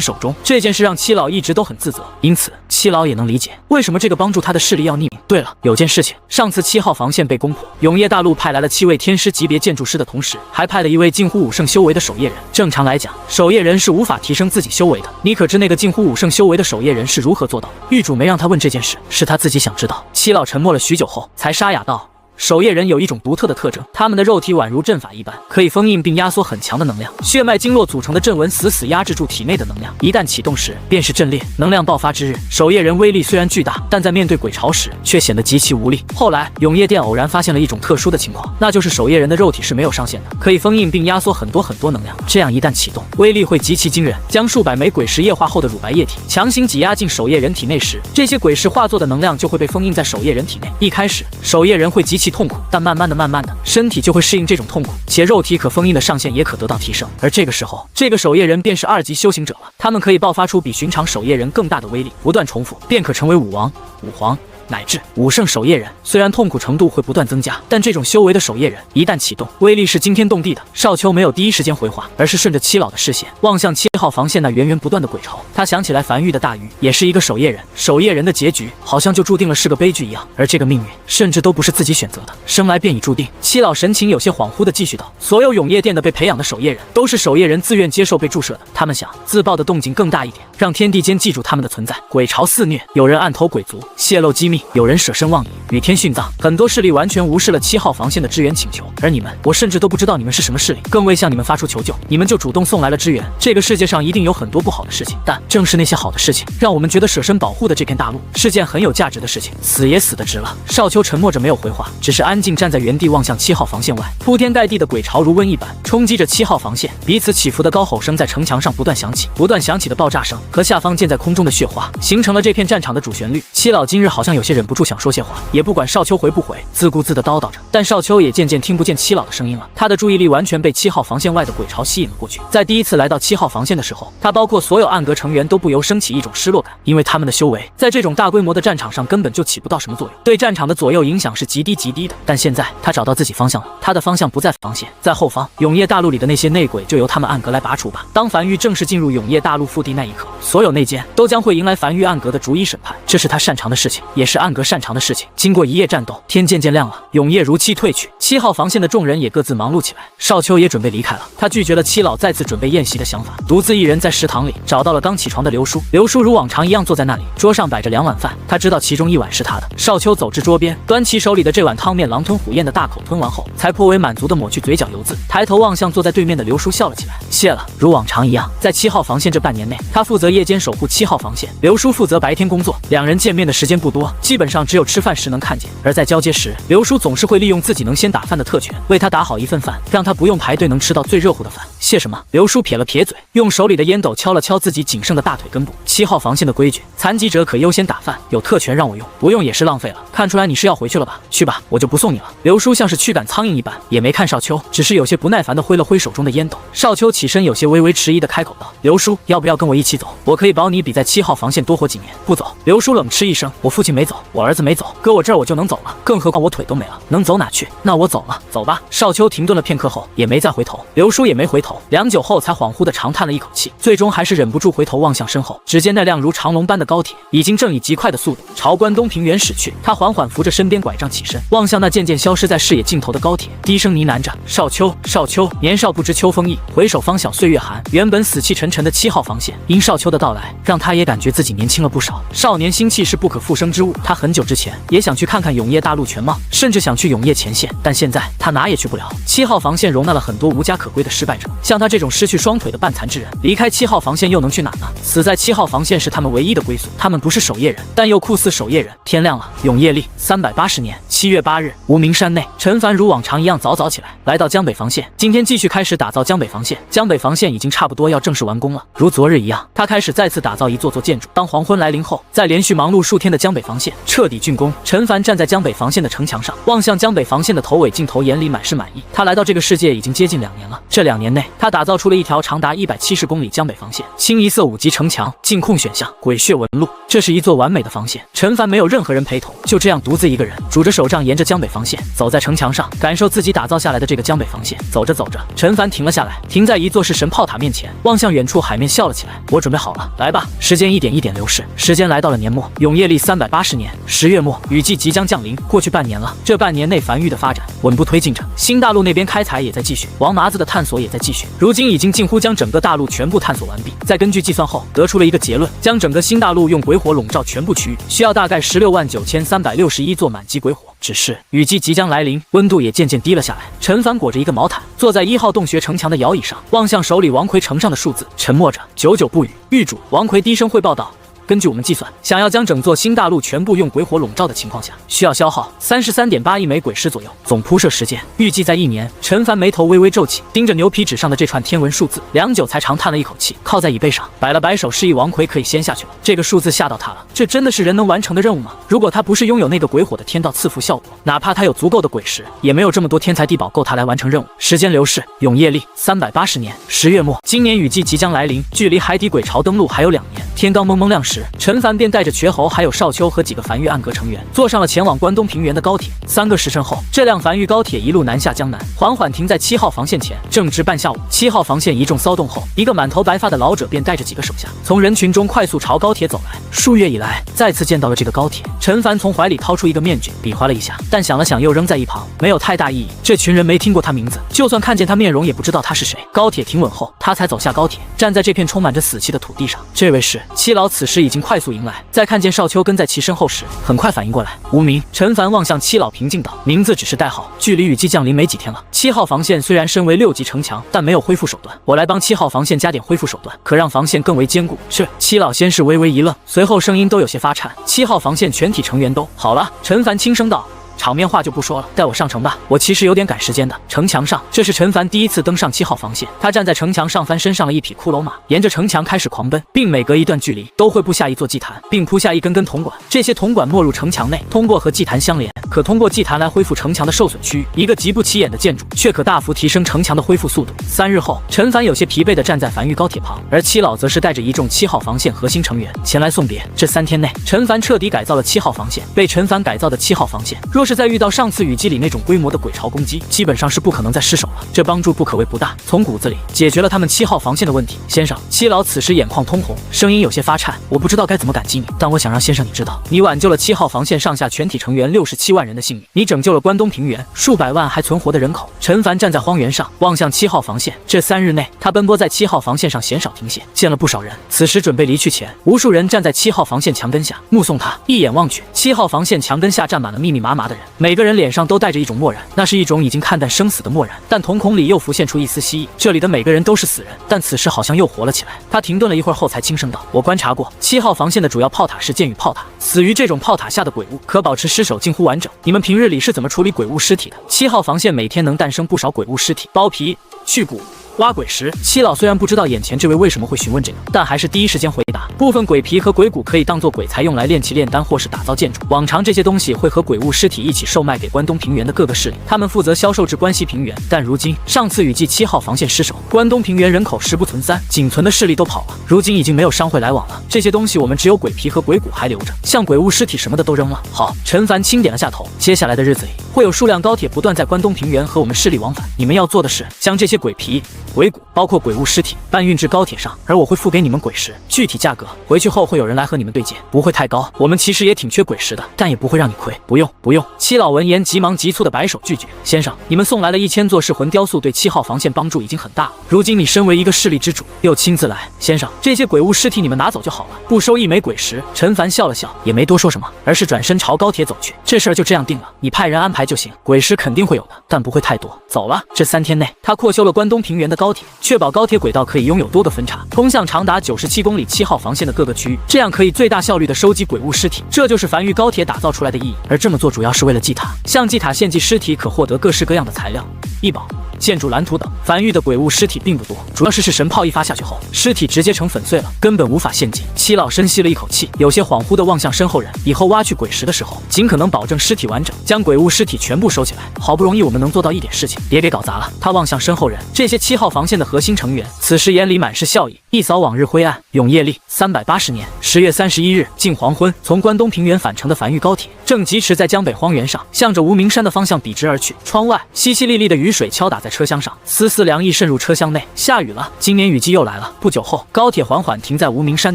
手中。这件事让七老一直都很自责，因此七老也能理解为什么这个帮助他的势力要匿名。对了，有件事情，上次7号防线被攻破，永业大陆派来了7位天师级别建筑师的同时，还派了一位近乎武圣修为的守夜人。正常来讲，守夜人是无法提升自己修为的。你可知那个近乎武圣修为的守夜人是如何做到的？狱主没让他问这件事，是他自己想知道。七老沉默了许久后，才沙哑道：守夜人有一种独特的特征，他们的肉体宛如阵法一般，可以封印并压缩很强的能量。血脉经络组成的阵纹死死压制住体内的能量，一旦启动时便是阵裂，能量爆发之日。守夜人威力虽然巨大，但在面对鬼巢时却显得极其无力。后来永业殿偶然发现了一种特殊的情况，那就是守夜人的肉体是没有上限的，可以封印并压缩很多能量。这样一旦启动，威力会极其惊人。将数百枚鬼石液化后的乳白液体强行挤压进守夜人体内时，这些鬼石化作的能量就会被封印在守夜人体内。一开始守夜人会极其痛苦，但慢慢的，身体就会适应这种痛苦，且肉体可封印的上限也可得到提升。而这个时候，这个守夜人便是2级修行者了，他们可以爆发出比寻常守夜人更大的威力，不断重复便可成为武王、武皇乃至武圣守夜人。虽然痛苦程度会不断增加，但这种修为的守夜人一旦启动，威力是惊天动地的。少秋没有第一时间回话，而是顺着七老的视线望向7号防线那源源不断的鬼巢。他想起来樊玉的大鱼也是一个守夜人，守夜人的结局好像就注定了是个悲剧一样，而这个命运甚至都不是自己选择的，生来便已注定。七老神情有些恍惚地继续道：所有永业殿的被培养的守夜人都是守夜人自愿接受被注射的，他们想自爆的动静更大一点，让天地间记住他们的存在。鬼巢肆虐，有人暗投鬼族，泄露机密，有人舍身忘义，与天殉葬。很多势力完全无视了7号防线的支援请求，而你们，我甚至都不知道你们是什么势力，更未向你们发出求救，你们就主动送来了支援。这个世界上一定有很多不好的事情，但正是那些好的事情，让我们觉得舍身保护的这片大陆是件很有价值的事情。死也死得值了。少秋沉默着没有回话，只是安静站在原地望向7号防线外。铺天盖地的鬼巢如瘟疫般冲击着7号防线，彼此起伏的高吼声在城墙上不断响起，的爆炸声和下方溅在空中的血花，形成了这片战场的主旋律。七老今日好像有些忍不住想说些话，也不管少秋回不回，自顾自地叨叨着。但少秋也渐渐听不见七老的声音了，他的注意力完全被7号防线外的鬼巢吸引了过去。在第一次来到7号防线的时候，他包括所有暗格成员都不由升起一种失落感，因为他们的修为在这种大规模的战场上根本就起不到什么作用，对战场的左右影响是极低的。但现在他找到自己方向了，他的方向不在防线，在后方。永业大陆里的那些内鬼就由他们暗格来拔除吧。当樊玉正式进入永业大陆腹地那一刻，所有内奸都将会迎来樊玉暗格的逐一审判，这是他擅长的事情，也是暗格擅长的事情。经过一夜战斗，天渐渐亮了，永夜如期退去，7号防线的众人也各自忙碌起来。少秋也准备离开了，他拒绝了七老再次准备宴席的想法，独自一人在食堂里找到了刚起床的刘叔。刘叔如往常一样坐在那里，桌上摆着2碗饭，他知道其中1碗是他的。少秋走至桌边，端起手里的这碗汤面，狼吞虎咽的大口吞完后，才颇为满足的抹去嘴角油渍，抬头望向坐在对面的刘叔，笑了起来。谢了。如往常一样，在7号防线这半年内，他负责夜间守护7号防线，刘叔负责白天工作。两人见面的时间不多，基本上只有吃饭时能看见。而在交接时，刘叔总是会利用自己能先打饭的特权，为他打好一份饭，让他不用排队能吃到最热乎的饭。谢什么？刘叔撇了撇嘴，用手里的烟斗敲了敲自己仅剩的大腿根部。7号防线的规矩，残疾者可优先打饭，有特权让我用，不用也是浪费了。看出来你是要回去了吧？去吧，我就不送你了。刘叔像是驱赶苍蝇一般，也没看少秋，只是有些不耐烦地挥了挥手中的烟斗。少秋起身，有些微微迟疑地开口道：刘叔，要不要跟我一起走？我可以保你比在7号防线多活几年。不走。刘叔冷嗤一声：我父亲没走，我儿子没走，搁我这儿我就能走了，更何况我腿都没了，能走哪去？那我走了，走吧。少秋停顿了片刻后，也没再回头，刘叔也没回头，良久后才恍惚地长叹了一口气，最终还是忍不住回头望向身后。只见那辆如长龙般的高铁已经正以极快的速度朝关东平原驶去。他缓缓扶着身边拐杖起身，望向那渐渐消失在视野尽头的高铁，低声呢喃着：少秋，少秋。年少不知秋风意，回首方晓岁月寒。原本死气沉沉的7号防线，因少秋的到来，让他也感觉自己年轻了不少。少年心气是不可复生之物，他很久之前也想去看看永业大陆全貌，甚至想去永业前线，但现在他哪也去不了。7号防线容纳了很多无家可归的失败者，像他这种失去双腿的半残之人，离开7号防线又能去哪呢？死在7号防线是他们唯一的归宿。他们不是守夜人，但又酷似守夜人。天亮了，永业历380年7月8日，无名山内，陈凡如往常一样早起来，来到江北防线。今天继续开始打造江北防线。江北防线已经差不多要正式完工了，如昨日一样，他开始再次打造一座建筑。当黄昏来临后，在连续忙碌数天的江北防线彻底竣工，陈凡站在江北防线的城墙上，望向江北防线的头尾镜头，眼里满是满意。他来到这个世界已经接近2年了，这2年内，他打造出了一条长达170公里江北防线，清一色5级城墙，镜控选项，鬼穴纹路，这是一座完美的防线。陈凡没有任何人陪同，就这样独自一个人拄着手杖，沿着江北防线走在城墙上，感受自己打造下来的这个江北防线。走着，陈凡停了下来，停在一座式神炮塔面前，望向远处海面笑了起来。我准备好了，来吧。时间一点一点流逝，时间来到了年末，永业历380年10月末，雨季即将降临。过去半年了，这半年内繁育的发展稳步推进着，新大陆那边开采也在继续，王麻子的探索也在继续，如今已经近乎将整个大陆全部探索完毕。再根据计算后，得出了一个结论，将整个新大陆用鬼火笼罩全部区域，需要大概169361座满级鬼火。只是雨季即将来临，温度也渐渐低了下来。陈凡裹着一个毛毯，坐在1号洞穴城墙的摇椅上，望向手里王魁呈上的数字，沉默着，久久不语。狱主王魁低声汇报道，根据我们计算，想要将整座新大陆全部用鬼火笼罩的情况下，需要消耗33.8亿枚鬼石左右，总铺设时间预计在1年。陈凡眉头微微皱起，盯着牛皮纸上的这串天文数字，良久才长叹了一口气，靠在椅背上，摆了摆手，示意王魁可以先下去了。这个数字吓到他了，这真的是人能完成的任务吗？如果他不是拥有那个鬼火的天道赐福效果，哪怕他有足够的鬼石，也没有这么多天才地宝够他来完成任务。时间流逝，永业历380年10月末，今年雨季即将来临，距离海底鬼巢登陆还有2年。天刚蒙蒙亮时，陈凡便带着瘸猴还有少秋和几个繁育暗格成员，坐上了前往关东平原的高铁。3个时辰后，这辆繁育高铁一路南下江南，缓缓停在7号防线前。正值半下午，7号防线一众骚动后，一个满头白发的老者便带着几个手下，从人群中快速朝高铁走来。数月以来，再次见到了这个高铁，陈凡从怀里掏出一个面具，比划了一下，但想了想又扔在一旁，没有太大意义。这群人没听过他名字，就算看见他面容，也不知道他是谁。高铁停稳后，他才走下高铁，站在这片充满着死气的土地上。这位是七老，此时已经快速迎来，在看见少秋跟在其身后时，很快反应过来。无名。陈凡望向七老，平静道：“名字只是代号，距离雨季降临没几天了。7号防线虽然身为6级城墙，但没有恢复手段，我来帮7号防线加点恢复手段，可让防线更为坚固。”是。七老先是微微一愣，随后声音都有些发颤。7号防线全体成员都好了。陈凡轻声道：“场面话就不说了，带我上城吧，我其实有点赶时间的。”城墙上，这是陈凡第一次登上7号防线，他站在城墙上，翻身上了一匹骷髅马，沿着城墙开始狂奔，并每隔一段距离都会布下一座祭坛，并铺下一根根铜管。这些铜管没入城墙内，通过和祭坛相连，可通过祭坛来恢复城墙的受损区域。一个极不起眼的建筑，却可大幅提升城墙的恢复速度。3日后，陈凡有些疲惫地站在繁育高铁旁，而七老则是带着一众7号防线核心成员前来送别。这3天内，陈凡彻底改造了7号防线。被陈凡改造的7号防线，若是再遇到上次雨季里那种规模的鬼巢攻击，基本上是不可能再失手了。这帮助不可谓不大，从骨子里解决了他们7号防线的问题。先生，七老此时眼眶通红，声音有些发颤，我不知道该怎么感激你，但我想让先生你知道，你挽救了7号防线上下全体成员67万人的性命，你拯救了关东平原数百万还存活的人口。陈凡站在荒原上，望向7号防线。这3日内，他奔波在7号防线上鲜少停歇，见了不少人。此时准备离去前，无数人站在7号防线墙根下目送他。一眼望去，7号防线墙根下站满了密密麻麻的人，每个人脸上都带着一种漠然，那是一种已经看淡生死的漠然，但瞳孔里又浮现出一丝希翼。这里的每个人都是死人，但此时好像又活了起来。他停顿了一会儿后才轻声道：“我观察过7号防线的主要炮塔是箭雨炮塔，死于这种炮塔下的鬼物可保持尸首近乎完整。你们平日里是怎么处理鬼物尸体的？7号防线每天能诞生不少鬼物尸体，剥皮、去骨、挖鬼石。”七老虽然不知道眼前这位为什么会询问这个，但还是第一时间回答：“部分鬼皮和鬼骨可以当做鬼材用来炼器炼丹或是打造建筑，往常这些东西会和鬼物尸体一起售卖给关东平原的各个势力，他们负责销售至关西平原。但如今上次雨季7号防线失守，关东平原人口10不存3，仅存的势力都跑了，如今已经没有商会来往了。这些东西我们只有鬼皮和鬼骨还留着，像鬼物尸体什么的都扔了。”好。陈凡轻点了下头。接下来的日子里，会有数辆高铁不断在关东平原和我们势力往返，你们要做的是将这些鬼皮、鬼骨包括鬼物尸体搬运至高铁上，而我会付给你们鬼石，具体价格回去后会有人来和你们对接，不会太高。我们其实也挺缺鬼石的，但也不会让你亏。不用不用。七老闻言急忙急促的摆手拒绝。先生，你们送来了1000座噬魂雕塑，对7号防线帮助已经很大了。如今你身为一个势力之主，又亲自来，先生，这些鬼物尸体你们拿走就好了，不收1枚鬼石。陈凡笑了笑，也没多说什么，而是转身朝高铁走去。这事儿就这样定了，你派人安排就行。鬼石肯定会有的，但不会太多。走了。这3天内，他扩修了关东平原的高铁，确保高铁轨道可以拥有多个分叉，通向长达97公里7号防线的各个区域，这样可以最大效率的收集鬼物尸体。这就是繁育高铁打造出来的意义。而这么做主要是为了祭塔，向祭塔献祭尸体可获得各式各样的材料、异宝、建筑蓝图等。繁育的鬼物尸体并不多，主要是神炮一发下去后，尸体直接成粉碎了，根本无法献祭。七老深吸了一口气，有些恍惚地望向身后人，以后挖去鬼石的时候，尽可能保证尸体完整，将鬼物尸体全部收起来。好不容易我们能做到一点事情，别给搞砸了。他望向身后人，这些7号防线的核心成员，此时眼里满是笑意。一扫往日灰暗，永业历380年10月31日近黄昏，从关东平原返程的繁育高铁正疾驰在江北荒原上，向着无名山的方向笔直而去。窗外淅淅沥沥的雨水敲打在车厢上，丝丝凉意渗入车厢内。下雨了，今年雨季又来了。不久后，高铁缓缓停在无名山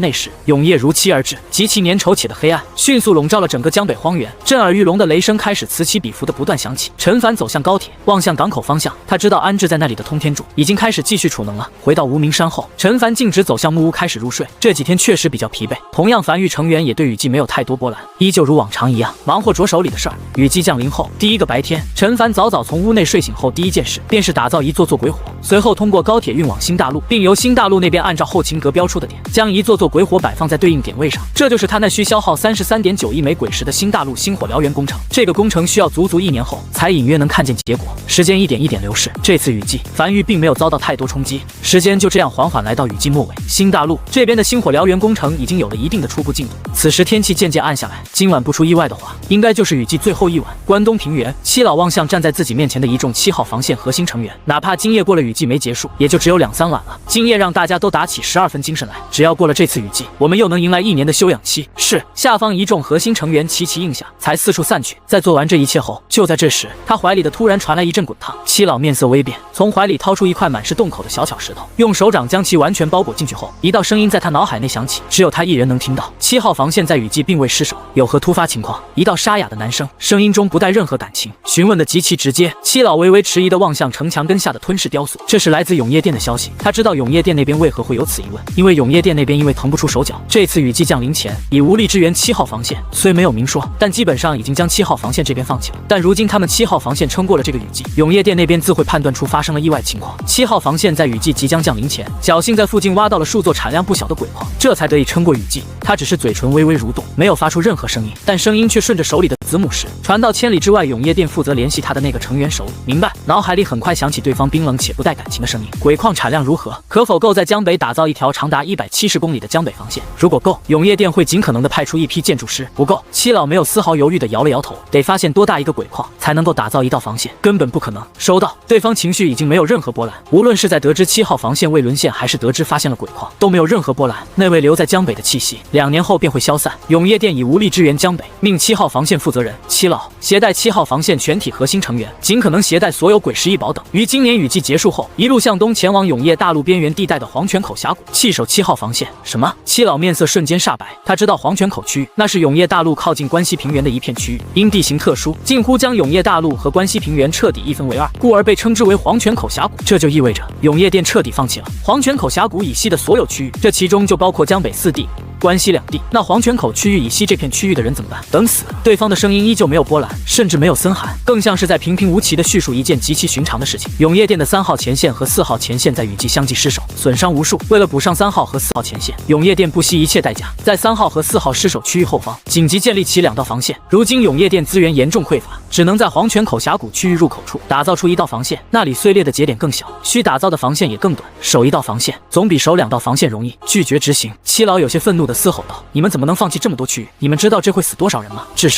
内时，永夜如期而至，极其粘稠且的黑暗迅速笼罩了整个江北荒原，震耳欲聋的雷声开始此起彼伏的不断响起。陈凡走向高铁，望向港口方向，他知道安置在那里的通天柱已经开始继续储能了。回到无名山后，陈凡径直走向木屋开始入睡。这几天确实比较疲惫，同样繁育成员也对雨季没有太多波澜，依旧如往常一样忙活着手里的事儿。雨季降临后，第一个白天，陈凡早早从屋内睡醒后，第一件事便是打造一座座鬼火，随后通过高铁运往新大陆，并由新大陆那边按照后勤格标出的点，将一座座鬼火摆放在对应点位上。这就是他那需消耗33.9亿枚鬼石的新大陆星火燎原工程。这个工程需要足足1年后才隐约能看见结果。时间一点一点流逝，这次雨季繁育并没有遭到太多冲击，时间就这样缓缓来到雨季末尾。新大陆这边的星火燎原工程已经有了一定的初步进度。此时天气渐渐暗下来，今晚不出意外的话，应该就是雨季最后一晚。关东平原，七老望向站在自己面前的一众7号防线核心成员，哪怕今夜过了雨季没结束，也就只有2、3晚了。今夜让大家都打起12分精神来，只要过了这次雨季，我们又能迎来1年的休养期。是。下方一众核心成员齐齐应下，才四处散去。在做完这一切后，就在这时，他怀里的突然传来一阵滚烫。七老面色微变，从怀里掏出一块满是洞口的小巧石头，用手掌将其完全包裹进去后，一道声音在他脑海内响起，只有他一人能听到。7号防线在雨季并未失守，有何突发情况？一道沙哑的男声，声音中不带任何感情，询问的极其直接。七老微微迟疑地望向城墙根下的吞噬雕塑，这是来自永夜殿的消息。他知道永夜殿那边为何会有此疑问，因为永夜殿那边因为腾不出手脚，这次雨季降临前已无力支援7号防线，虽没有明说，但基本上已经将7号防线这边放弃了。但如今他们7号防线撑过了这个雨季，永夜殿那边自会判断出发生了意外情况。7号防线在雨季即将降临前，侥幸在附近挖到了数座产量不小的鬼矿，这才得以撑过雨季。他只是嘴唇微微蠕动，没有发出任何声音，但声音却顺着手里的子母石传到千里之外永夜殿负责联系他的那个成员手里。明白。脑海里很快响起对方冰冷且不带感情的声音：鬼矿产量如何？可否够在江北打造一条长达170公里的江北防线？如果够，永夜殿会尽可能的派出一批建筑师；不够，七老没有丝毫犹豫的摇了摇头，得发现多大一个鬼矿才能够打造一道防线，根本不可能。收到。对方情绪已经没有任何波澜，无论是在得知7号防线未沦陷，还是得知发现了鬼矿，都没有任何波澜。那位留在江北的气息，2年后便会消散。永夜殿已无力支援江北，命7号防线负责人七老携带7号防线全体核心成员，尽可能携带所有鬼石异宝等，于今年雨季结束后，一路向东前往永夜大陆边缘地带的黄泉口峡谷，弃守7号防线。什么？七老面色瞬间煞白。他知道黄泉口区域，那是永夜大陆靠近关西平原的一片区域，因地形特殊，近乎将永夜大陆和关西平原彻底一分为二，故而被称之为黄泉口峡谷。这就意味着永夜殿彻底放弃了黄泉口峡谷以西的所有区域，这其中就包括江北4地、关西2地。那黄泉口区域以西这片区域的人怎么办？等死。对方的声音依旧没有波澜，甚至没有森寒，更像是在平平无奇地叙述一件极其寻常的事情。永夜殿的3号前线和4号前线在雨季相继失守，损伤无数。为了补上3号和4号前线，永夜殿不惜一切代价，在3号和4号失守区域后方紧急建立起2道防线。如今永夜殿资源严重匮乏，只能在黄泉口峡谷区域入口处打造出1道防线，那里碎裂的节点更小，需打造的防线也更短。守1道防线总比守2道防线容易。拒绝执行。七老有些愤怒地地嘶吼道：“你们怎么能放弃这么多区域？你们知道这会死多少人吗？至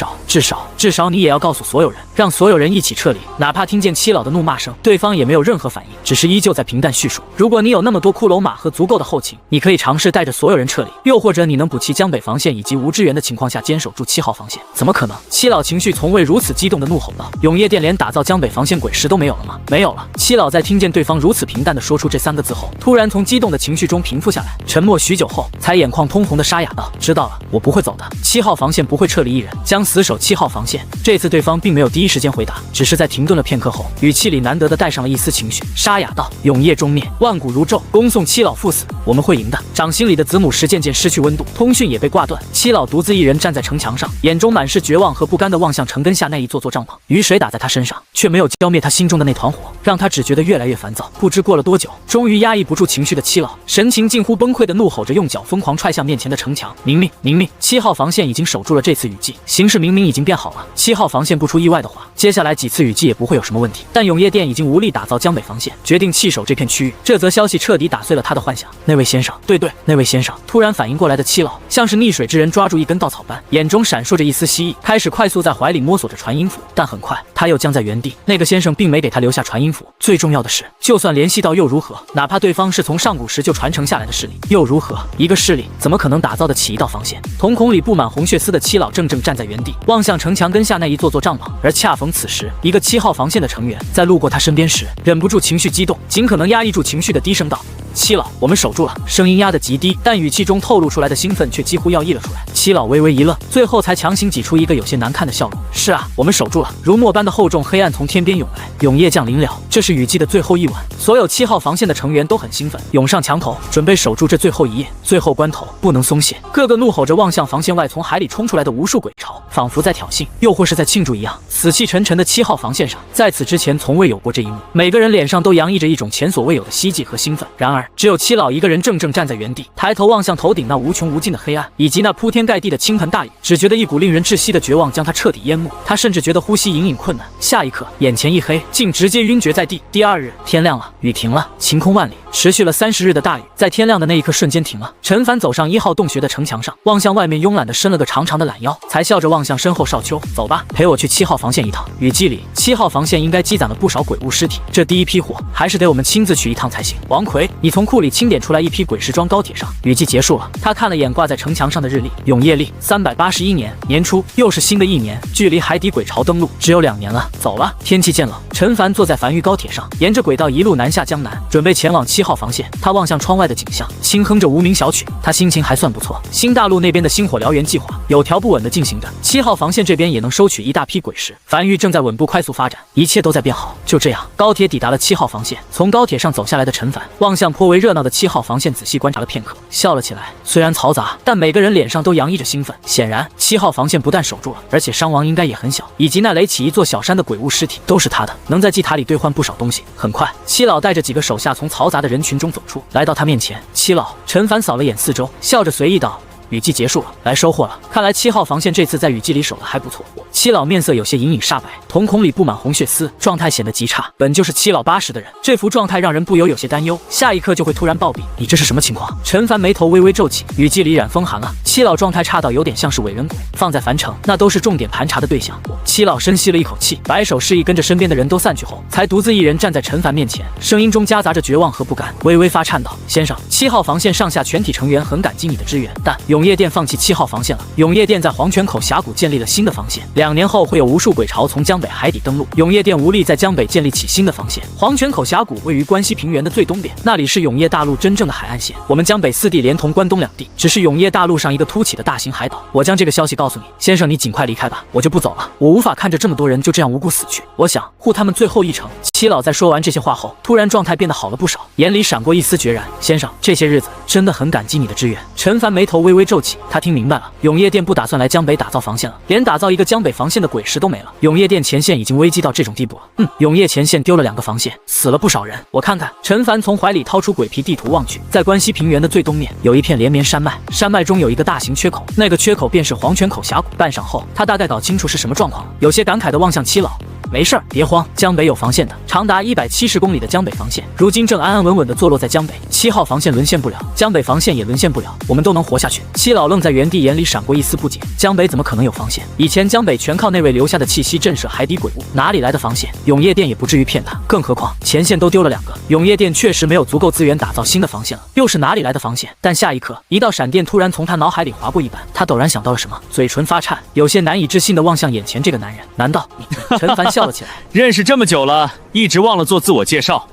少你也要告诉所有人，让所有人一起撤离。”哪怕听见七老的怒骂声，对方也没有任何反应，只是依旧在平淡叙述：“如果你有那么多骷髅马和足够的后勤，你可以尝试带着所有人撤离，又或者你能补齐江北防线以及无支援的情况下坚守住7号防线。”怎么可能？七老情绪从未如此激动地怒吼道：“永夜殿连打造江北防线鬼石都没有了吗？没有了。”七老在听见对方如此平淡地说出这3个字后，突然从激动的情绪中平复下来，沉默许久后，才眼眶通红地沙哑道：“知道了，我不会走的。7号防线不会撤离一人，将死守7号防线。”这次对方并没有第一时间回答，只是在停顿了片刻后，语气里难得地带上了一丝情绪，沙哑道：“永夜终灭，万古如咒，恭送七老赴死，我们会赢的。”掌心里的子母石渐渐失去温度，通讯也被挂断。七老独自一人站在城墙上，眼中满是绝望和不甘地望向城根下那一座座帐篷。雨水打在他身上，却没有浇灭他心中的那团火，让他只觉得越来越烦躁。不知过了多久，终于压抑不住情绪的七老，神情近乎崩溃地怒吼着，用脚疯狂踹向面前的城墙。明明，7号防线已经守住了这次雨季，形势明明已经变好了。7号防线不出意外的话，接下来几次雨季也不会有什么问题。但永夜殿已经无力打造江北防线，决定弃守这片区域。这则消息彻底打碎了他的幻想。那位先生，对，那位先生。突然反应过来的七老，像是溺水之人抓住一根稻草般，眼中闪烁着一丝希翼，开始快速在怀里摸索着传音符。但很快，他又僵在原地。那个先生并没给他留下传音符。最重要的是，就算联系到又如何？哪怕对方是从上古时就传承下来的势力，又如何？一个势力怎么可能打造得起一道防线？瞳孔里布满红血丝的七老正站在原地，望向城墙根下那一座帐篷。而恰逢此时，一个7号防线的成员在路过他身边时，忍不住情绪激动，尽可能压抑住情绪的低声道：“七老，我们守住了。”声音压得极低，但语气中透露出来的兴奋却几乎要溢了出来。七老微微一愣，最后才强行挤出一个有些难看的笑容：“是啊，我们守住了。”如墨般的厚重黑暗从天边涌来，永夜降临了。这是雨季的最后一晚，所有7号防线的成员都很兴奋，涌上墙头，准备守住这最后一夜。最后关头不能松懈，个个怒吼着望向防线外从海里冲出来的无数鬼潮，仿佛在挑衅，又或是在庆祝一样。死气沉沉的7号防线上，在此之前从未有过这一幕，每个人脸上都洋溢着一种前所未有的希冀和兴奋。然而，只有七老一个人怔站在原地，抬头望向头顶那无穷无尽的黑暗，以及那铺天盖地的倾盆大雨，只觉得一股令人窒息的绝望将他彻底淹没。他甚至觉得呼吸隐隐困难，下一刻眼前一黑，竟直接晕厥在地。第2日天亮了，雨停了，晴空万里。持续了30日的大雨，在天亮的那一刻瞬间停了。陈凡走上1号洞穴的城墙上，望向外面，慵懒地伸了个长长的懒腰，才笑着望向身后少秋：“走吧，陪我去7号防线一趟。雨季里7号防线应该积攒了不少鬼物尸体，这第一批货还是得我们亲自去一趟才行。王奎，你从库里清点出来一批鬼石装高铁上。”雨季结束了，他看了眼挂在城墙上的日历，永夜历381年年初，又是新的一年，距离海底鬼潮登陆只有2年了。走了，天气渐冷，陈凡坐在繁育高铁上，沿着轨道一路南下江南，准备前往7号防线。他望向窗外的景象，轻哼着无名小曲，他心情还算不错。新大陆那边的星火燎原计划有条不紊地进行着，7号防线这边也能收取一大批鬼石，繁育正在稳步快速发展，一切都在变好。就这样，高铁抵达了7号防线。从高铁上走下来的陈凡望向颇为热闹的7号防线，仔细观察了片刻，笑了起来。虽然嘈杂，但每个人脸上都洋溢着兴奋。显然7号防线不但守住了，而且伤亡应该也很小，以及那垒起一座小山的鬼物尸体都是他的，能在祭塔里兑换不少东西。很快，七老带着几个手下从嘈杂的人群中走出，来到他面前。七老，陈凡扫了眼四周，笑着随意道：“雨季结束了，来收货了。看来7号防线这次在雨季里守得还不错。”七老面色有些隐隐煞白，瞳孔里布满红血丝，状态显得极差。本就是7老80的人，这副状态让人不由有些担忧，下一刻就会突然暴毙。你这是什么情况？陈凡眉头微微皱起。雨季里染风寒了，7老状态差到有点像是伪人鬼，放在樊城那都是重点盘查的对象。7老深吸了一口气，摆手示意跟着身边的人都散去后，才独自一人站在陈凡面前，声音中夹杂着绝望和不甘，微微发颤道：“先生，7号防线上下全体成员很感激你的支援，但永夜殿放弃7号防线了。永夜殿在黄泉口峡谷建立了新的防线，2年后会有无数鬼潮从江北海底登陆，永夜殿无力在江北建立起新的防线。黄泉口峡谷位于关西平原的最东边，那里是永夜大陆真正的海岸线。我们江北4地连同关东2地，只是永夜大陆上一个凸起的大型海岛。我将这个消息告诉你，先生，你尽快离开吧，我就不走了。我无法看着这么多人就这样无故死去，我想护他们最后一程。”七老在说完这些话后，突然状态变得好了不少，眼里闪过一丝决然。先生，这些日子真的很感激你的支援。陈凡眉头微微皱起，他听明白了，永夜殿不打算来江北打造防线了，连打造一个江北防线的鬼石都没了。永夜殿前线已经危机到这种地步了。永夜前线丢了2个防线，死了不少人。我看看。陈凡从怀里掏出鬼皮地图望去，在关西平原的最东面有一片连绵山脉，山脉中有一个大型缺口，那个缺口便是黄泉口峡谷。半晌后，他大概搞清楚是什么状况了，有些感慨地望向七老。没事儿，别慌，江北有防线的，长达170公里的江北防线，如今正安安稳稳地坐落在江北。7号防线沦陷不了，江北防线也沦陷不了，我们都能活下去。七老愣在原地，眼里闪过一丝不解，江北怎么可能有防线？以前江北全靠那位留下的气息震慑海底鬼物，哪里来的防线？永业殿也不至于骗他，更何况前线都丢了2个，永业殿确实没有足够资源打造新的防线了，又是哪里来的防线？但下一刻，一道闪电突然从他脑海里划过一般，他陡然想到了什么，嘴唇发颤，有些难以置信地望向眼前这个男人。难道你？陈凡笑了起来，认识这么久了，一直忘了做自我介绍。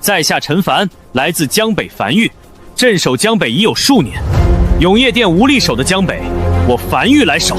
在下陈凡，来自江北樊玉，镇守江北已有数年，永业殿无力守的江北，我樊玉来守。